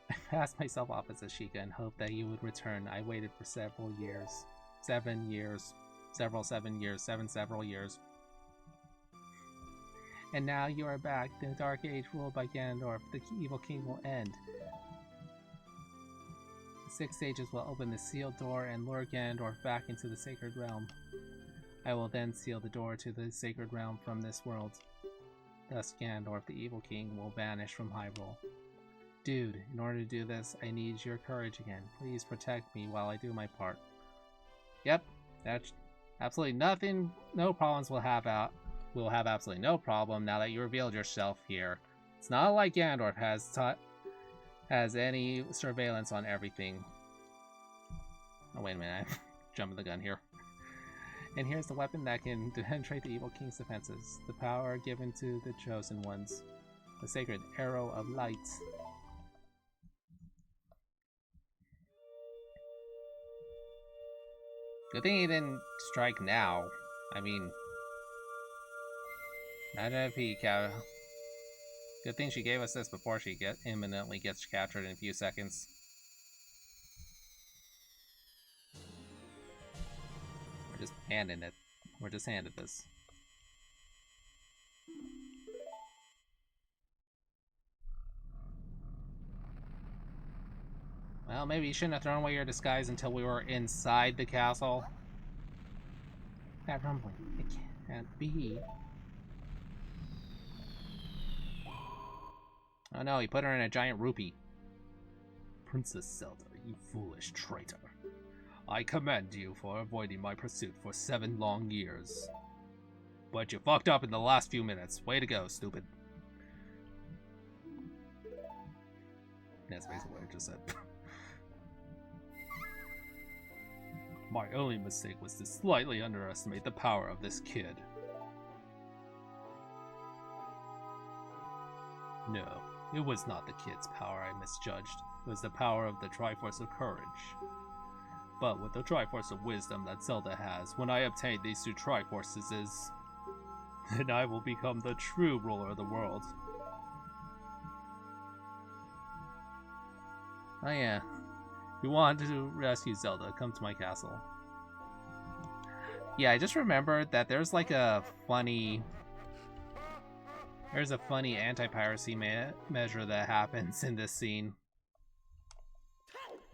I passed myself off as a Sheikah and hoped that you would return. I waited for several years. 7 years. Several years. And now you are back. The Dark Age ruled by Ganondorf. The evil king will end. The 6 sages will open the sealed door and lure Ganondorf back into the sacred realm. I will then seal the door to the sacred realm from this world. Thus Ganondorf, the evil king, will vanish from Hyrule. Dude, in order to do this, I need your courage again. Please protect me while I do my part. Yep, that's absolutely nothing. No problems we'll have absolutely no problem now that you revealed yourself here. It's not like Ganondorf has any surveillance on everything. Oh, wait a minute. I'm jumping the gun here. And here's the weapon that can penetrate the evil king's defenses. The power given to the chosen ones. The sacred arrow of light. Good thing he didn't strike now. I mean, imagine if he good thing she gave us this before she imminently gets captured in a few seconds. We're just handing it. We're just handed this. Well, maybe you shouldn't have thrown away your disguise until we were inside the castle. That rumbling, it can't be. Oh no, he put her in a giant rupee. Princess Zelda, you foolish traitor. I commend you for avoiding my pursuit for 7 long years. But you fucked up in the last few minutes. Way to go, stupid. That's basically what I just said. My only mistake was to slightly underestimate the power of this kid. No, it was not the kid's power I misjudged. It was the power of the Triforce of Courage. But with the Triforce of Wisdom that Zelda has, when I obtain these 2 Triforces, then I will become the true ruler of the world. Oh yeah. If you want to rescue Zelda, come to my castle. Yeah, I just remembered that there's like a funny... There's a funny anti-piracy measure that happens in this scene.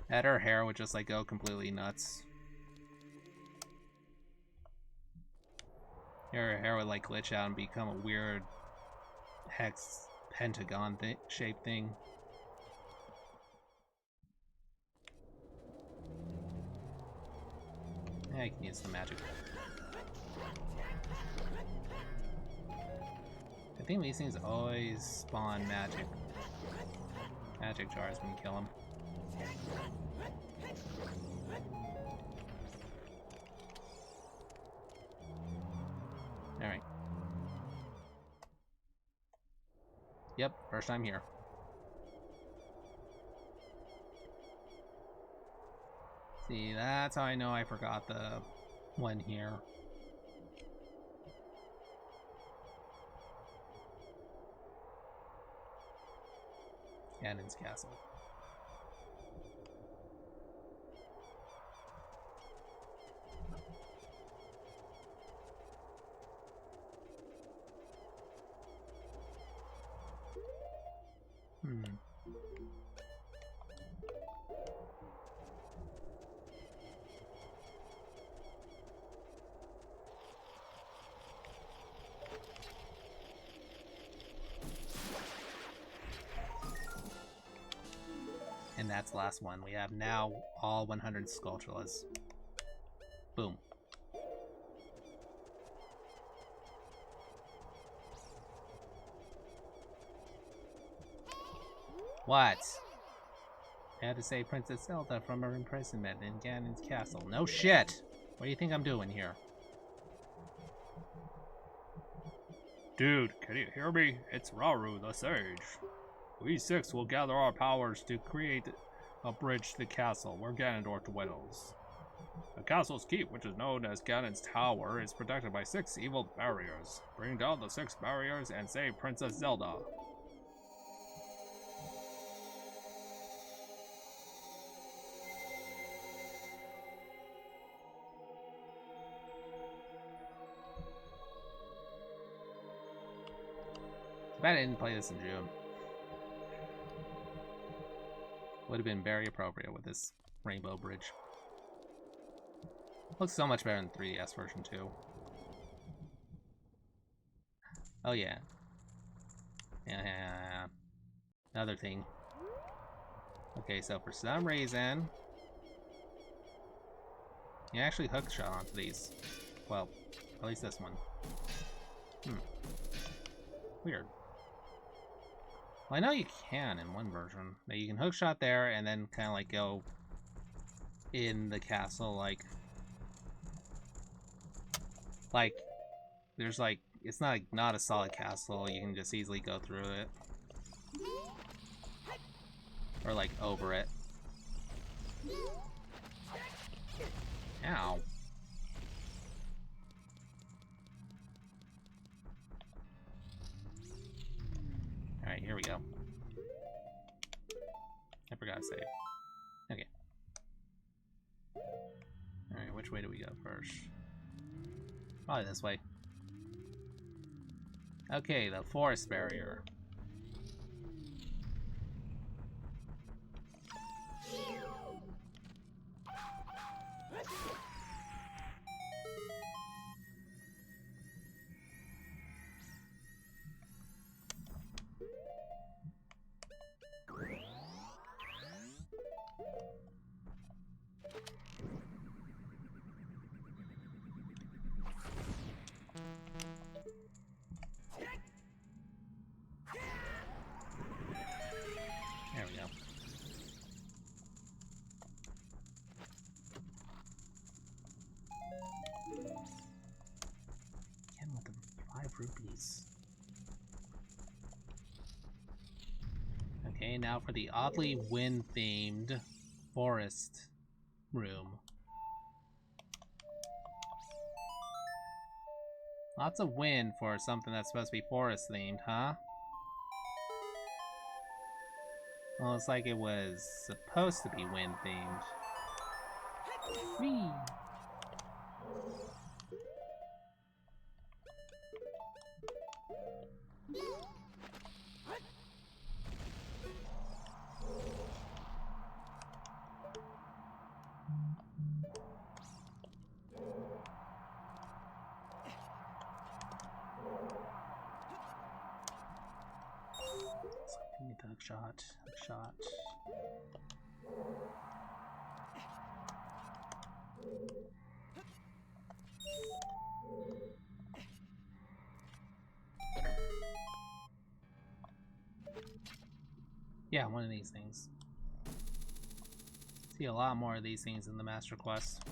That her hair would just like go completely nuts. Her hair would like glitch out and become a weird hex pentagon shaped thing. I can use the magic. I think these things always spawn magic jars when you kill them. Alright. Yep, first time here. See, that's how I know I forgot the one here. Ganon's castle. And that's the last one. We have now all 100 Skulltulas. Boom. What? I had to save Princess Zelda from her imprisonment in Ganon's castle. No shit! What do you think I'm doing here? Dude, can you hear me? It's Rauru, the sage. We 6 will gather our powers to create a bridge to the castle where Ganondorf dwells. The castle's keep, which is known as Ganon's Tower, is protected by 6 evil barriers. Bring down the 6 barriers and save Princess Zelda. Too bad I didn't play this in June. Would have been very appropriate with this Rainbow Bridge. Looks so much better than the 3DS version too. Oh yeah. Yeah. Another thing. Okay, so for some reason, you actually hook shot onto these. Well, at least this one. Weird. Well, I know you can in one version. That you can hook shot there and then kind of like go in the castle, like there's like it's not a solid castle. You can just easily go through it or like over it. Ow. Alright, here we go. I forgot to save. Okay. Alright, which way do we go first? Probably this way. Okay, the forest barrier. There we go. Again with the 5 rupees. Okay, now for the oddly wind-themed forest room. Lots of wind for something that's supposed to be forest-themed, huh? Well, it's like it was supposed to be wind-themed. Whee! Hook shot, hook shot. Yeah, one of these things. See a lot more of these things in the Master Quest.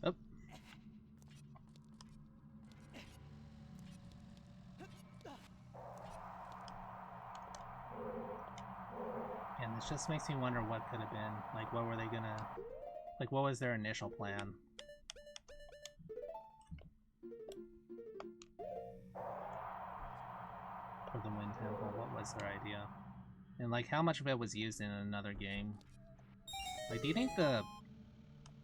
Oh. And this just makes me wonder what could have been. Like, what were they gonna... Like, what was their initial plan? For the Wind Temple, what was their idea? And, like, how much of it was used in another game? Like, do you think the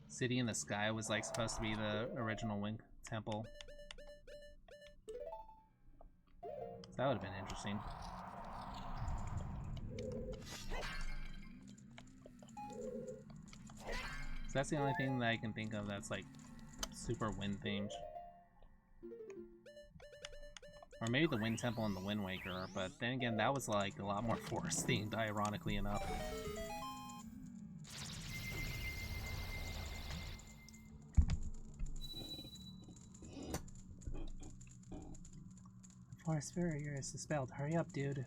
City in the Sky was, like, supposed to be the original Wind Temple? That would have been interesting. So that's the only thing that I can think of that's like super wind themed. Or maybe the Wind Temple and the Wind Waker, but then again that was like a lot more forest themed, ironically enough. The forest barrier is dispelled. Hurry up, dude.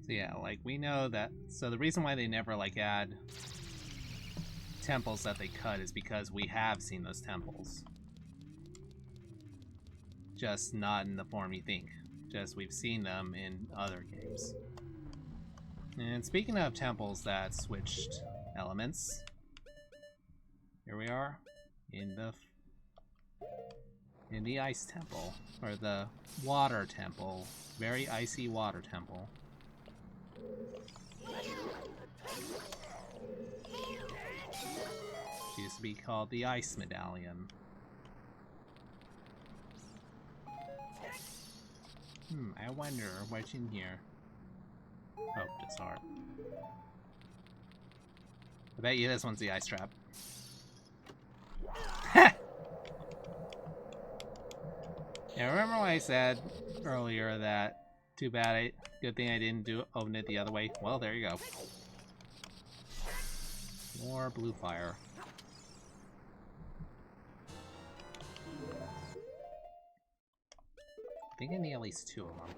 So yeah, like, we know that... So the reason why they never, like, add temples that they cut is because we have seen those temples. Just not in the form you think. Just we've seen them in other games. And speaking of temples that switched elements. Here we are in the ice temple, or the water temple. Very icy water temple. She used to be called the Ice Medallion. I wonder what's in here. Oh, just heart. I bet you this one's the ice trap. Yeah, remember when I said earlier that too bad, good thing I didn't open it the other way? Well, there you go. More blue fire. I think I need at least 2 of them.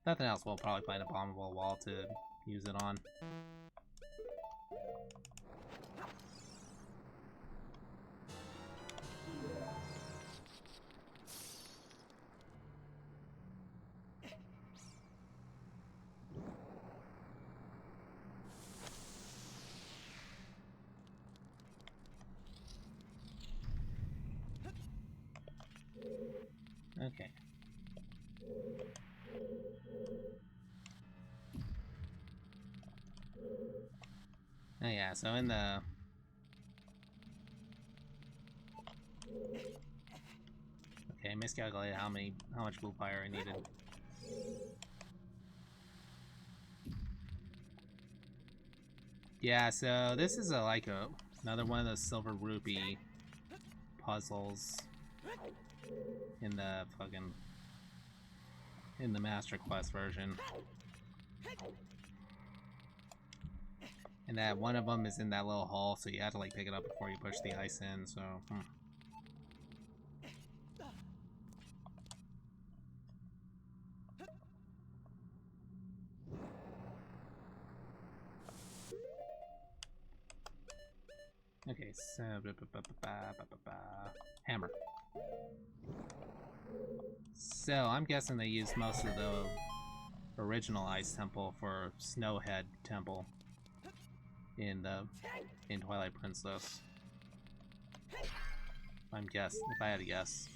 Nothing else, we'll probably find a bombable wall to use it on. Okay. Oh yeah, so in the... Okay, I miscalculated how much blue fire I needed. Yeah, so this is another one of those silver rupee puzzles in the Master Quest version. And that one of them is in that little hole, so you have to like pick it up before you push the ice in, so... Okay, so... Hammer. So, I'm guessing they used most of the original Ice Temple for Snowhead Temple in Twilight Princess. If I had to guess.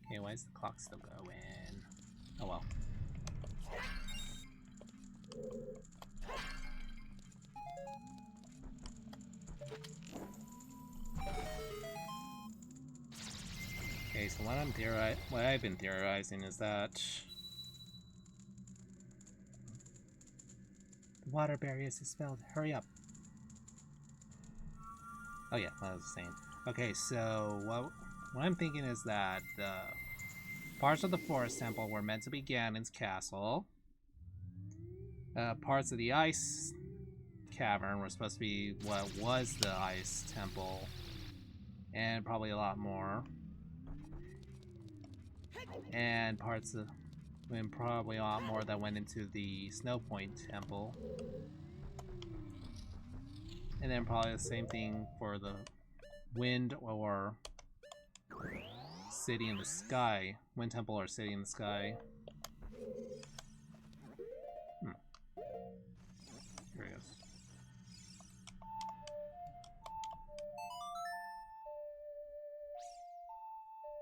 Okay, why is the clock still going? Oh well. Okay, so what I've been theorizing is that the water barrier is dispelled. Hurry up. Oh yeah, what I was saying. Okay, so what I'm thinking is that the parts of the Forest Temple were meant to be Ganon's castle. Parts of the Ice Cavern were supposed to be what was the Ice Temple, and probably a lot more. And probably a lot more that went into the Snow Point Temple. And then probably the same thing for the Wind or City in the Sky. Wind Temple or City in the Sky. Here it goes.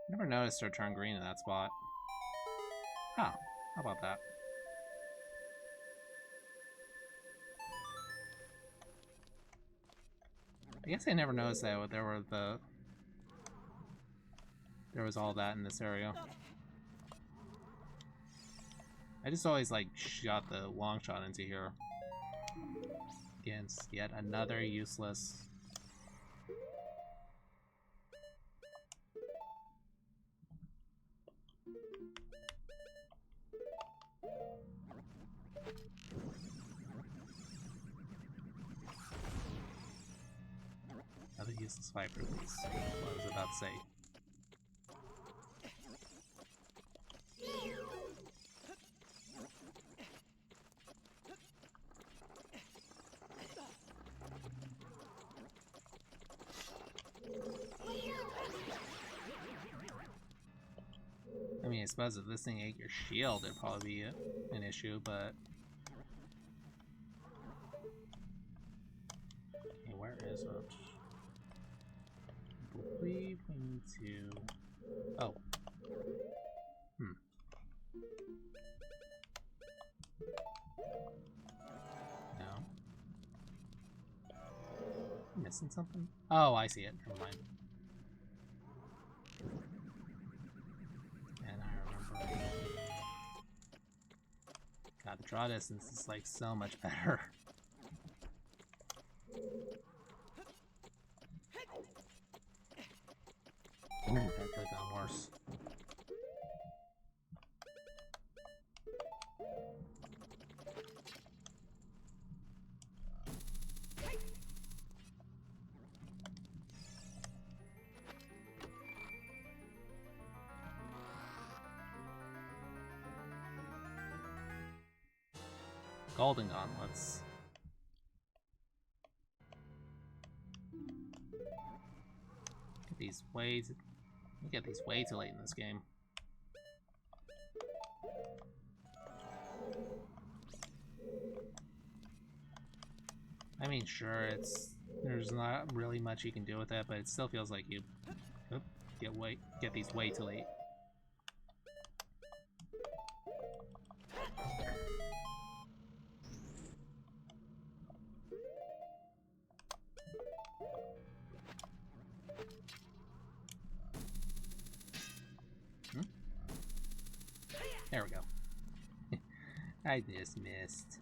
Never noticed her turn green in that spot. Huh, how about that? I guess I never noticed that there was all that in this area. I just always like shot the long shot into here against yet another useless. Another useless viper. That's what I was about to say. I suppose if this thing ate your shield, it'd probably be an issue, but... Okay, where is it? I believe we need to... Oh. No. Missing something? Oh, I see it. Never mind. And I remember. God, the draw distance is like so much better. Ooh, that could have gone worse. Golden gauntlets. Get these way too, we get these way too late in this game. I mean, sure, there's not really much you can do with that, but it still feels like you get these way too late. There we go. I just missed.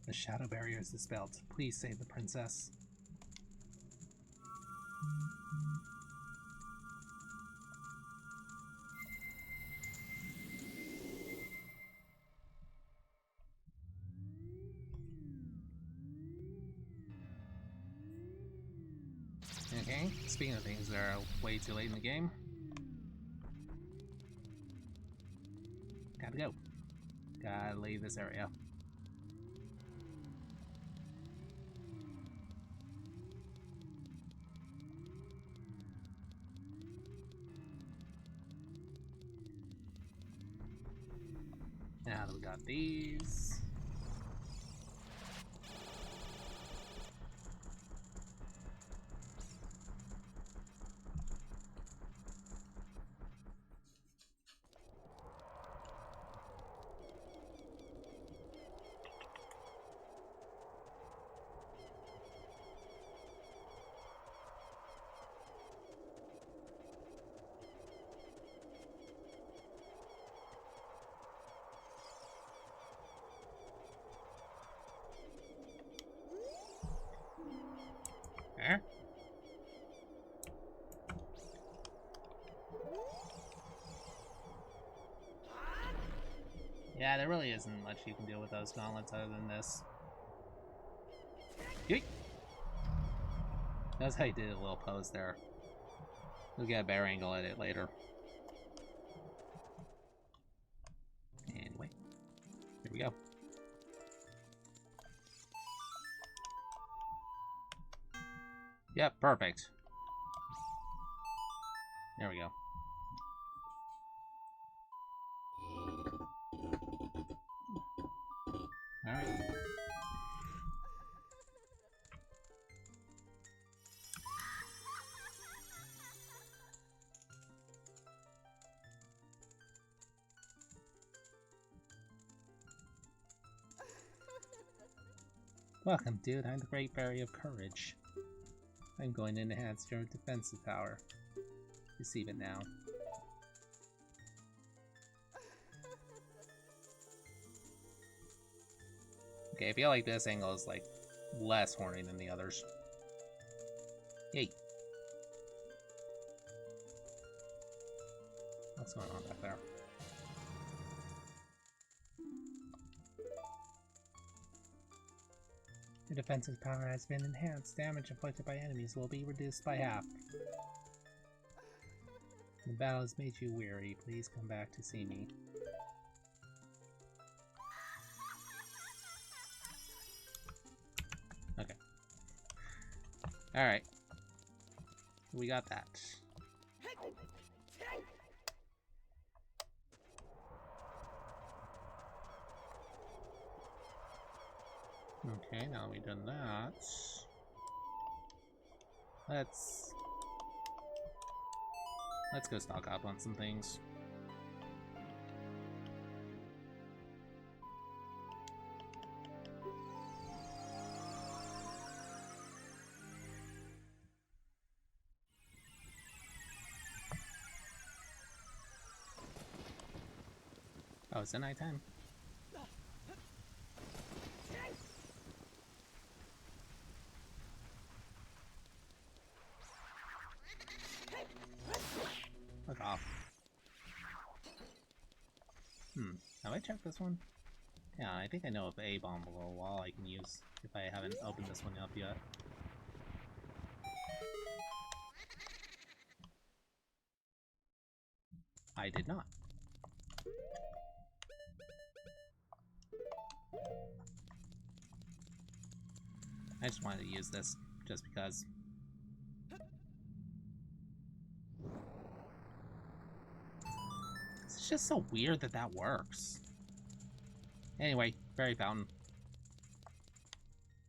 The shadow barrier is dispelled. Please save the princess. Okay, speaking of things that are way too late in the game. Gotta go. Gotta leave this area. Now that we got these. There. Yeah, there really isn't much you can do with those gauntlets other than this. Yeet! That's how you did a little pose there. We'll get a better angle at it later. Anyway, here we go. Yep, perfect. There we go. Alright. Welcome, dude. I'm the Great Barrier of Courage. I'm going to enhance your defensive power. Receive it now. Okay, I feel like this angle is like less horny than the others. Yay! What's going on back there? Your defensive power has been enhanced. Damage inflicted by enemies will be reduced by half. The battle has made you weary. Please come back to see me. Okay. Alright. We got that. Okay, now we've done that. Let's go stock up on some things. Oh, is it nighttime? Fuck off. Have I checked this one? Yeah, I think I know of a bomb below a wall I can use if I haven't opened this one up yet. I did not. I just wanted to use this just because. It's just so weird that that works. Anyway, fairy fountain.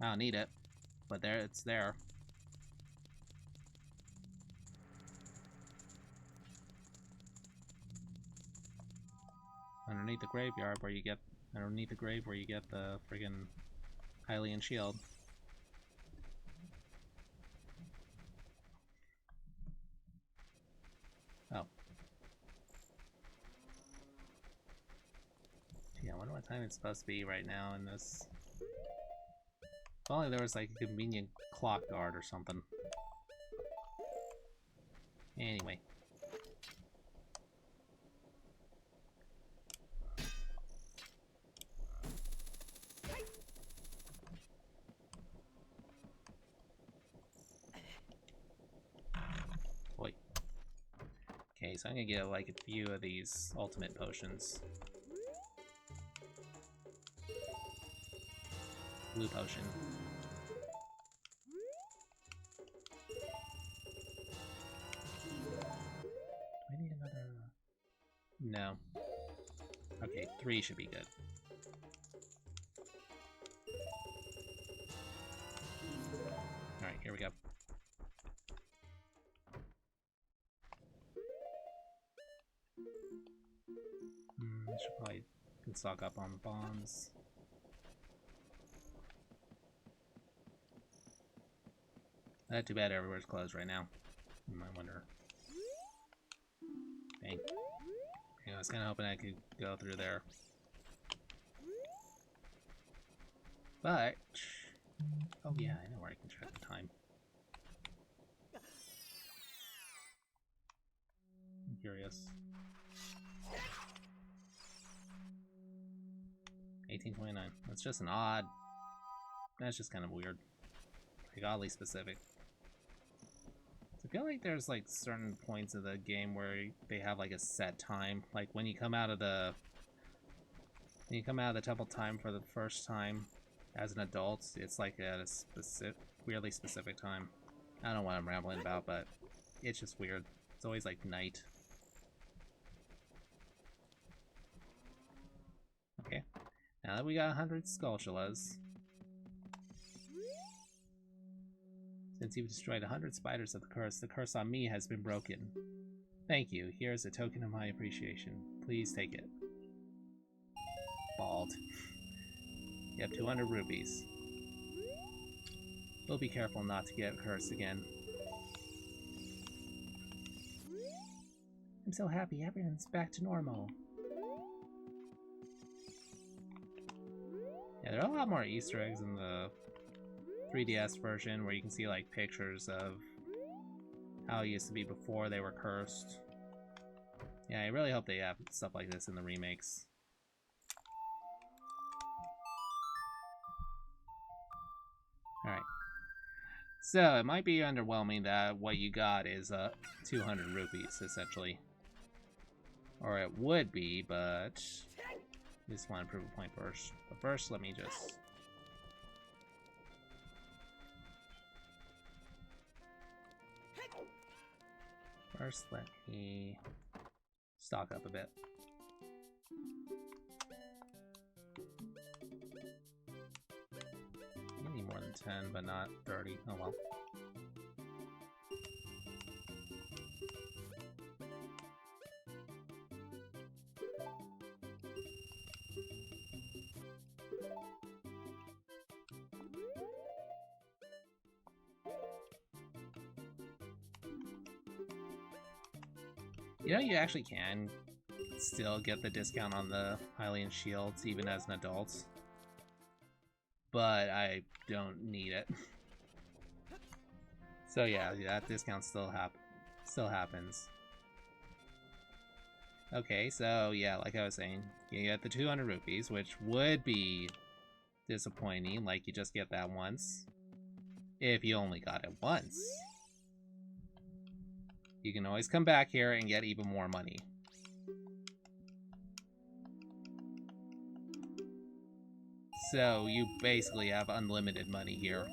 I don't need it, but there it's there. Underneath the graveyard where you get underneath the grave where you get the friggin' Hylian shield. Oh. Gee, I wonder what time it's supposed to be right now in this. If only there was like a convenient clock guard or something. Anyway. Boy. Okay, so I'm gonna get like a few of these ultimate potions. Blue potion. Do I need another? No. Okay, 3 should be good. Alright, here we go. I should probably stock up on bombs. Not too bad everywhere's closed right now. You might wonder. Dang. Yeah, I was kind of hoping I could go through there. But... oh yeah, I know where I can check the time. I'm curious. 1829. That's just an odd... that's just kind of weird. Like, oddly specific. I feel like there's like certain points of the game where they have like a set time. Like when you come out of the temple time for the first time as an adult, it's like at a weirdly specific time. I don't know what I'm rambling about, but it's just weird. It's always like night. Okay. Now that we got 100 Skulltulas. Since you've destroyed 100 spiders of the curse on me has been broken. Thank you. Here is a token of my appreciation. Please take it. Bald. You have 200 rupees. We'll be careful not to get cursed again. I'm so happy everyone's back to normal. Yeah, there are a lot more Easter eggs in the 3DS version where you can see like pictures of how it used to be before they were cursed. Yeah, I really hope they have stuff like this in the remakes. Alright. So, it might be underwhelming that what you got is 200 rupees, essentially. Or it would be, but... I just want to prove a point first. But first, let me just... First, let me stock up a bit. I need more than 10, but not 30. Oh well. You know, you actually can still get the discount on the Hylian shields even as an adult. But I don't need it. So yeah, that discount still happens. Okay, so yeah, like I was saying, you get the 200 rupees, which would be disappointing, like you just get that once. If you only got it once. You can always come back here and get even more money. So you basically have unlimited money here.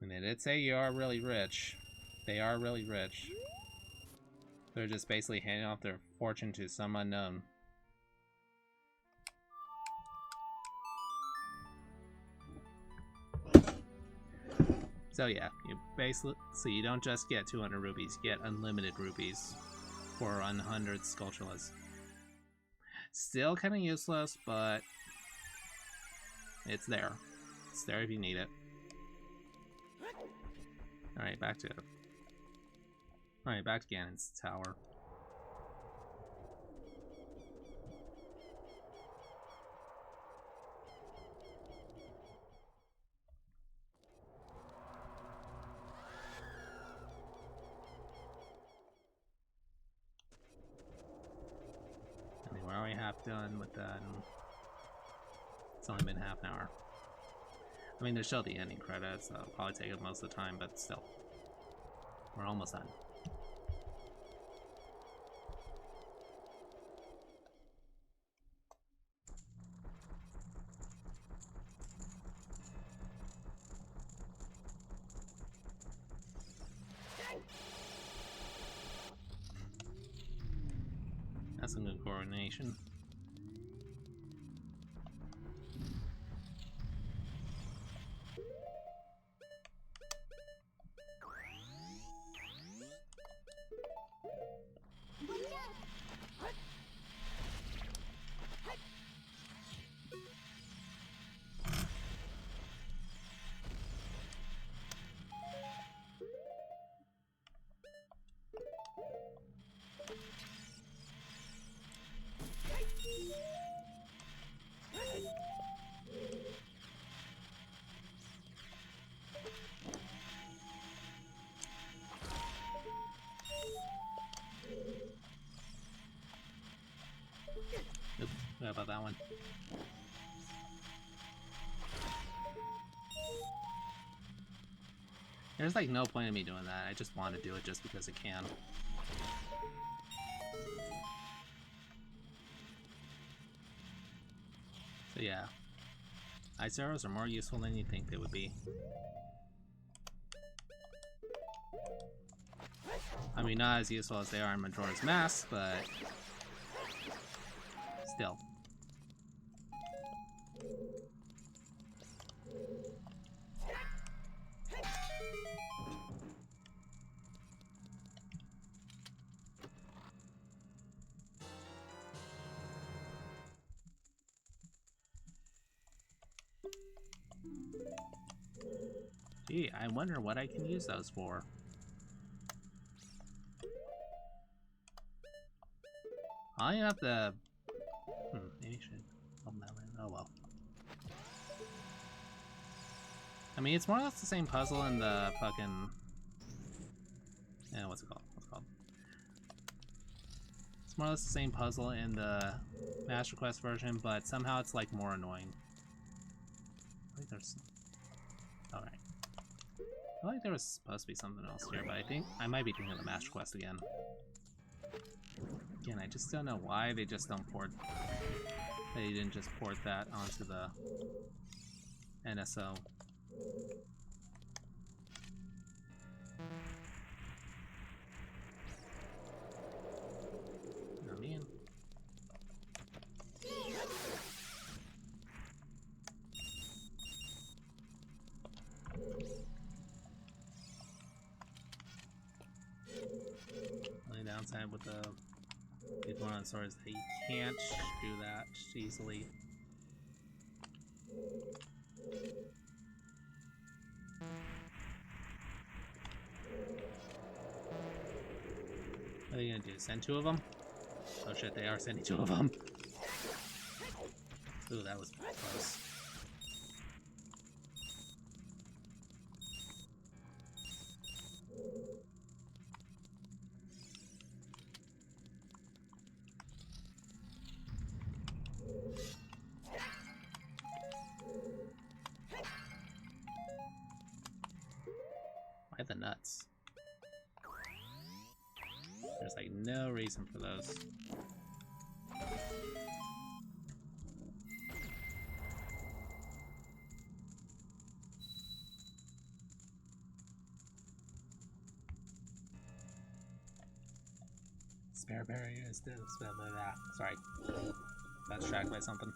And they did say you are really rich. They are really rich. They're just basically handing off their fortune to some unknown. So yeah, you basically, so you don't just get 200 rupees, you get unlimited rupees for 100 sculptureless. Still kind of useless, but it's there. It's there if you need it. Alright, back to Ganon's tower. We're already half done with that. It's only been half an hour. I mean, there's still the ending credits, so it'll probably take up most of the time, but still. We're almost done. That's some good coordination. Oops, what about that one? There's like no point in me doing that. I just want to do it just because it can. So yeah. Ice arrows are more useful than you think they would be. I mean, not as useful as they are in Majora's Mask, but still. Gee, I wonder what I can use those for. I have to... maybe I should open that one. Oh well. I mean, it's more or less the same puzzle in the fucking... what's it called? It's more or less the same puzzle in the Master Quest version, but somehow it's like more annoying. think there's... Alright. I feel like there was supposed to be something else here, but I think I might be thinking of the Master Quest again. Again, I just don't know why they just don't port... They didn't just port that onto the NSO. I mean... Only downside with the big one on sword is that you can't do that easily. What are you gonna do? Send 2 of them? Oh shit, they are sending 2 of them. Ooh, that was close. Why the nuts? There's like no reason for those. Spare barrier is this. Blah, blah, blah. Sorry. Got distracted by something.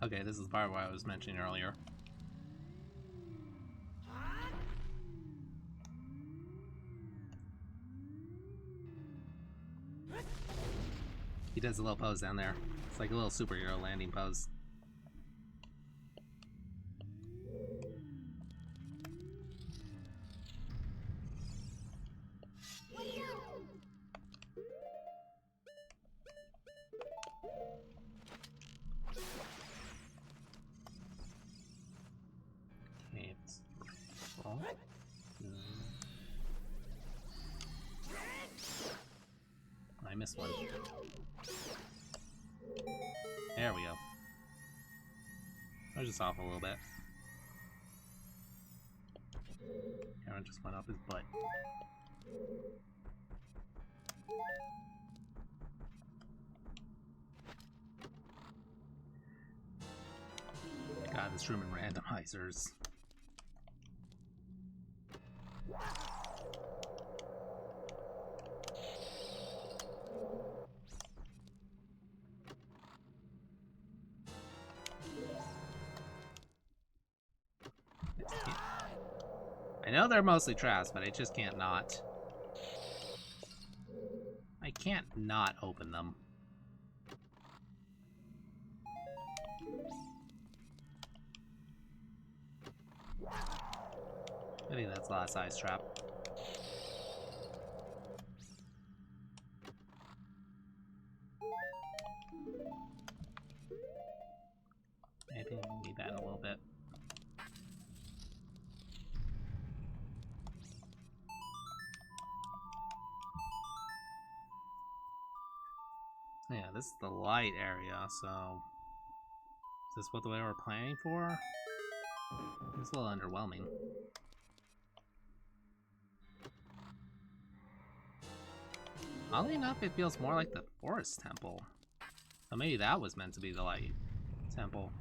Okay, this is the part where I was mentioning earlier. He does a little pose down there. It's like a little superhero landing pose. Okay, it's... Oh. I missed one. There we go. I was just off a little bit. Aaron just went up his butt. God, this room in randomizers. I know they're mostly traps, but I just can't not. I can't not open them. I think that's the last ice trap. I think we'll need that in a little bit. Yeah, this is the light area, so... Is this what the way we're planning for? It's a little underwhelming. Oddly enough, it feels more like the forest temple. So maybe that was meant to be the light temple.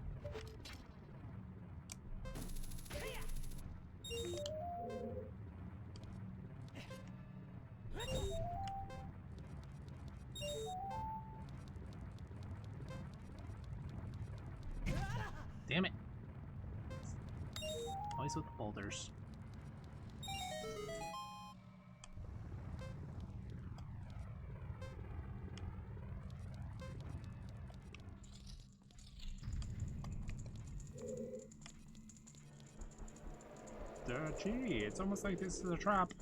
Damn it. Always with the boulders. Gee, it's almost like this is a trap.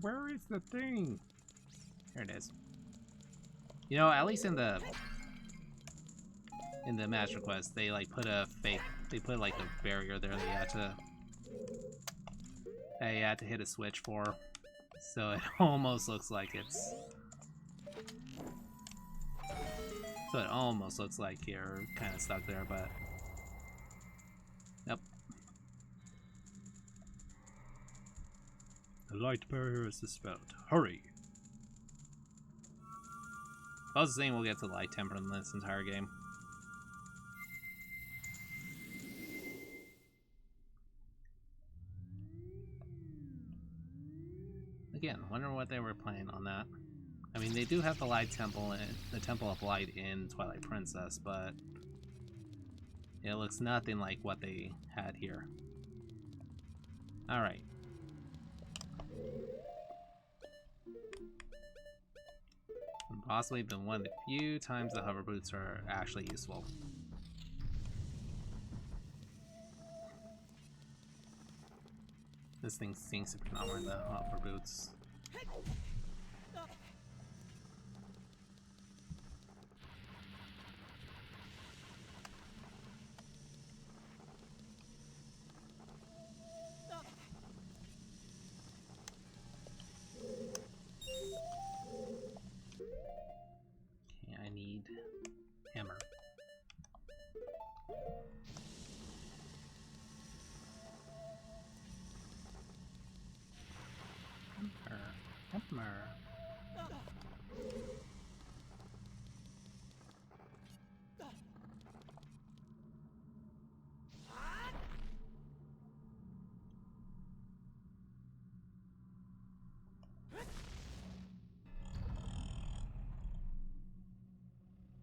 Where Where's the thing? Here it is. You know, at least in the match request, they like put a fake. They put like a barrier there that you had to hit a switch for, so it almost looks like it's. So it almost looks like you're kind of stuck there, but. Yep. The light barrier is dispelled. Hurry! I was saying we'll get to light temper in this entire game. Again, wonder what they were playing on that. I mean, they do have the light temple and the Temple of Light in Twilight Princess, but it looks nothing like what they had here. All right. And possibly been one of the few times the hover boots are actually useful. This thing seems to be wearing the hover boots. Okay, I need hammer. Hammer.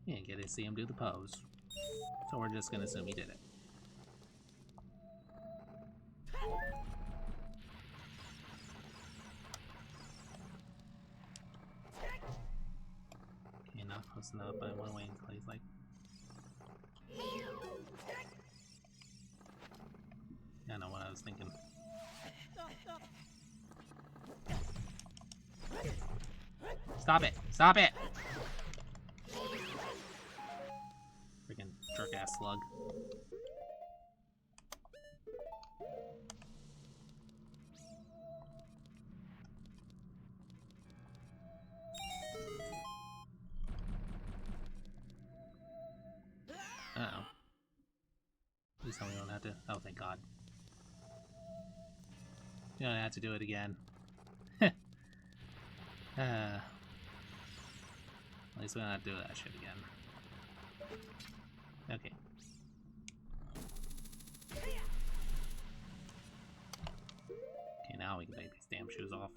You didn't get to see him do the pose, so we're just gonna assume he did it. Okay, not close enough, but I want to wait until he's like. Yeah, I know what I was thinking. Stop it! Stop it! Freaking jerk-ass slug. Uh-oh. Please tell me we don't have to. Oh, thank God. You don't have to do it again. At least we don't have to do that shit again. Okay. Okay, now we can take these damn shoes off.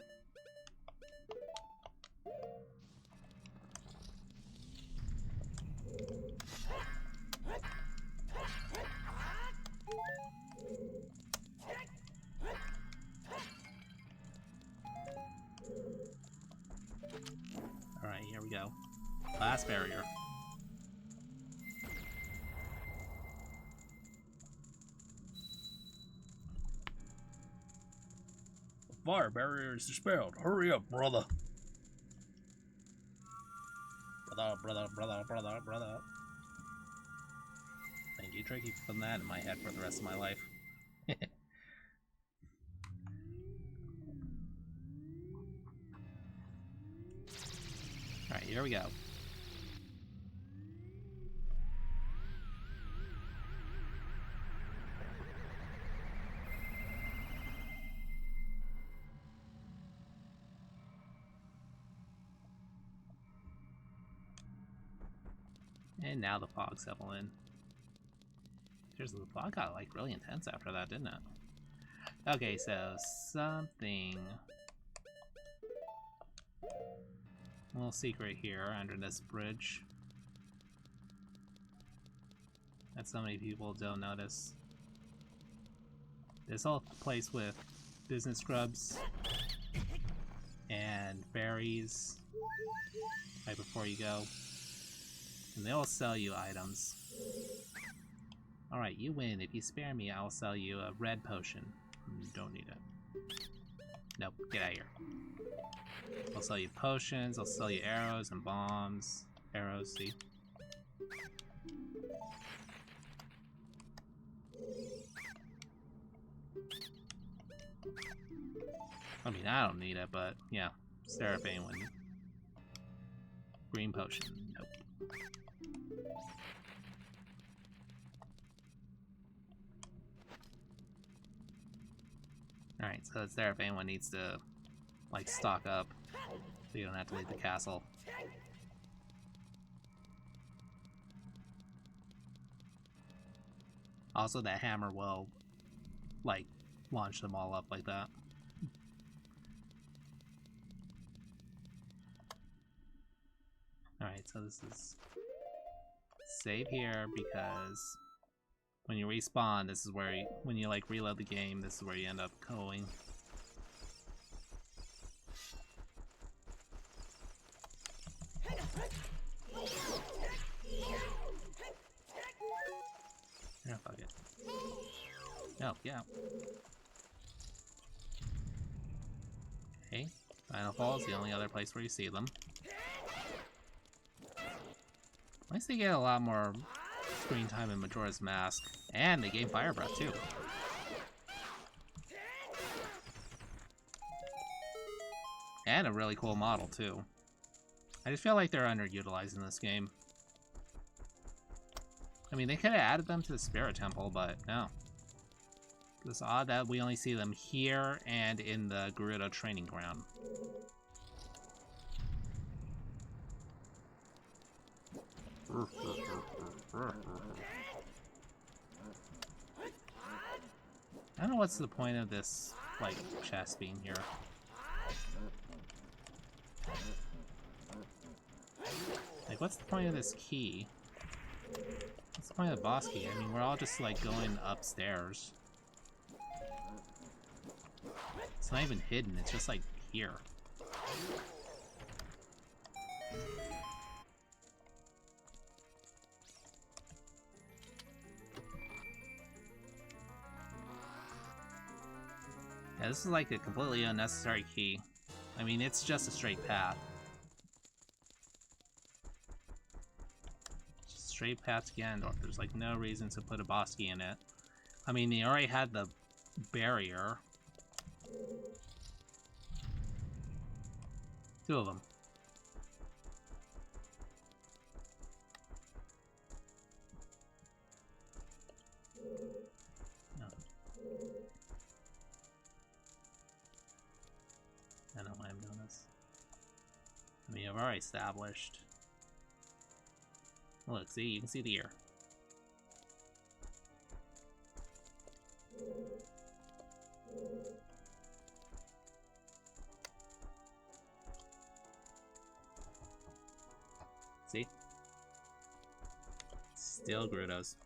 Alright, here we go. Last barrier. The fire barrier is dispelled. Hurry up, brother. Brother. Thank you, Tricky, for putting that in my head for the rest of my life. Alright, here we go. And now the fog settle in. Seriously, the fog got like really intense after that, didn't it? Okay, so something. A little secret here under this bridge that so many people don't notice. This whole place with business scrubs and berries right before you go. And they'll sell you items. Alright, you win. If you spare me, I'll sell you a red potion. You don't need it. Nope, get out of here. I'll sell you potions, I'll sell you arrows and bombs. Arrows, see? I mean, I don't need it, but yeah. Seraphine one. Green potion. Nope. Alright, so it's there if anyone needs to, like, stock up, so you don't have to leave the castle. Also, that hammer will, like, launch them all up like that. Alright, so this is... Save here, because when you respawn, this is where you, when you, like, reload the game, this is where you end up going. Yeah, fuck it. Oh, yeah. Okay, Final Fall is the only other place where you see them. At least they get a lot more screen time in Majora's Mask, and they gain Fire Breath too. And a really cool model too. I just feel like they're underutilized in this game. I mean, they could have added them to the Spirit Temple, but no. It's odd that we only see them here and in the Gerudo training ground. I don't know what's the point of this, like, chest being here. Like, what's the point of this key? What's the point of the boss key? I mean, we're all just, like, going upstairs. It's not even hidden, it's just, like, here. Yeah, this is, like, a completely unnecessary key. I mean, it's just a straight path. Straight path to Ganondorf. There's like no reason to put a boss key in it. I mean, they already had the barrier. Two of them. No. I don't know why I'm doing this. I mean, I've already established. Look, see, you can see the ear. See? Still Gerudos.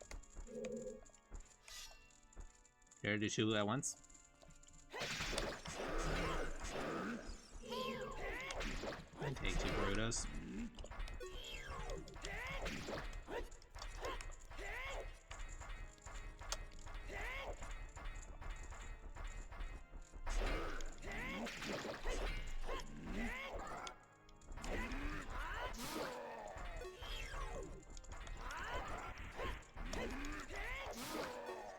Here to shoot at once. And take two Gerudos.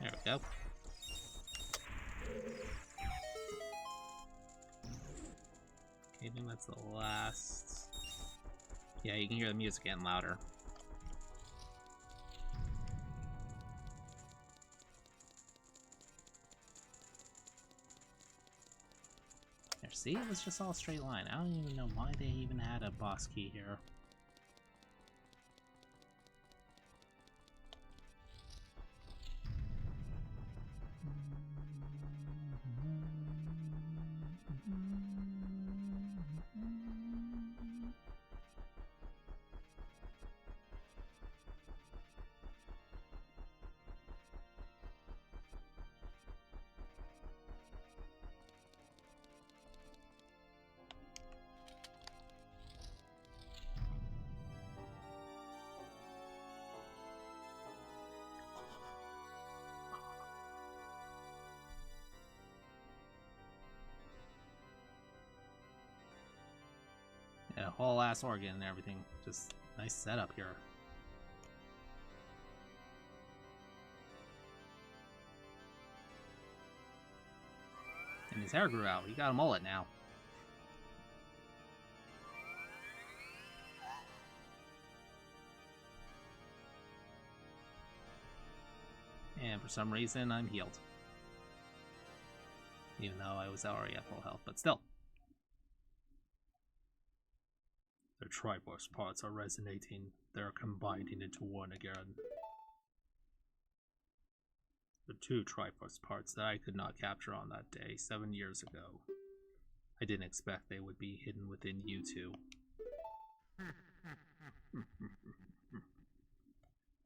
There we go. Okay, I think that's the last. Yeah, you can hear the music getting louder. There, see? It was just all straight line. I don't even know why they even had a boss key here. Yeah, whole ass organ and everything. Just nice setup here. And his hair grew out. He got a mullet now. And for some reason, I'm healed. Even though I was already at full health, but still. The Triforce parts are resonating. They're combining into one again. The two Triforce parts that I could not capture on that day 7 years ago. I didn't expect they would be hidden within you two.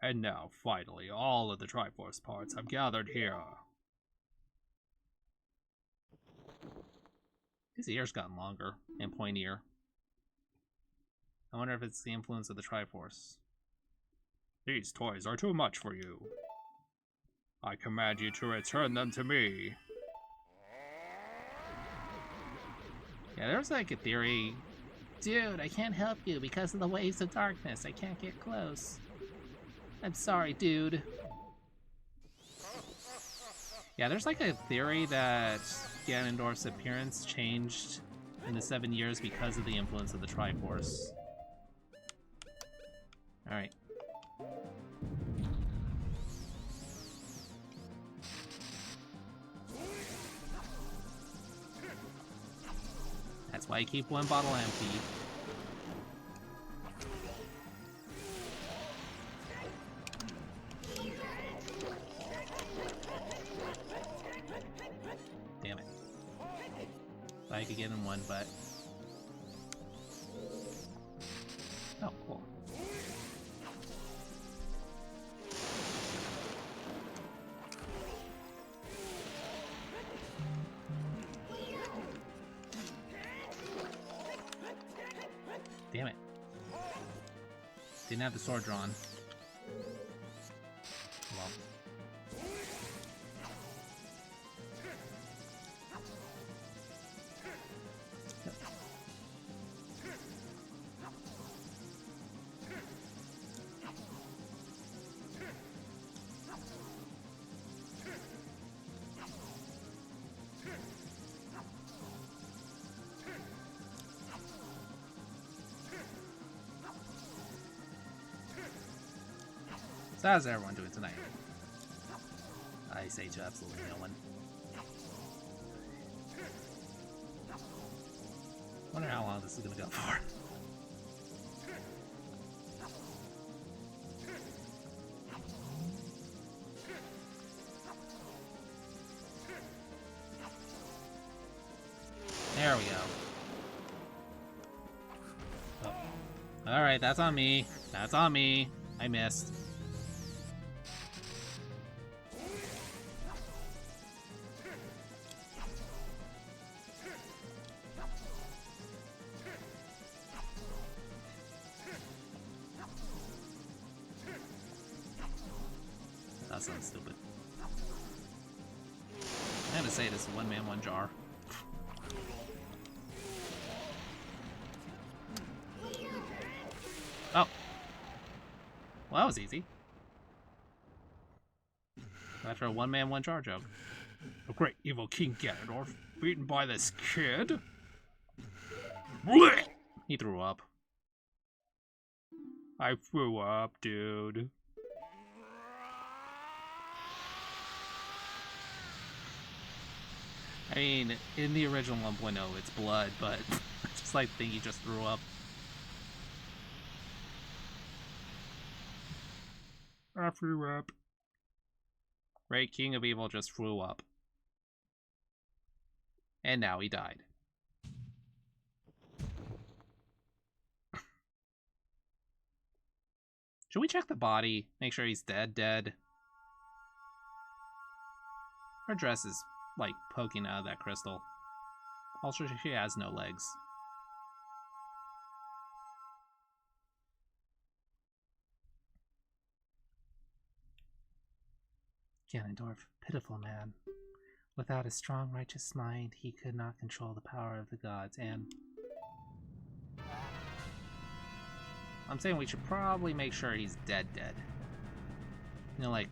And now, finally, all of the Triforce parts have gathered here. His ear's gotten longer and pointier. I wonder if it's the influence of the Triforce. These toys are too much for you. I command you to return them to me. Yeah, there's like a theory. Dude, I can't help you because of the waves of darkness. I can't get close. I'm sorry, dude. Yeah, there's like a theory that Ganondorf's appearance changed in the 7 years because of the influence of the Triforce. Alright. That's why I keep one bottle empty. Damn it. Thought I could get in one, but... Oh, cool. Damn it. Didn't have the sword drawn. Well. Yep. So how's everyone doing tonight? I say to absolutely no one. Wonder how long this is gonna go for. There we go. Oh. Alright, that's on me. That's on me. I missed. That sounds stupid. I'm gonna say this is one man, one jar. Oh. Well, that was easy. After a one man, one jar joke. The great evil King Ganondorf, beaten by this kid. Blech! He threw up. I threw up, dude. I mean, in the original 1.0, it's blood, but just like think he just threw up. I threw up. Great King of Evil just threw up. And now he died. Should we check the body? Make sure he's dead? Her dress is, like, poking out of that crystal. Also, she has no legs. Ganondorf, pitiful man. Without a strong, righteous mind, he could not control the power of the gods, and... I'm saying we should probably make sure he's dead. You know, like,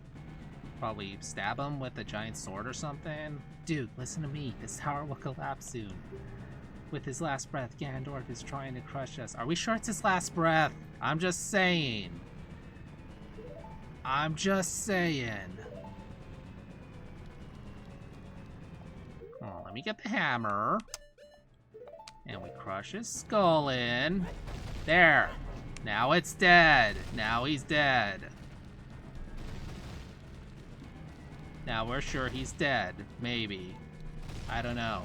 probably stab him with a giant sword or something. Dude, listen to me. This tower will collapse soon. With his last breath, Ganondorf is trying to crush us. Are we sure it's his last breath? I'm just saying. I'm just saying. Oh, let me get the hammer. And we crush his skull in. There. Now it's dead. Now he's dead. Now we're sure he's dead. Maybe. I don't know.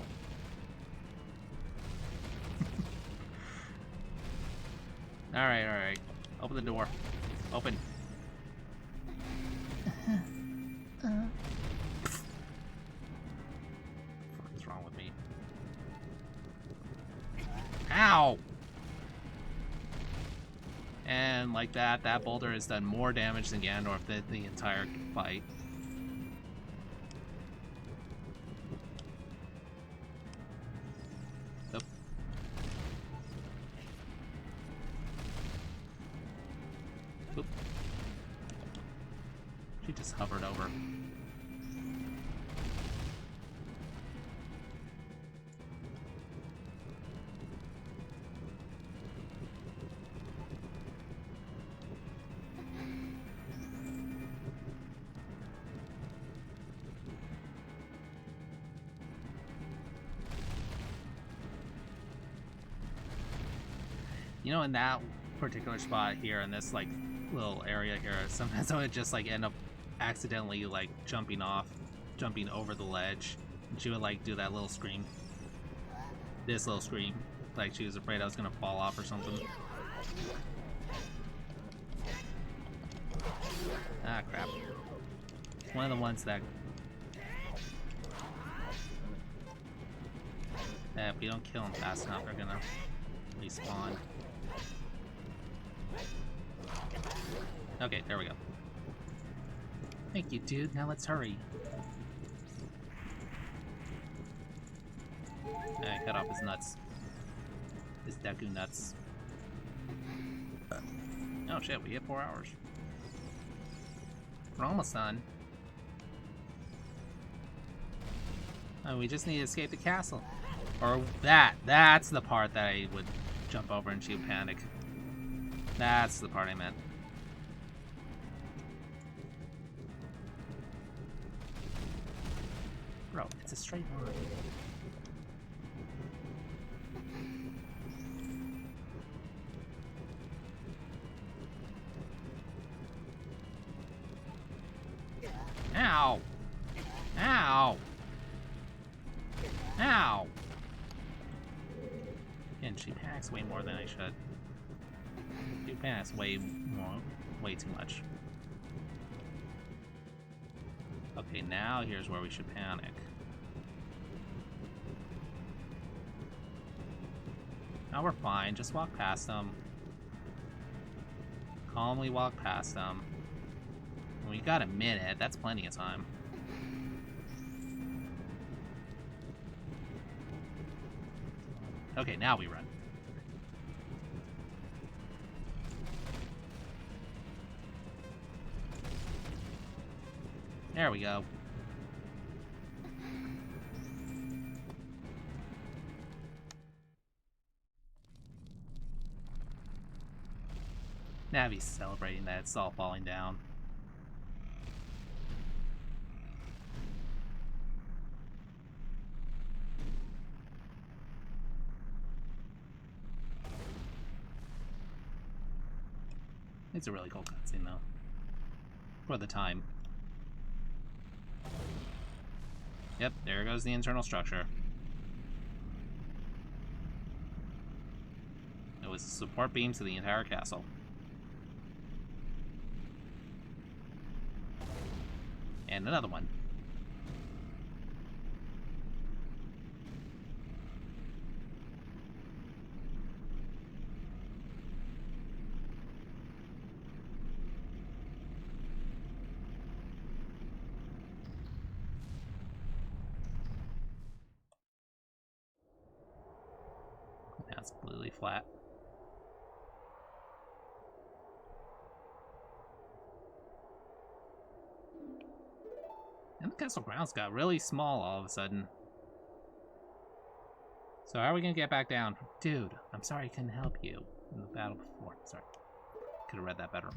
Alright. Open the door. Open. What's wrong with me? Ow! And like that boulder has done more damage than Ganondorf did the entire fight. Oop. Oop. She just hovered over. You know, in that particular spot here, in this like little area here, sometimes I would just like end up accidentally like jumping over the ledge, and she would like do that little scream. This little scream, like she was afraid I was gonna fall off or something. Ah, crap. One of the ones that if we don't kill him fast enough, they're gonna respawn. Okay, there we go. Thank you, dude. Now let's hurry. I cut off his nuts. His Deku nuts. Oh shit, we hit 4 hours. We're almost done. Oh, we just need to escape the castle. Or that's the part that I would jump over and she would panic. That's the part I meant. Bro, it's a straight line. Ow! Ow! Ow! And she panics way more than I should. She panics way too much. Okay, now here's where we should panic. Now we're fine, just walk past them. Calmly walk past them. We got a minute, that's plenty of time. Okay, now we run. There we go. Navi's celebrating that it's all falling down. It's a really cool cutscene though. For the time. Yep, there goes the internal structure. It was a support beam to the entire castle. And another one. That's completely flat. Castle grounds got really small all of a sudden. So how are we gonna get back down? Dude, I'm sorry I couldn't help you in the battle before. Sorry. Could have read that better.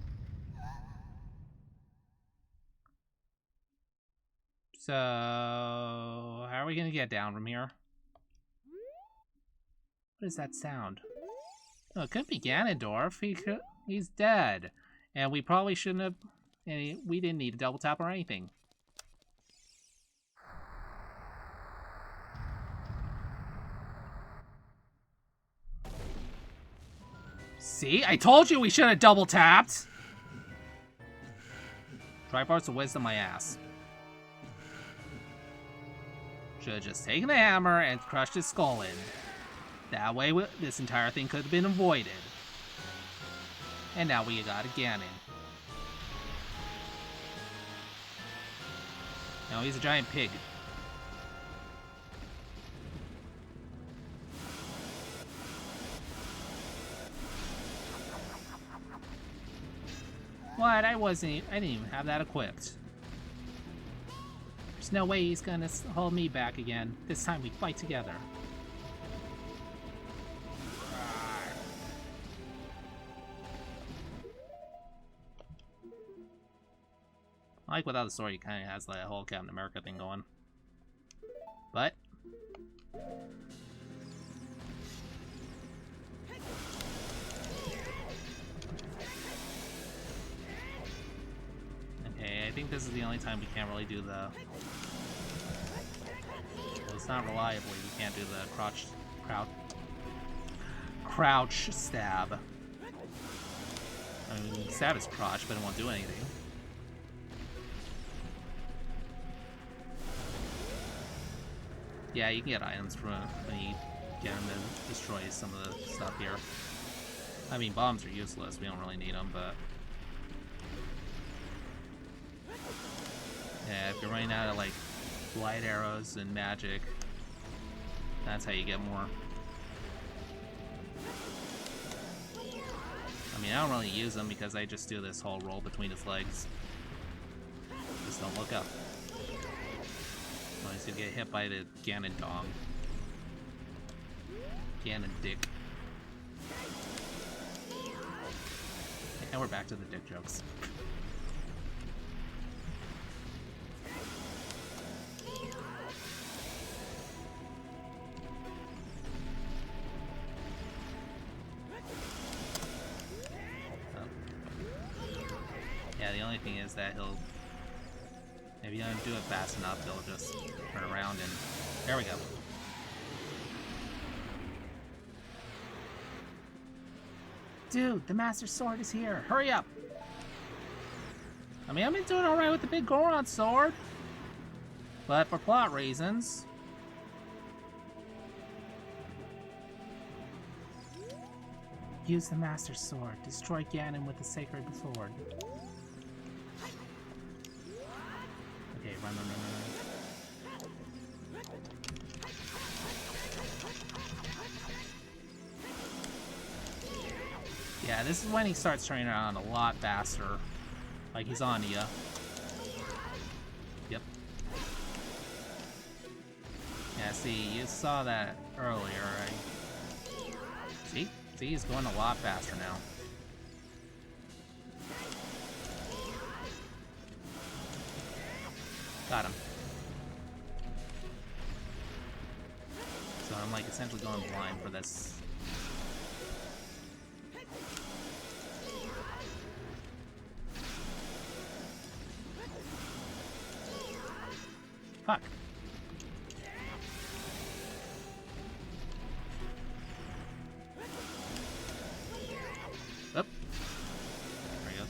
So how are we gonna get down from here? What is that sound? Oh, it could be Ganondorf. He's dead. And we probably shouldn't have... we didn't need a double tap or anything. See? I told you we should have double tapped! Triparts of wisdom my ass. Should have just taken the hammer and crushed his skull in. That way this entire thing could have been avoided. And now we got a Ganon. No, he's a giant pig. What? I didn't even have that equipped. There's no way he's gonna hold me back again. This time we fight together. I like without the story, it kind of has that whole Captain America thing going. But okay, I think this is the only time we can't really do the... Well, it's not reliably, we can't do the crouch stab. I mean, we can stab his crotch, but it won't do anything. Yeah, you can get items from when you get him to destroy some of the stuff here. I mean, bombs are useless, we don't really need them, but... Yeah, if you're running out of, like, light arrows and magic, that's how you get more. I mean, I don't really use them because I just do this whole roll between his legs. Just don't look up. Otherwise you get hit by the Ganon dong. Ganon dick. And we're back to the dick jokes. Yeah, the only thing is that he'll... If you don't do it fast enough, he'll just turn around and... There we go. Dude, the Master Sword is here. Hurry up! I mean, I've been doing alright with the big Goron sword. But for plot reasons... Use the Master Sword. Destroy Ganon with the Sacred Sword. Okay, run. Yeah, this is when he starts turning around a lot faster. Like he's on ya. Yep. Yeah, see, you saw that earlier, right? See, he's going a lot faster now. Got him. So I'm like essentially going blind for this. Fuck. Up. There he goes.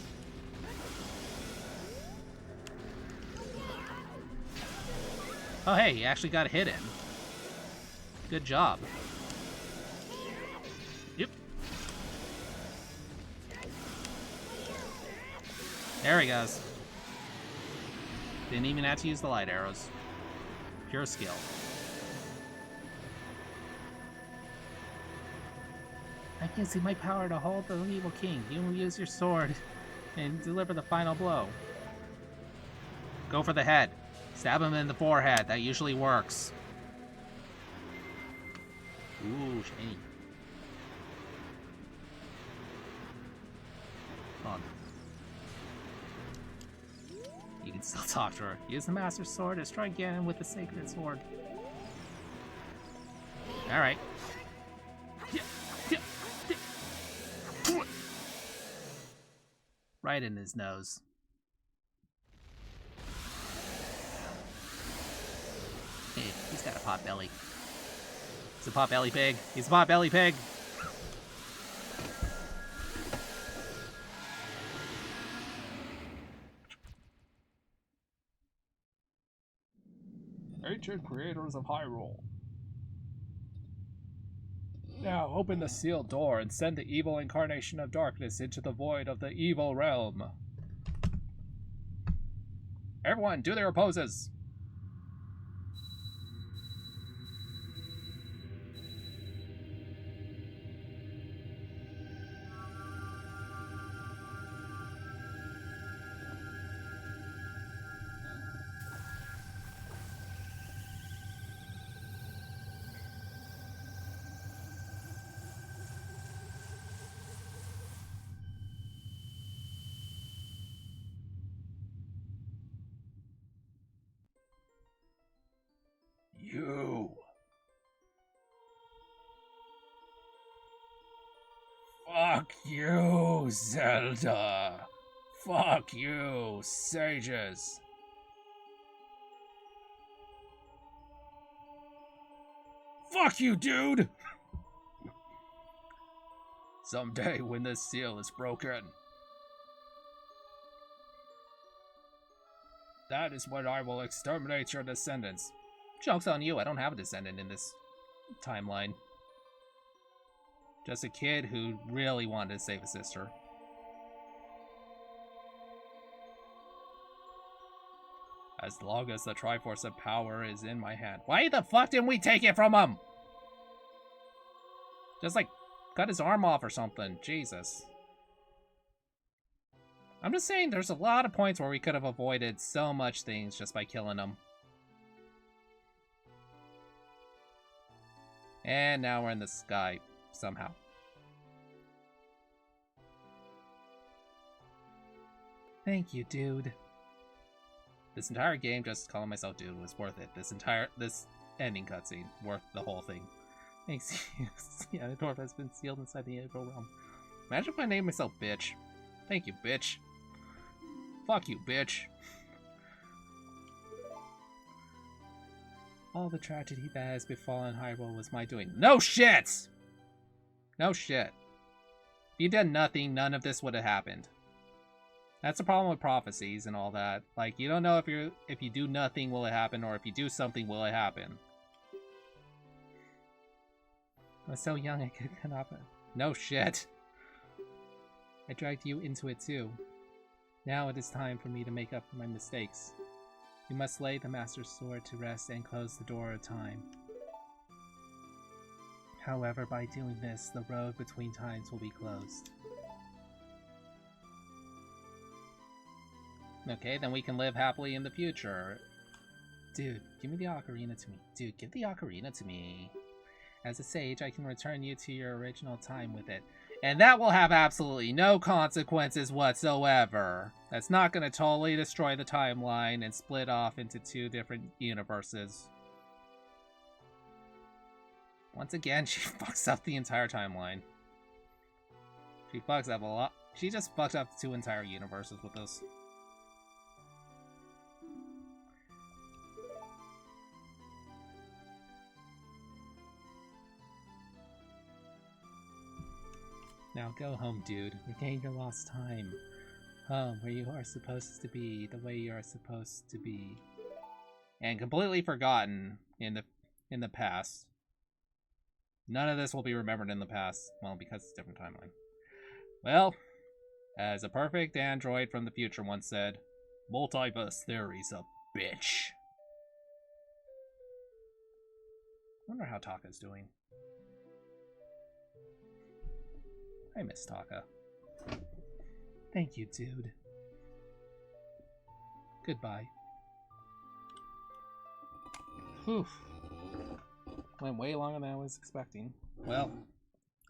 Oh hey, he actually got a hit in. Good job. Yep. There he goes. Didn't even have to use the light arrows. Pure skill. I can see my power to hold the evil king. You will use your sword and deliver the final blow. Go for the head. Stab him in the forehead. That usually works. Ooh, shiny. Come on. You can still talk to her. Use the Master Sword to strike again with the Sacred Sword. Alright. Right in his nose. Hey, he's got a pot belly. He's a pot belly pig. He's a pot belly pig. Ancient creators of Hyrule. Now open the sealed door and send the evil incarnation of darkness into the void of the evil realm. Everyone, do their poses. You. Fuck you, Zelda. Fuck you, sages. Fuck you, dude. Someday when this seal is broken, that is when I will exterminate your descendants. Joke's on you, I don't have a descendant in this timeline. Just a kid who really wanted to save a sister. As long as the Triforce of Power is in my hand. Why the fuck didn't we take it from him? Just like, cut his arm off or something. Jesus. I'm just saying, there's a lot of points where we could have avoided so much things just by killing him. And now we're in the sky, somehow. Thank you, dude. This entire game, just calling myself dude, was worth it. This ending cutscene, worth the whole thing. Thanks. Yeah, the dwarf has been sealed inside the evil realm. Imagine if I named myself bitch. Thank you, bitch. Fuck you, bitch. All the tragedy that has befallen Hyrule was my doing. No shit! No shit. If you did nothing, none of this would have happened. That's the problem with prophecies and all that. Like, you don't know if you do nothing, will it happen, or if you do something, will it happen. I was so young I could not. No shit. I dragged you into it too. Now it is time for me to make up for my mistakes. You must lay the Master Sword to rest and close the door of time. However, by doing this, the road between times will be closed. Okay, then we can live happily in the future. Dude, give me the ocarina to me. Dude, give the ocarina to me. As a sage, I can return you to your original time with it. And that will have absolutely no consequences whatsoever. That's not going to totally destroy the timeline and split off into two different universes. Once again, she fucks up the entire timeline. She fucks up a lot. She just fucked up two entire universes with this. Now go home, dude. Regain your lost time. Home, where you are supposed to be, the way you are supposed to be. And completely forgotten in the past. None of this will be remembered in the past. Well, because it's a different timeline. Well, as a perfect android from the future once said, multiverse theory's a bitch. I wonder how Taka's doing. I miss Taka. Thank you, dude. Goodbye. Whew. Went way longer than I was expecting. Well,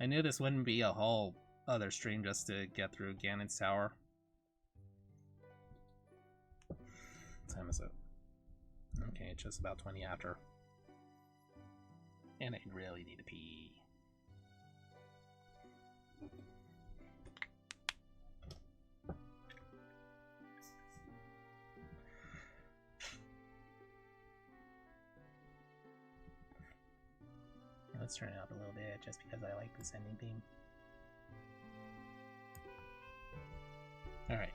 I knew this wouldn't be a whole other stream just to get through Ganon's Tower. What time is it? Okay, it's just about 20 after. And I really need to pee. Let's turn it up a little bit just because I like this ending theme. Alright.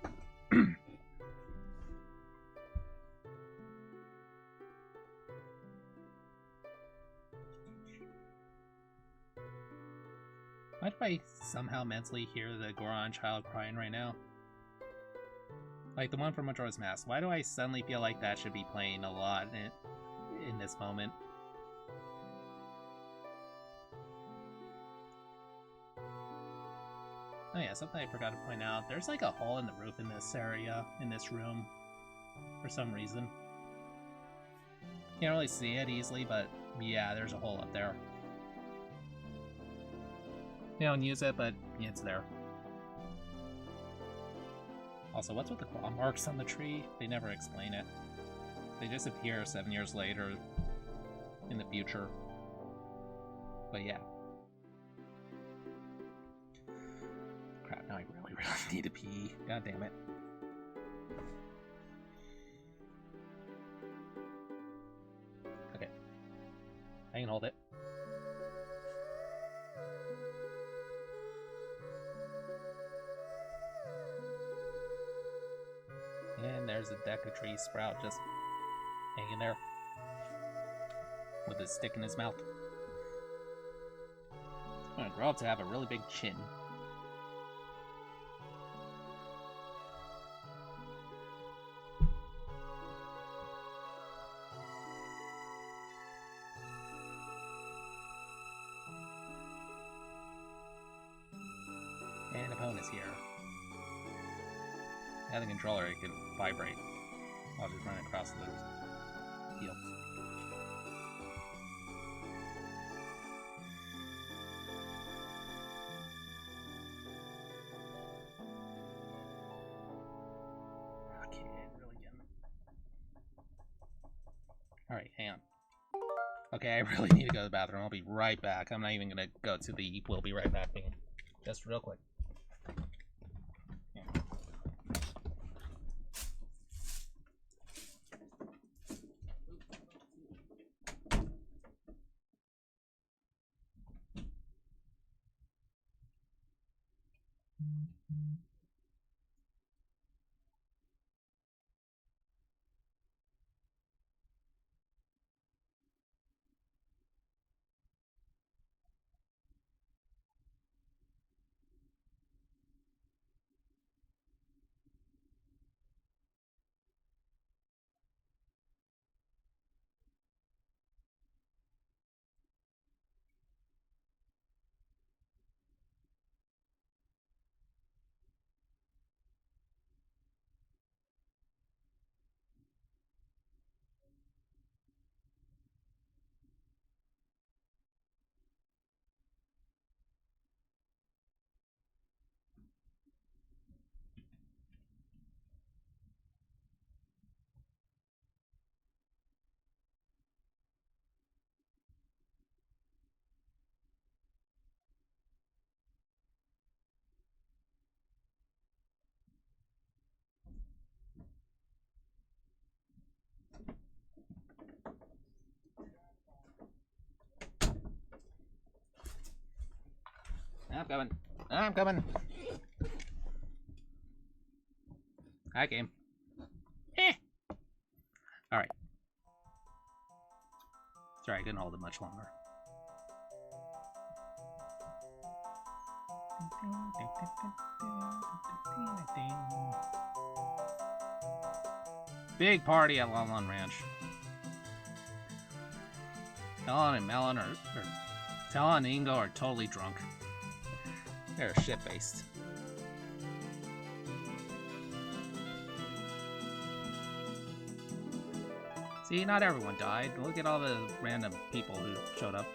Why do I somehow mentally hear the Goron child crying right now? Like the one from Majora's Mask. Why do I suddenly feel like that should be playing a lot in this moment? Oh yeah, something I forgot to point out. There's like a hole in the roof in this area, in this room, for some reason. Can't really see it easily, but yeah, there's a hole up there. You don't use it, but yeah, it's there. Also, what's with the claw marks on the tree? They never explain it. They just appear 7 years later in the future. But yeah. Crap, now I really need to pee. God damn it. Okay. I can hold it. And there's a Deku-Tree Sprout just hanging there with his stick in his mouth. I'm gonna grow up to have a really big chin. And Epona is here. Now the controller, it can vibrate while just running across the field. Okay, really again. Alright, hang on. Okay, I really need to go to the bathroom. I'll be right back. I'm not even gonna go to the we'll be right back thing. Just real quick. I'm coming. I'm coming. Hi, game. Eh. Alright. Sorry, I couldn't hold it much longer. Big party at Lon Ranch. Talon and Melon or Talon and Ingo are totally drunk. They're shit-faced. See, not everyone died. Look at all the random people who showed up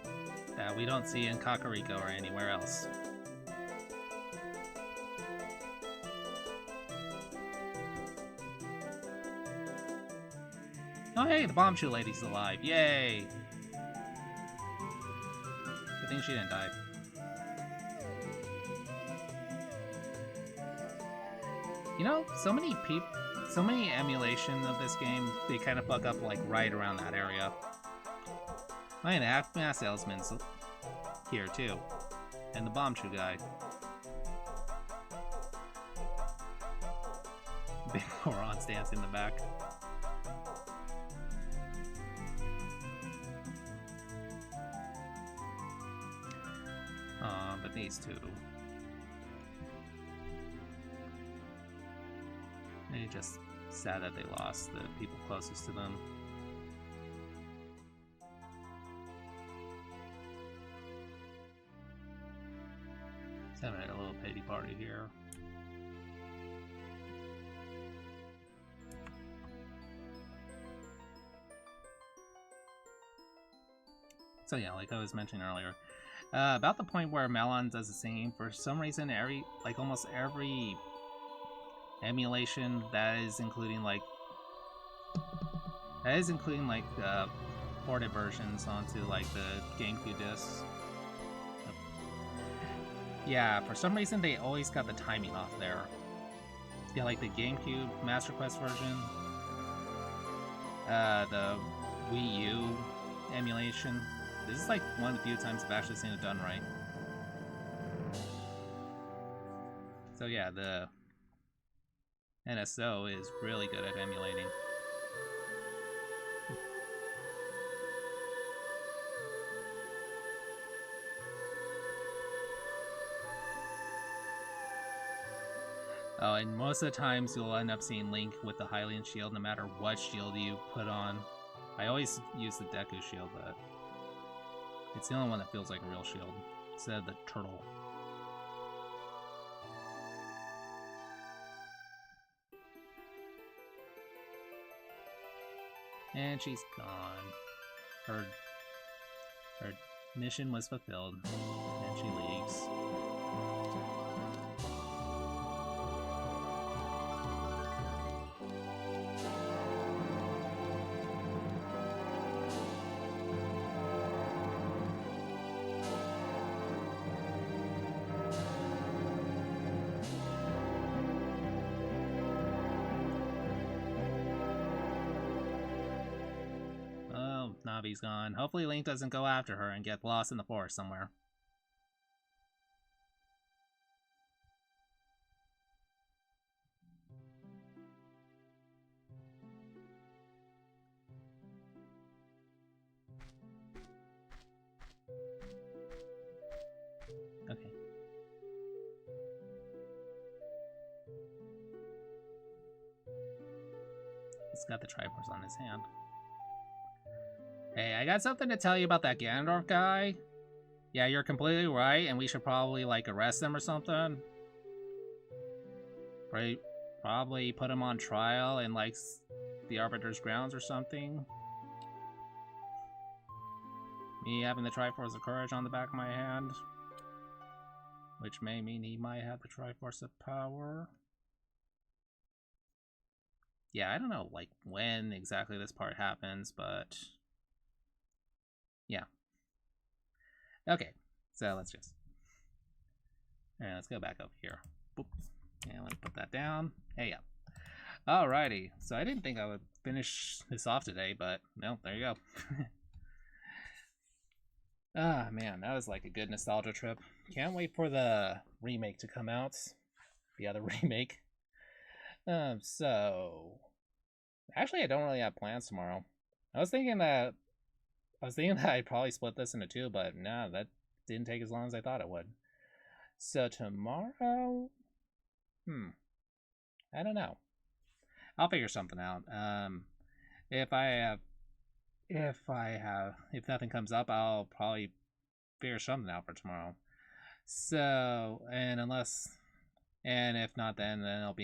that we don't see in Kakariko or anywhere else. Oh hey, the bombshell lady's alive. Yay! Good thing she didn't die. You know, so many emulation of this game, they kind of fuck up like right around that area. Man, the mass salesman's here too, and the bombshell guy. Big morons dancing in the back. But these two. They're just sad that they lost the people closest to them. Just having a little pity party here. So yeah, like I was mentioning earlier, about the point where Melon does the same, for some reason almost every emulation that is including ported versions onto like the GameCube discs. Yeah, for some reason they always got the timing off there. Yeah, like the GameCube Master Quest version, the Wii U emulation. This is like one of the few times I've actually seen it done right. So yeah, the NSO is really good at emulating. Oh, and most of the times you'll end up seeing Link with the Hylian shield no matter what shield you put on. I always use the Deku shield, but it's the only one that feels like a real shield instead of the turtle. And she's gone. Her mission was fulfilled, and she leaves. Navi's gone. Hopefully Link doesn't go after her and get lost in the forest somewhere. Okay. He's got the Triforce on his hand. Hey, I got something to tell you about that Ganondorf guy. Yeah, you're completely right, and we should probably, like, arrest him or something. Right? Probably put him on trial in, like, the Arbiter's grounds or something. Me having the Triforce of Courage on the back of my hand. Which may mean he might have the Triforce of Power. Yeah, I don't know, like, when exactly this part happens, but... yeah. Okay, so let's just... Alright, let's go back up here. Boop. And let's put that down. Hey, up. Alrighty, so I didn't think I would finish this off today, but no, there you go. Ah, man, that was like a good nostalgia trip. Can't wait for the remake to come out. The other remake. So... actually, I don't really have plans tomorrow. I was thinking that I'd probably split this into two, but no, that didn't take as long as I thought it would. So tomorrow... I don't know. I'll figure something out. If nothing comes up, I'll probably figure something out for tomorrow. So, and if not, then it'll be